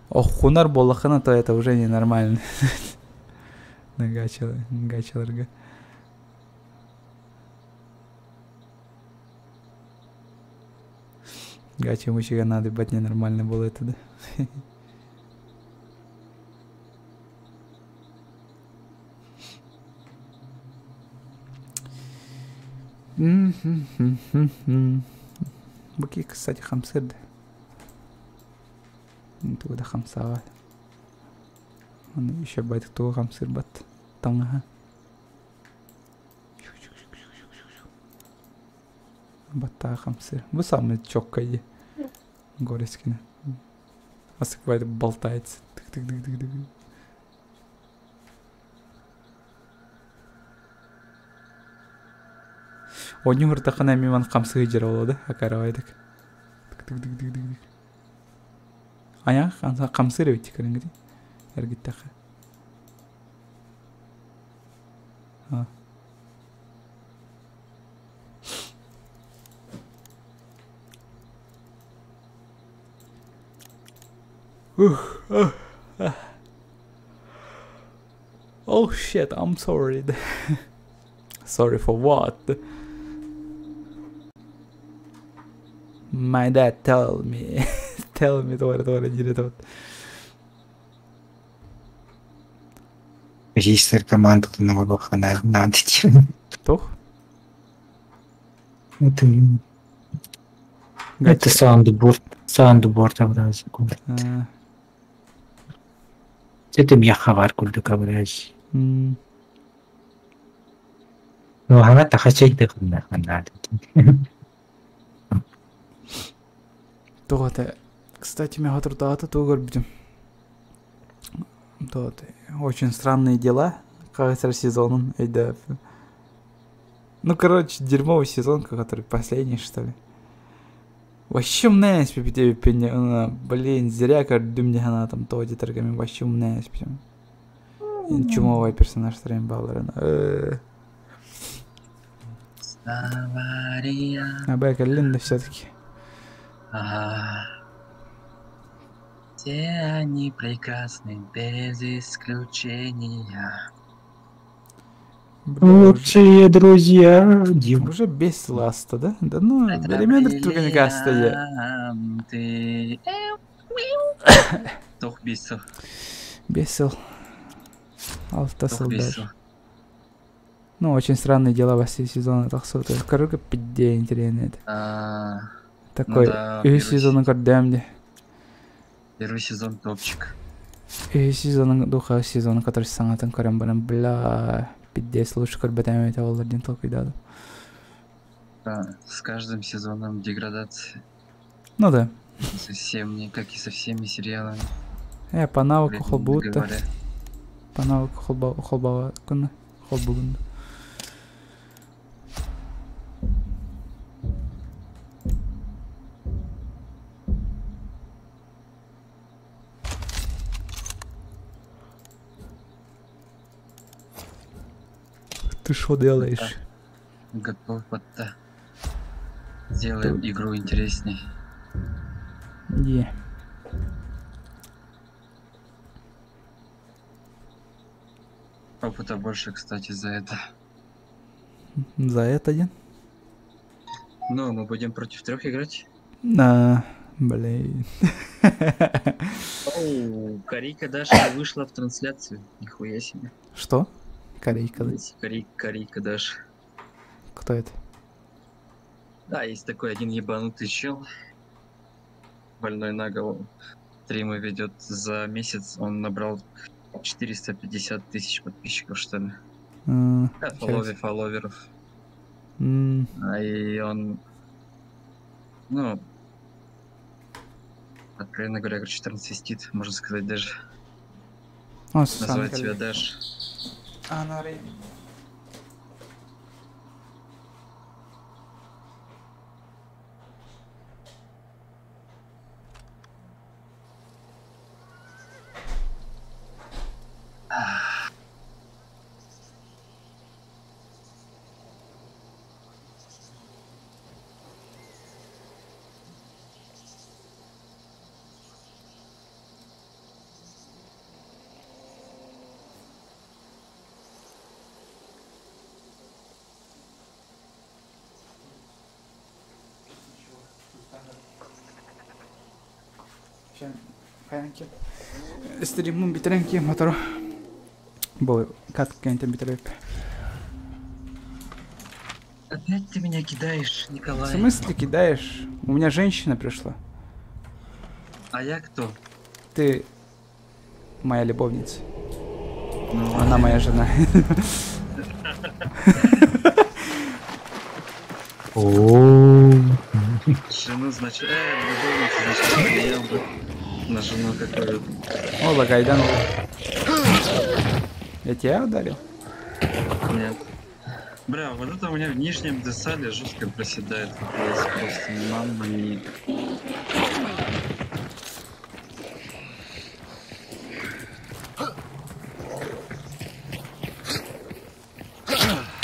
Ох, хунар болахана, то это уже ненормально. Нагачаларга. Гача мучига надо бать ненормально было это, да? Баки, кстати, хамсыр, да? Тут да хамсава. Он еще бать кто хамсыр бат. Танга. Бата хамсыр. Вы самый чоккай. Горескина. Асыквайда болтается. Тык-тык-тык-тык-тык. Одни выртахана миман хамсығы жер олады, акаравайдық. Тык-тык-тык-тык-тык. Аяқ хамсыры өтті көрінгіде. Әргіттақы. Oh shit, I'm sorry. Sorry for what? My dad told me. Tell me товар директор. Регистр команды нового хана надо. Кто? Это саундборд образец. Это меня хавар курдук образец. Ну, она так хотеть дыхнуть надо. То-то. Кстати, меня трудато тугор будем. То-то. Очень странные дела. Кажется, сезоном. Да. Ну, короче, дерьмовый сезон, который последний, что ли. Вообще умная спипите, блин, зря как думня она там тоди торгами. Вообще умная спипите. Чумовый персонаж Трейн Баллера. А Бека Линда все-таки. Все они прекрасны без исключения. Лучшие друзья. Уже без ласта, да? Да ну, элемент только не каста. Тох бисов. Бесил. Алтасыл Ох, даже. весело. Ну, очень странные дела во все сезоны тахсуты. Короче, пидде интересно. Такой, да, и первый сезоны кардемди. Первый сезон топчик. И сезоны духа сезона, который саңатын көрем барам. Бля, пиддес лучше көрбетем это олардин толку идады. Да, с каждым сезоном деградация. Ну да. Совсем не, как и со всеми сериалами. По навыку Блин, холбута. говоря. По навыку холбава күні. Холбугунда. Ты что делаешь? Готов подта. Сделаем игру интересней. Не. Опыта больше, кстати, за это. За это один? Ну, мы будем против 3 играть. Блин. Оу, Корейка Даша вышла в трансляцию. Нихуя себе. Что? Корейка, да? Корейка Даша. Кто это? Да, есть такой один ебанутый чел. Больной на голову. Стримы ведет за месяц. Он набрал 450 тысяч подписчиков, что ли. Фолловеров. И он... Ну... Откровенно говоря, короче, трансвестит, можно сказать даже. Называть себя Даш. Стримим битеренки мотору. Бой, как кем-то битереп. Опять ты меня кидаешь, Николай. В смысле кидаешь? У меня женщина пришла. А я кто? Ты моя любовница. Ну, Она моя жена. Жену, значит... любовница, значит, влиял бы на жену какую-то. О, Лагайдан. Я тебя ударил? Нет. Бля, вот это у меня в нижнем десале жестко проседает. Просто мама не...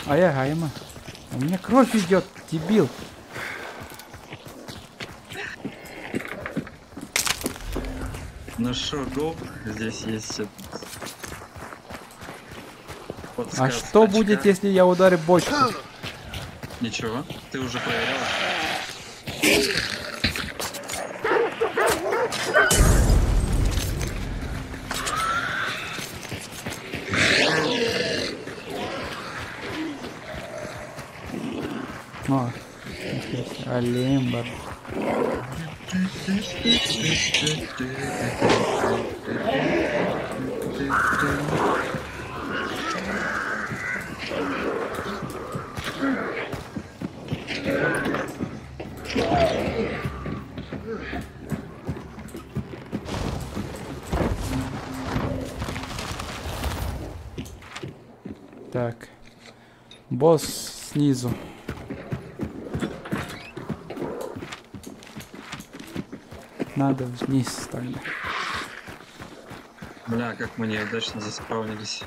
А я Гайма. У меня кровь идет, дебил. Ну шо, гоу, здесь есть это... А что будет, если я ударю бочку? Ничего, ты уже проверяла. О, Алимбар. Так. Босс снизу. Надо вниз тогда. Бля, как мы неудачно заспаунились.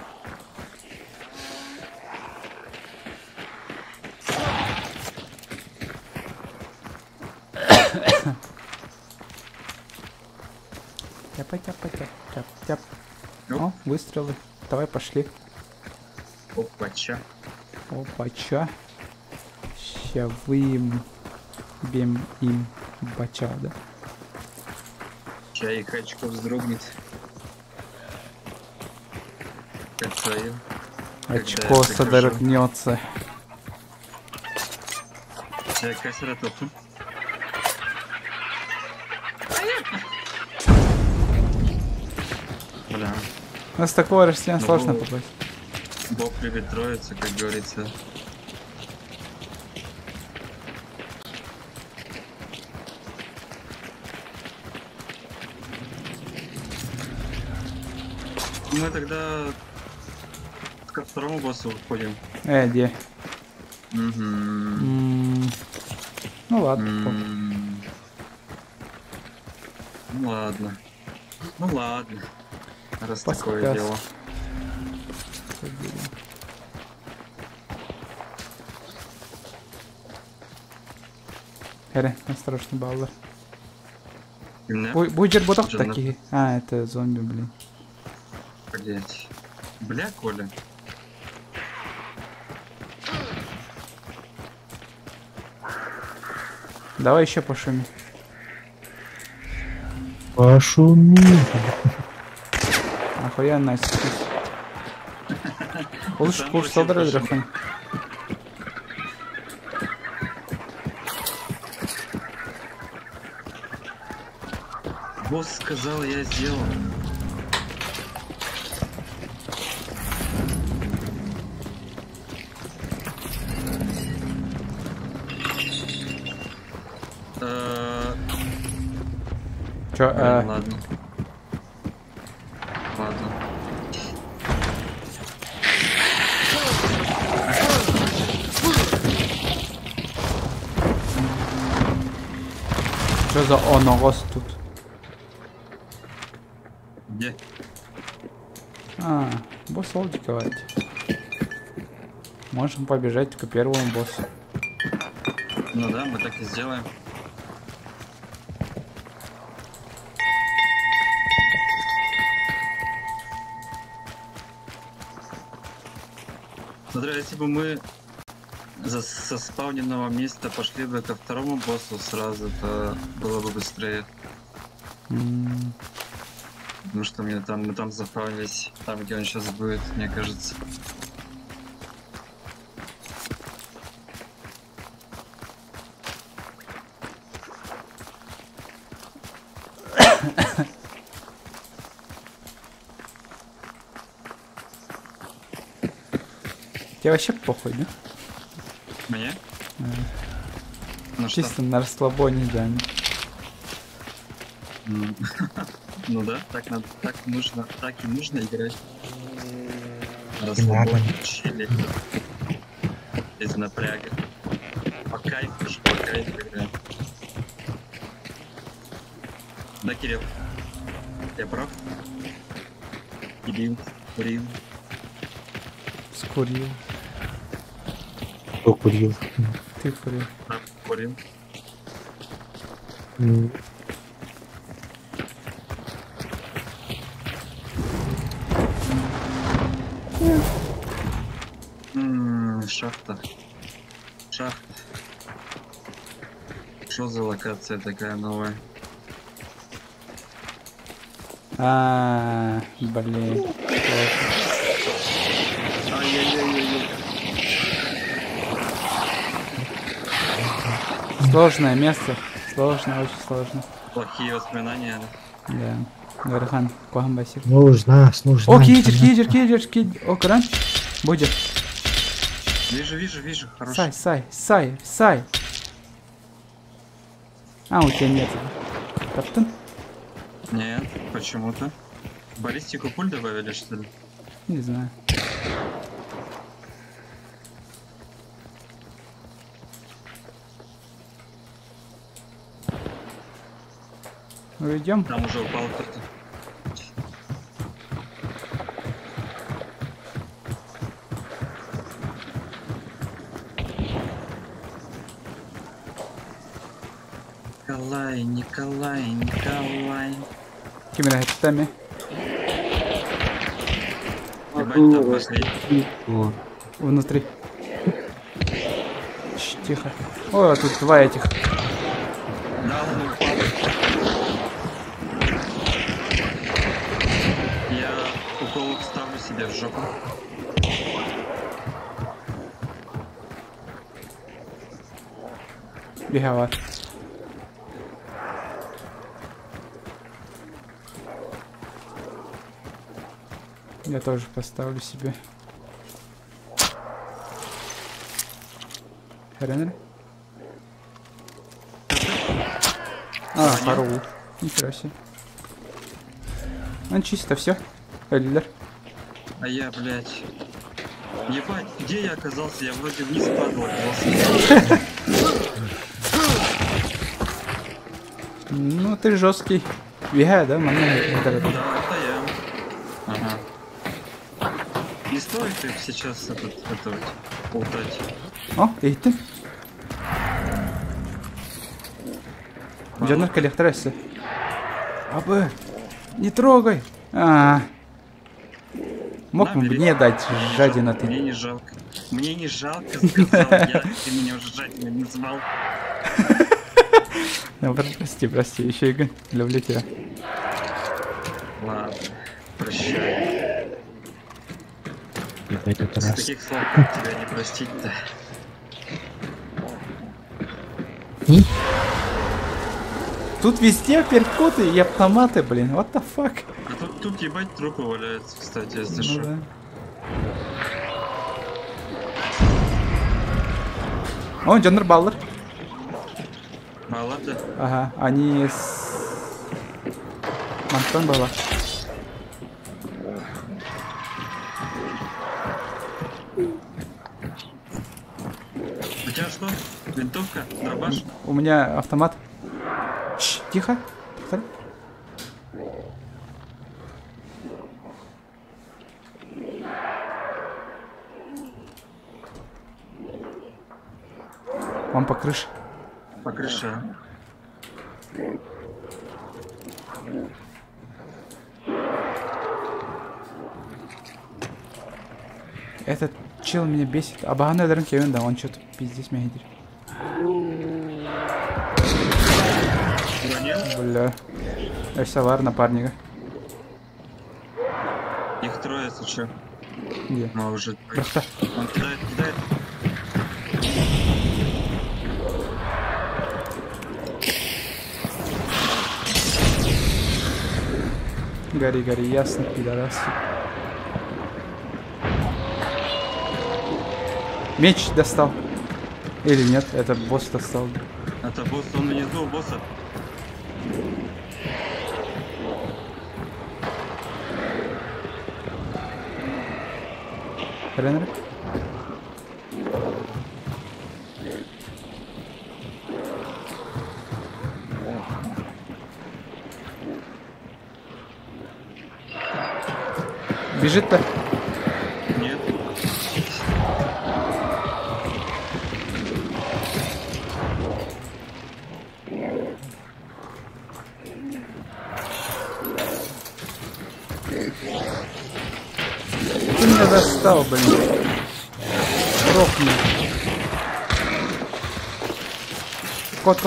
Тяп-тяп-тяп-тяп-тяп. О, выстрелы. Давай, пошли. Опача. Опача. Ща выем бем им бача, да? Чай Хачко вздрогнет. своим. Очко содрогнется. Я кассера топну. Бля. Ну, с такого растения Ну, сложно попасть. Бог любит троицу, как говорится. Мы тогда ко второму боссу уходим. Где? Угу. Ну ладно. похуй. Ну ладно. Ну ладно. Раз Пас- такое пас. дело. Эре, осторожно, Баллар. И мне? Будет боток Джанна. такие. А, это зомби, блин. Блять. Бля, Коля. Давай еще пошумим. Пошуми. Охуенно, Лучше Там курс очень солдат пошумим. дракон. Босс сказал, я сделал. Чё, Ладно. Ладно. Что за оногос тут? Где? Босс олдиковать. Можем побежать к первому боссу. Ну да, мы так и сделаем. Смотря, если бы мы со спавненного места пошли бы ко второму боссу сразу, то было бы быстрее. Потому что мы там заспавнились, там где он сейчас будет, мне кажется. Тебе вообще похуй, да? Мне? Ну что? Чисто на расслабоне, да. Ну да, так надо, так и нужно играть. Ладно. Расслабон, чили. Без напряга. По кайфу играем. Да, Кирилл? Я прав? Кирилл, курил. Скурил. Кто курил? Ты курил. Прав, курил. Шахта. Шахта. Что за локация такая новая? Блин. Ай-яй-яй-яй-яй. Сложное место. Сложно, очень сложно. Плохие воспоминания. Да. Гархан, Коган Басир. Нужна. О, кидер. О, кран. Будет. Вижу, хорошо. Сай. У тебя нет. Каптан? Нет, почему-то. Баллистику пуль добавили, что ли? Не знаю. Уйдем. Там уже упал кто-то. Николай. Кимера, это тами. Ебать, там возле. Внутри. Тихо. О, тут два этих. Да, он упал. Я укол ставлю себе в жопу. Беговать. Я тоже поставлю себе. Хренер. Хорош. Ничего себе. Ну чисто все. Эльдер. А я, блядь. Ебать, где я оказался? Я вроде вниз падал, оказался. Ну ты жесткий. Вига, да? Да, это я. Ага. Не стоит их сейчас это вот болтать. О, эй ты. Джанар коллекторессы. Абы, не трогай. Мог бы мне дать, жадина ты. Мне не жалко. Мне не жалко, сказал я. Ты меня уже жадиной не звал. Прости, еще и люблю тебя. Ладно, прощай. В этот С раз. таких слов как тебя не простить-то. Тут везде перкоты и автоматы, блин. What the fuck? А тут ебать трупы валяются, кстати, если Ну что. да. О, Джоннер Баллер. Мало ты. Ага, они с... Монстон была. У тебя что? Винтовка? Дробаш? У меня автомат. Тихо. Повтори. Вам по крыше. По крыше. Этот чел меня бесит. А баганый дрын кевин, да, он что-то пиздец меня идет. Бля. Эшсалар напарника. Их трое, если что. Где? А уже. Просто. Он кидает. Гори, ясно, пидорас. Меч достал. Или нет, это босс достал. Это босс, он внизу босса. Ренер? Бежит-то? Нет. Ты меня достал, блин. Рохни. Кот.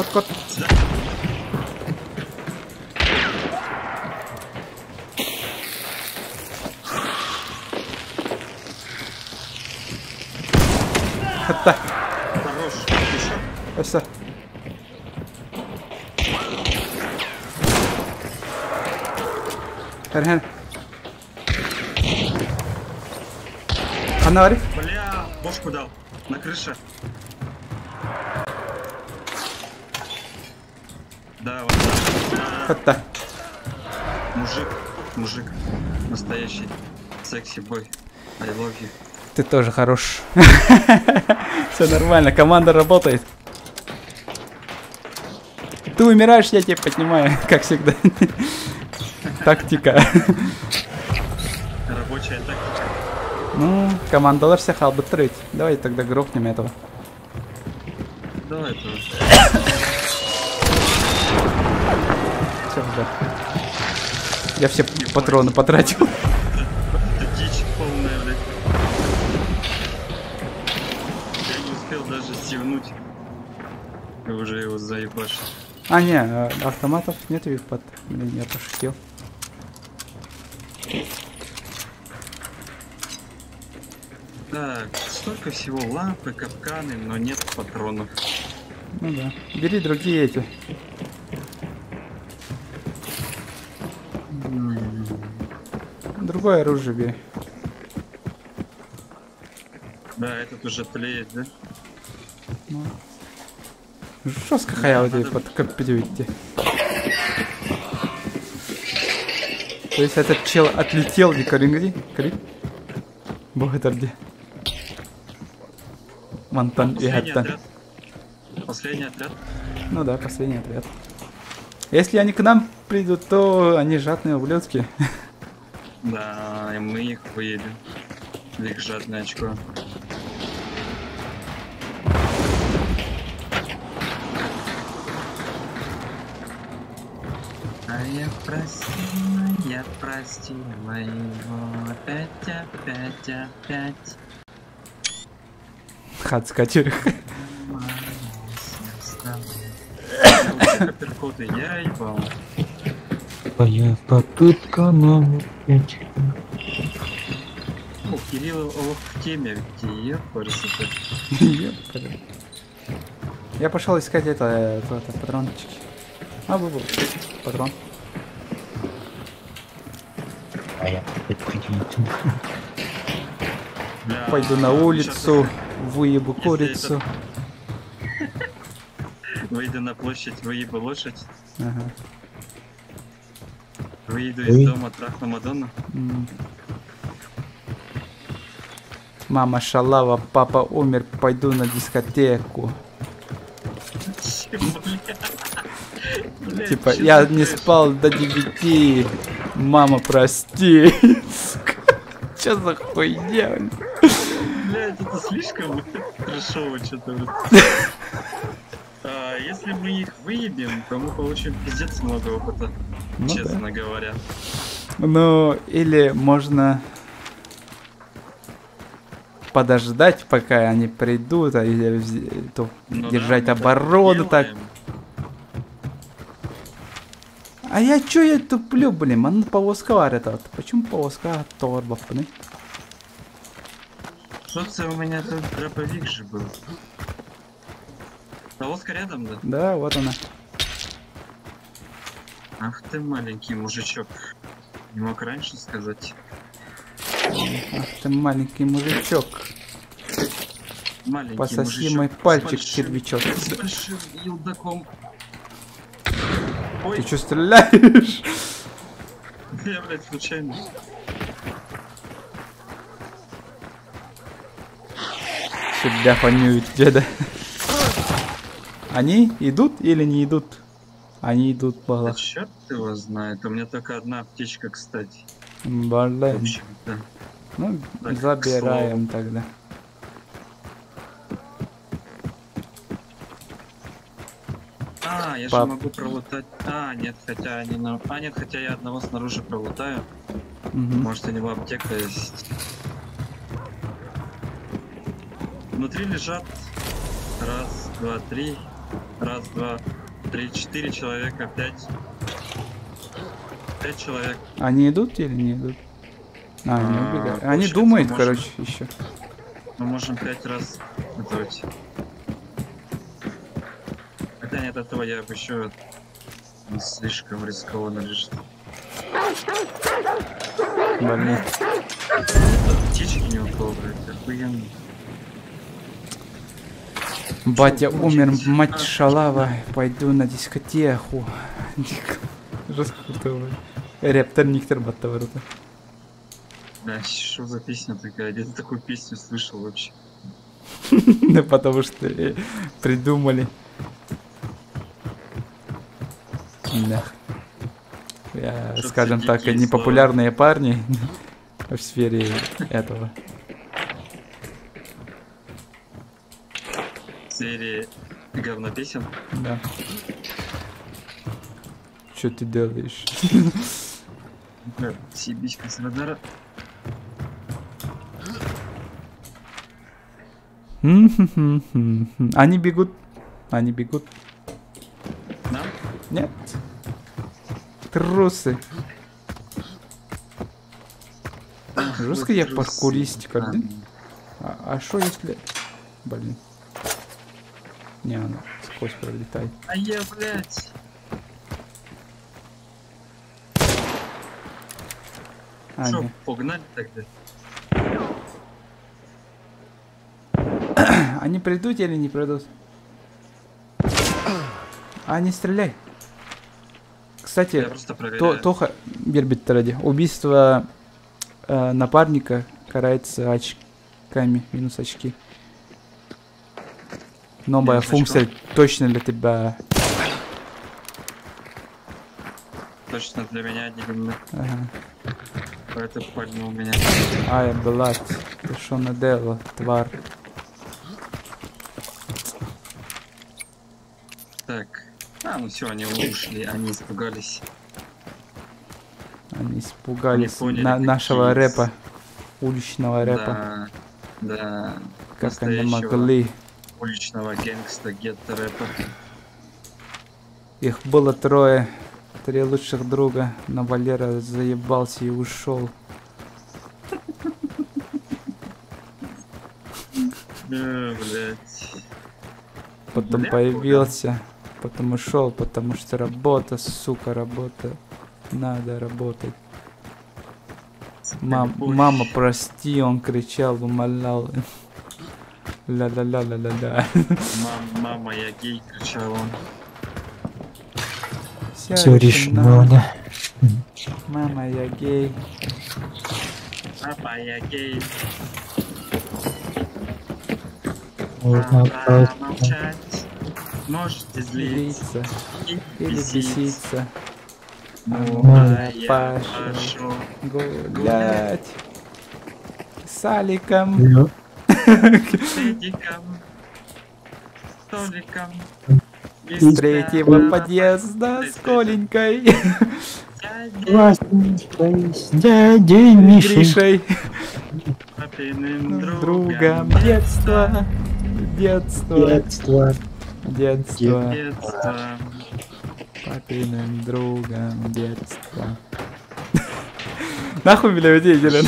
Это. Хорош. Еще. Просто. Хрен. Фонарик. Бля, бошку дал. На крыше. Да, вот так. Это. Мужик. Настоящий. Секси-бой. I love you. Ты тоже хорош. Все нормально, команда работает. Ты умираешь, я тебя поднимаю, как всегда. Тактика. Рабочая тактика. Ну, командалар всех албытрыть. Давай тогда грохнем этого. Давай тоже. Все, да. Я все патроны потратил. Это дичь полная, блядь. Я не успел даже стивнуть. И уже его заебашил. А, не, автоматов нет випад. Блин, я пошутил. Так, столько всего лампы, капканы, но нет патронов. Ну да. Бери другие эти. Другое оружие бери. Да, этот уже тлеет, да? Ну. Жестко хаявы под копьюти. То есть этот чел отлетел дикарингри? Кри? Богатарди. Вантан и Гаттан. Последний отряд. Ну да, последний отряд. Если они к нам придут, то они жадные ублюдки. Да, и мы их выедем. Их жадное очко. А я простила его опять. Хацкатерых. Перкоты я ебал. Твоя попытка номер 5. О, Кирилл в теме, где красота. Я пошел искать это патрончики. А, был патрон. Твоя попытка Пойду на улицу, выебу курицу. Выйду на площадь, выебу лошадь. Ага. Выйду из дома, трахну Мадонну. Мама шалава, папа умер, пойду на дискотеку. Типа, я не спал до 9. Мама, прости. Чё за хуйня? Блять, это слишком трэшово что-то. Если мы их выебем, то мы получим пиздец много опыта. Ну, честно говоря. Ну, или можно подождать, пока они придут, а или держать оборону так. А я туплю, блин, man повозка Почему повозка торба, блин? Что-то у меня тут дробовик же был. Повозка рядом, да? Да, вот она. Ах ты маленький мужичок. Не мог раньше сказать. Ах ты маленький мужичок. Маленький Пососи мужичок мой пальчик, с червячок. С большим елдаком. Ой, Ты что, стреляешь? я, блядь, случайно. Себя фанюют, деда. Они идут или не идут? Они идут, Да балах. черт его знает. У меня только одна аптечка, кстати. В Блин. общем-то. Ну, Так, забираем тогда. Я же Пап. могу пролутать. Нет, хотя они на. Нет, хотя я одного снаружи пролутаю. Мгм. Может, у него аптека есть. Внутри лежат раз, два, три. Раз, два, три, 4 человека, 5. 5 человек. Они идут или не идут? Они убегают. Они получается, думают, можем- короче, еще. Мы можем 5 раз готовить. Хотя нет, этого я обещаю. Он слишком рискованно лежит. Блин. Птички не упробуют, охуенно. Батя умер, мать шалава. Пойду на дискотеку. Жестко. Рептор Никтер Баттаварута. Да, что за песня такая? Где ты такую песню слышал вообще? Ну, потому что придумали. Да. Что-то Скажем так, дикие непопулярные парни в сфере этого. Серии говнопесен. Да. Что ты делаешь? Сибичка с радара. Они бегут. Они бегут. Нам? Нет. Трусы. Жестко я паркуристика, да? А что если... Блин. Не, она сквозь пролетает. А я, блядь. А, Что, не. погнали тогда? Они придут или не придут? А, не стреляй. Я Кстати, просто проверяю. Тоха, Бербит ради, убийство напарника карается очками, минус очки. Новая Минус функция точно для тебя. Точно для меня именно. Ага. Поэтому пальнул меня. Ай, блядь, ты шо наделал, тварь? Так. А, ну все, они ушли, они испугались. Они испугались поняли, нашего какие рэпа, уличного рэпа. Да, да. Как они Настоящего могли. уличного гэнгста, гетто рэпа. Их было трое, 3 лучших друга, но Валера заебался и ушел. Блять. Потом Бля, появился, потом ушел, потому что работа, сука, работа. Надо работать. Мама, прости, он кричал, умолял. Ля-ля-ля-ля-ля-ля. Мама, я гей, кричал он. Все решено. Мама, я гей. Папа, я гей. Можно Пора просто... молчать. Можете злиться Злиться и или беситься. беситься. Ну, а я Паша. пошел. Гулять. С Аликом. С Эдиком. С Толиком. С 3-го подъезда с Коленькой. С дядей Мишей. Гришей. Папиным Другом детства. Детство. Детство. Детство. Детство. Папиным другом детства. Нахуй меня людей делят.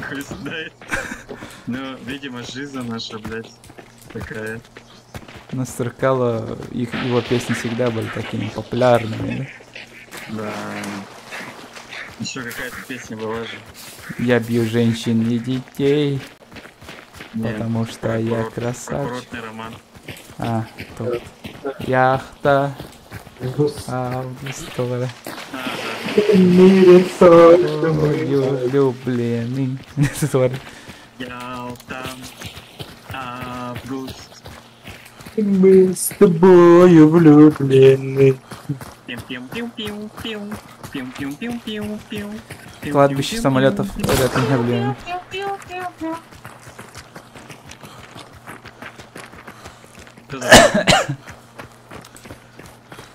Хуй знает. Ну, видимо, жизнь наша, блядь, такая. Но Стркало, его песни всегда были такими популярными. Да. Еще какая-то песня была же. Я бью женщин и детей, Нет, потому что я красавчик. Прокурорный роман. А, тут яхта. Августовая. Влюбленный. Ялта. Август. Мы с тобою влюблены. Пим-пим-пим-пим-пим. Пим-пим-пим-пим-пим. Кладбище самолетов рядом с объявлением.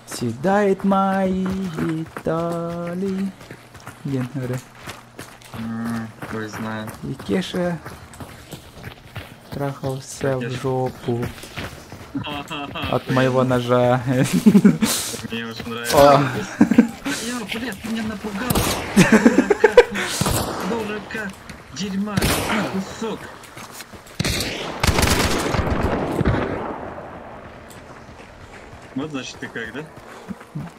Седает мои детали. Генри. Хуй знает. И Кеша трахался в жопу от моего ножа. Мне очень нравится. Я, блядь, ты меня напугал. Дурака. Дерьма. Кусок. Вот значит ты как, да?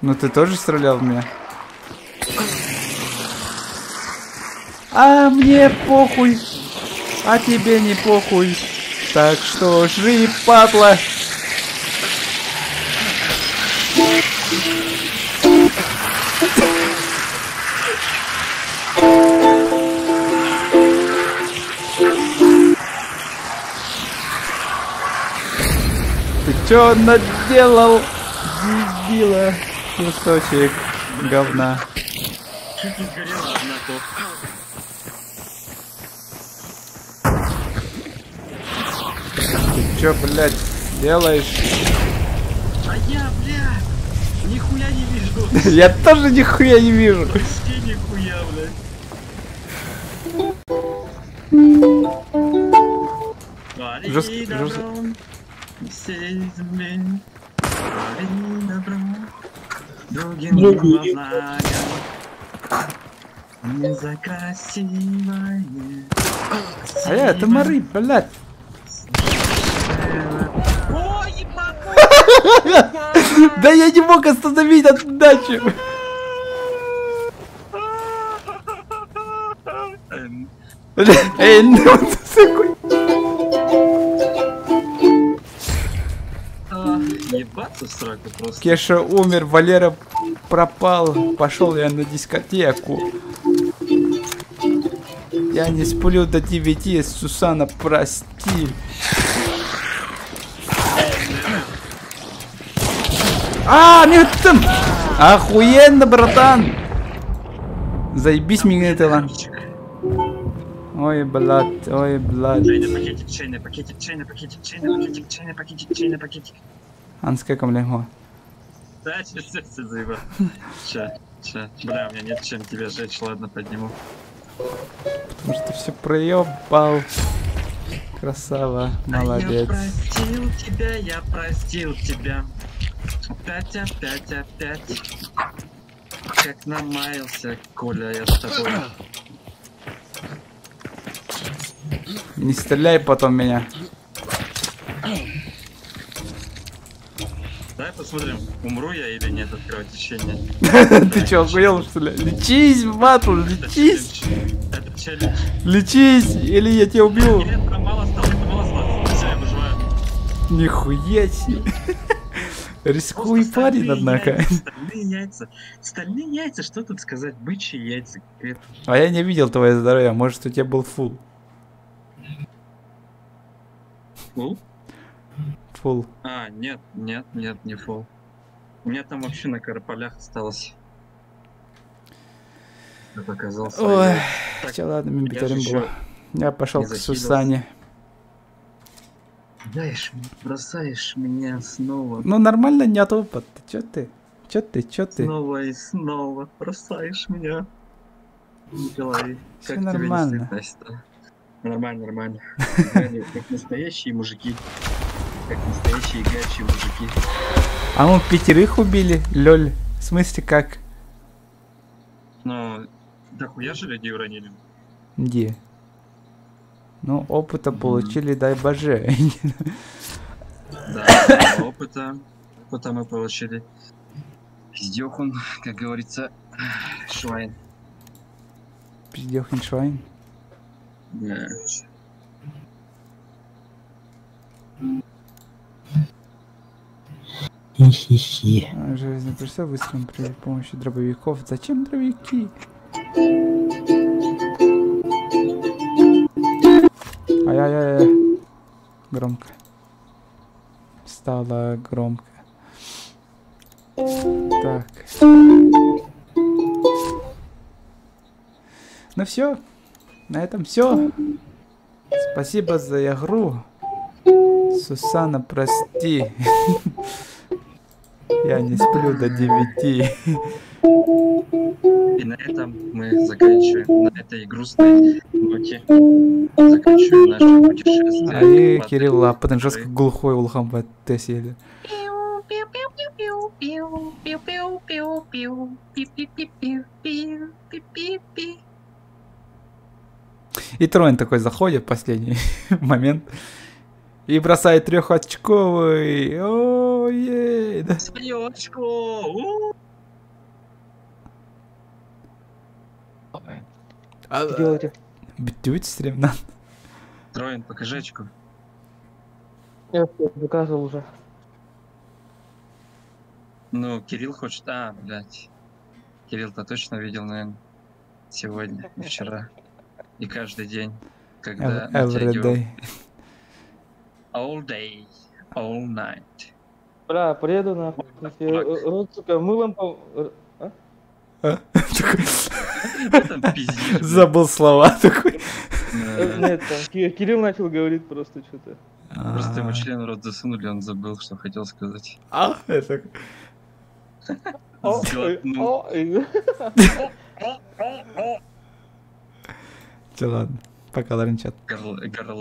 Ну ты тоже стрелял в меня? А мне похуй, а тебе не похуй. Так что жри, падла. Ты чё наделал, дебила, кусочек говна? Чуть не сгорела одна топка. Ты чё, блядь, делаешь? А я, блядь, нихуя не вижу. Я тоже нихуя не вижу. Почти нихуя, блядь. Жестко, жестко. Все измен. Вали добром. Другим во благо. Не за красивое. Ты мори, блядь. Да я не мог остановить отдачу. Эй, ну Ебаться в сраку просто. Кеша умер, Валера пропал. Пошел я на дискотеку. Я не сплю до 9, Сусана, прости. Мигтым! Охуенно, братан! Заебись, Мигтылан. Ой, блядь, ой, блядь. Чайный пакетик. Анская камлего. Да, сейчас заебал. Ща. Бля, у меня нет чем тебя жечь, ладно, подниму. Потому что все проебал. Красава, молодец. Я простил тебя. Опять. Как намаялся, Коля, я с тобой. Не стреляй потом меня. Давай посмотрим, умру я или нет от кровотечения. Ты чё, охуел, что ли? Лечись, батл, лечись! Это челлендж. Лечись, или я тебя убью! Нет, там мало осталось. Все, я выживаю. Нихуя себе! Рискуй, парень, однако. Стальные яйца, что тут сказать? Бычьи яйца. А я не видел твое здоровье, может у тебя был фул. Фул? Фул. Нет, не фул. У меня там вообще на карполях осталось. Как оказался. Ой, чё, ладно, мимбитарем было. Я пошел к Сусане. Бросаешь меня снова. Ну нормально, нет опыта. Чё ты? Снова и снова бросаешь меня. Николай, Всё как нормально. тебе не стыдно, Настя? Нормально. Как настоящие мужики. Как настоящие горячие мужики. А мы 5 убили, лёль. В смысле как? Ну, да хуя же людей уронили. Где? Ну, опыта получили, дай боже. Да, опыта мы получили. Пиздёхун, как говорится, Швайн. Пиздёхин Швайн. Да. Хи-хи-хи. Железный прицел выстрелом при помощи дробовиков. Зачем дробовики? Ай-яй-яй. Громко. Стало громко. Так. Ну все. На этом все. Спасибо за игру. Сусана, прости. Я не сплю до 9. И на этом мы заканчиваем, на этой грустной ноте заканчиваем наше путешествие. А и Кирилл Лапотин жестко глухой улхам в ТС. И Троин такой заходит в последний момент и бросает 3-очковый. Ой, да. Своё очко! Что делаете? Битють стрімна. Троин, покажи очко. Я показывал уже. Ну, Кирилл хочет... блядь. Кирилл-то точно видел, наверное, сегодня, и вчера. И каждый день, когда Every day. All day, all night. Бля, приеду нахуй. Рот, сука, мылом по... Там пиздец. Забыл слова такой. Нет, там Кирилл начал говорить просто что-то. Просто ему член в рот засунули, он забыл, что хотел сказать. Это... Сглотнул. Ладно, пока, Ларинчат. Горло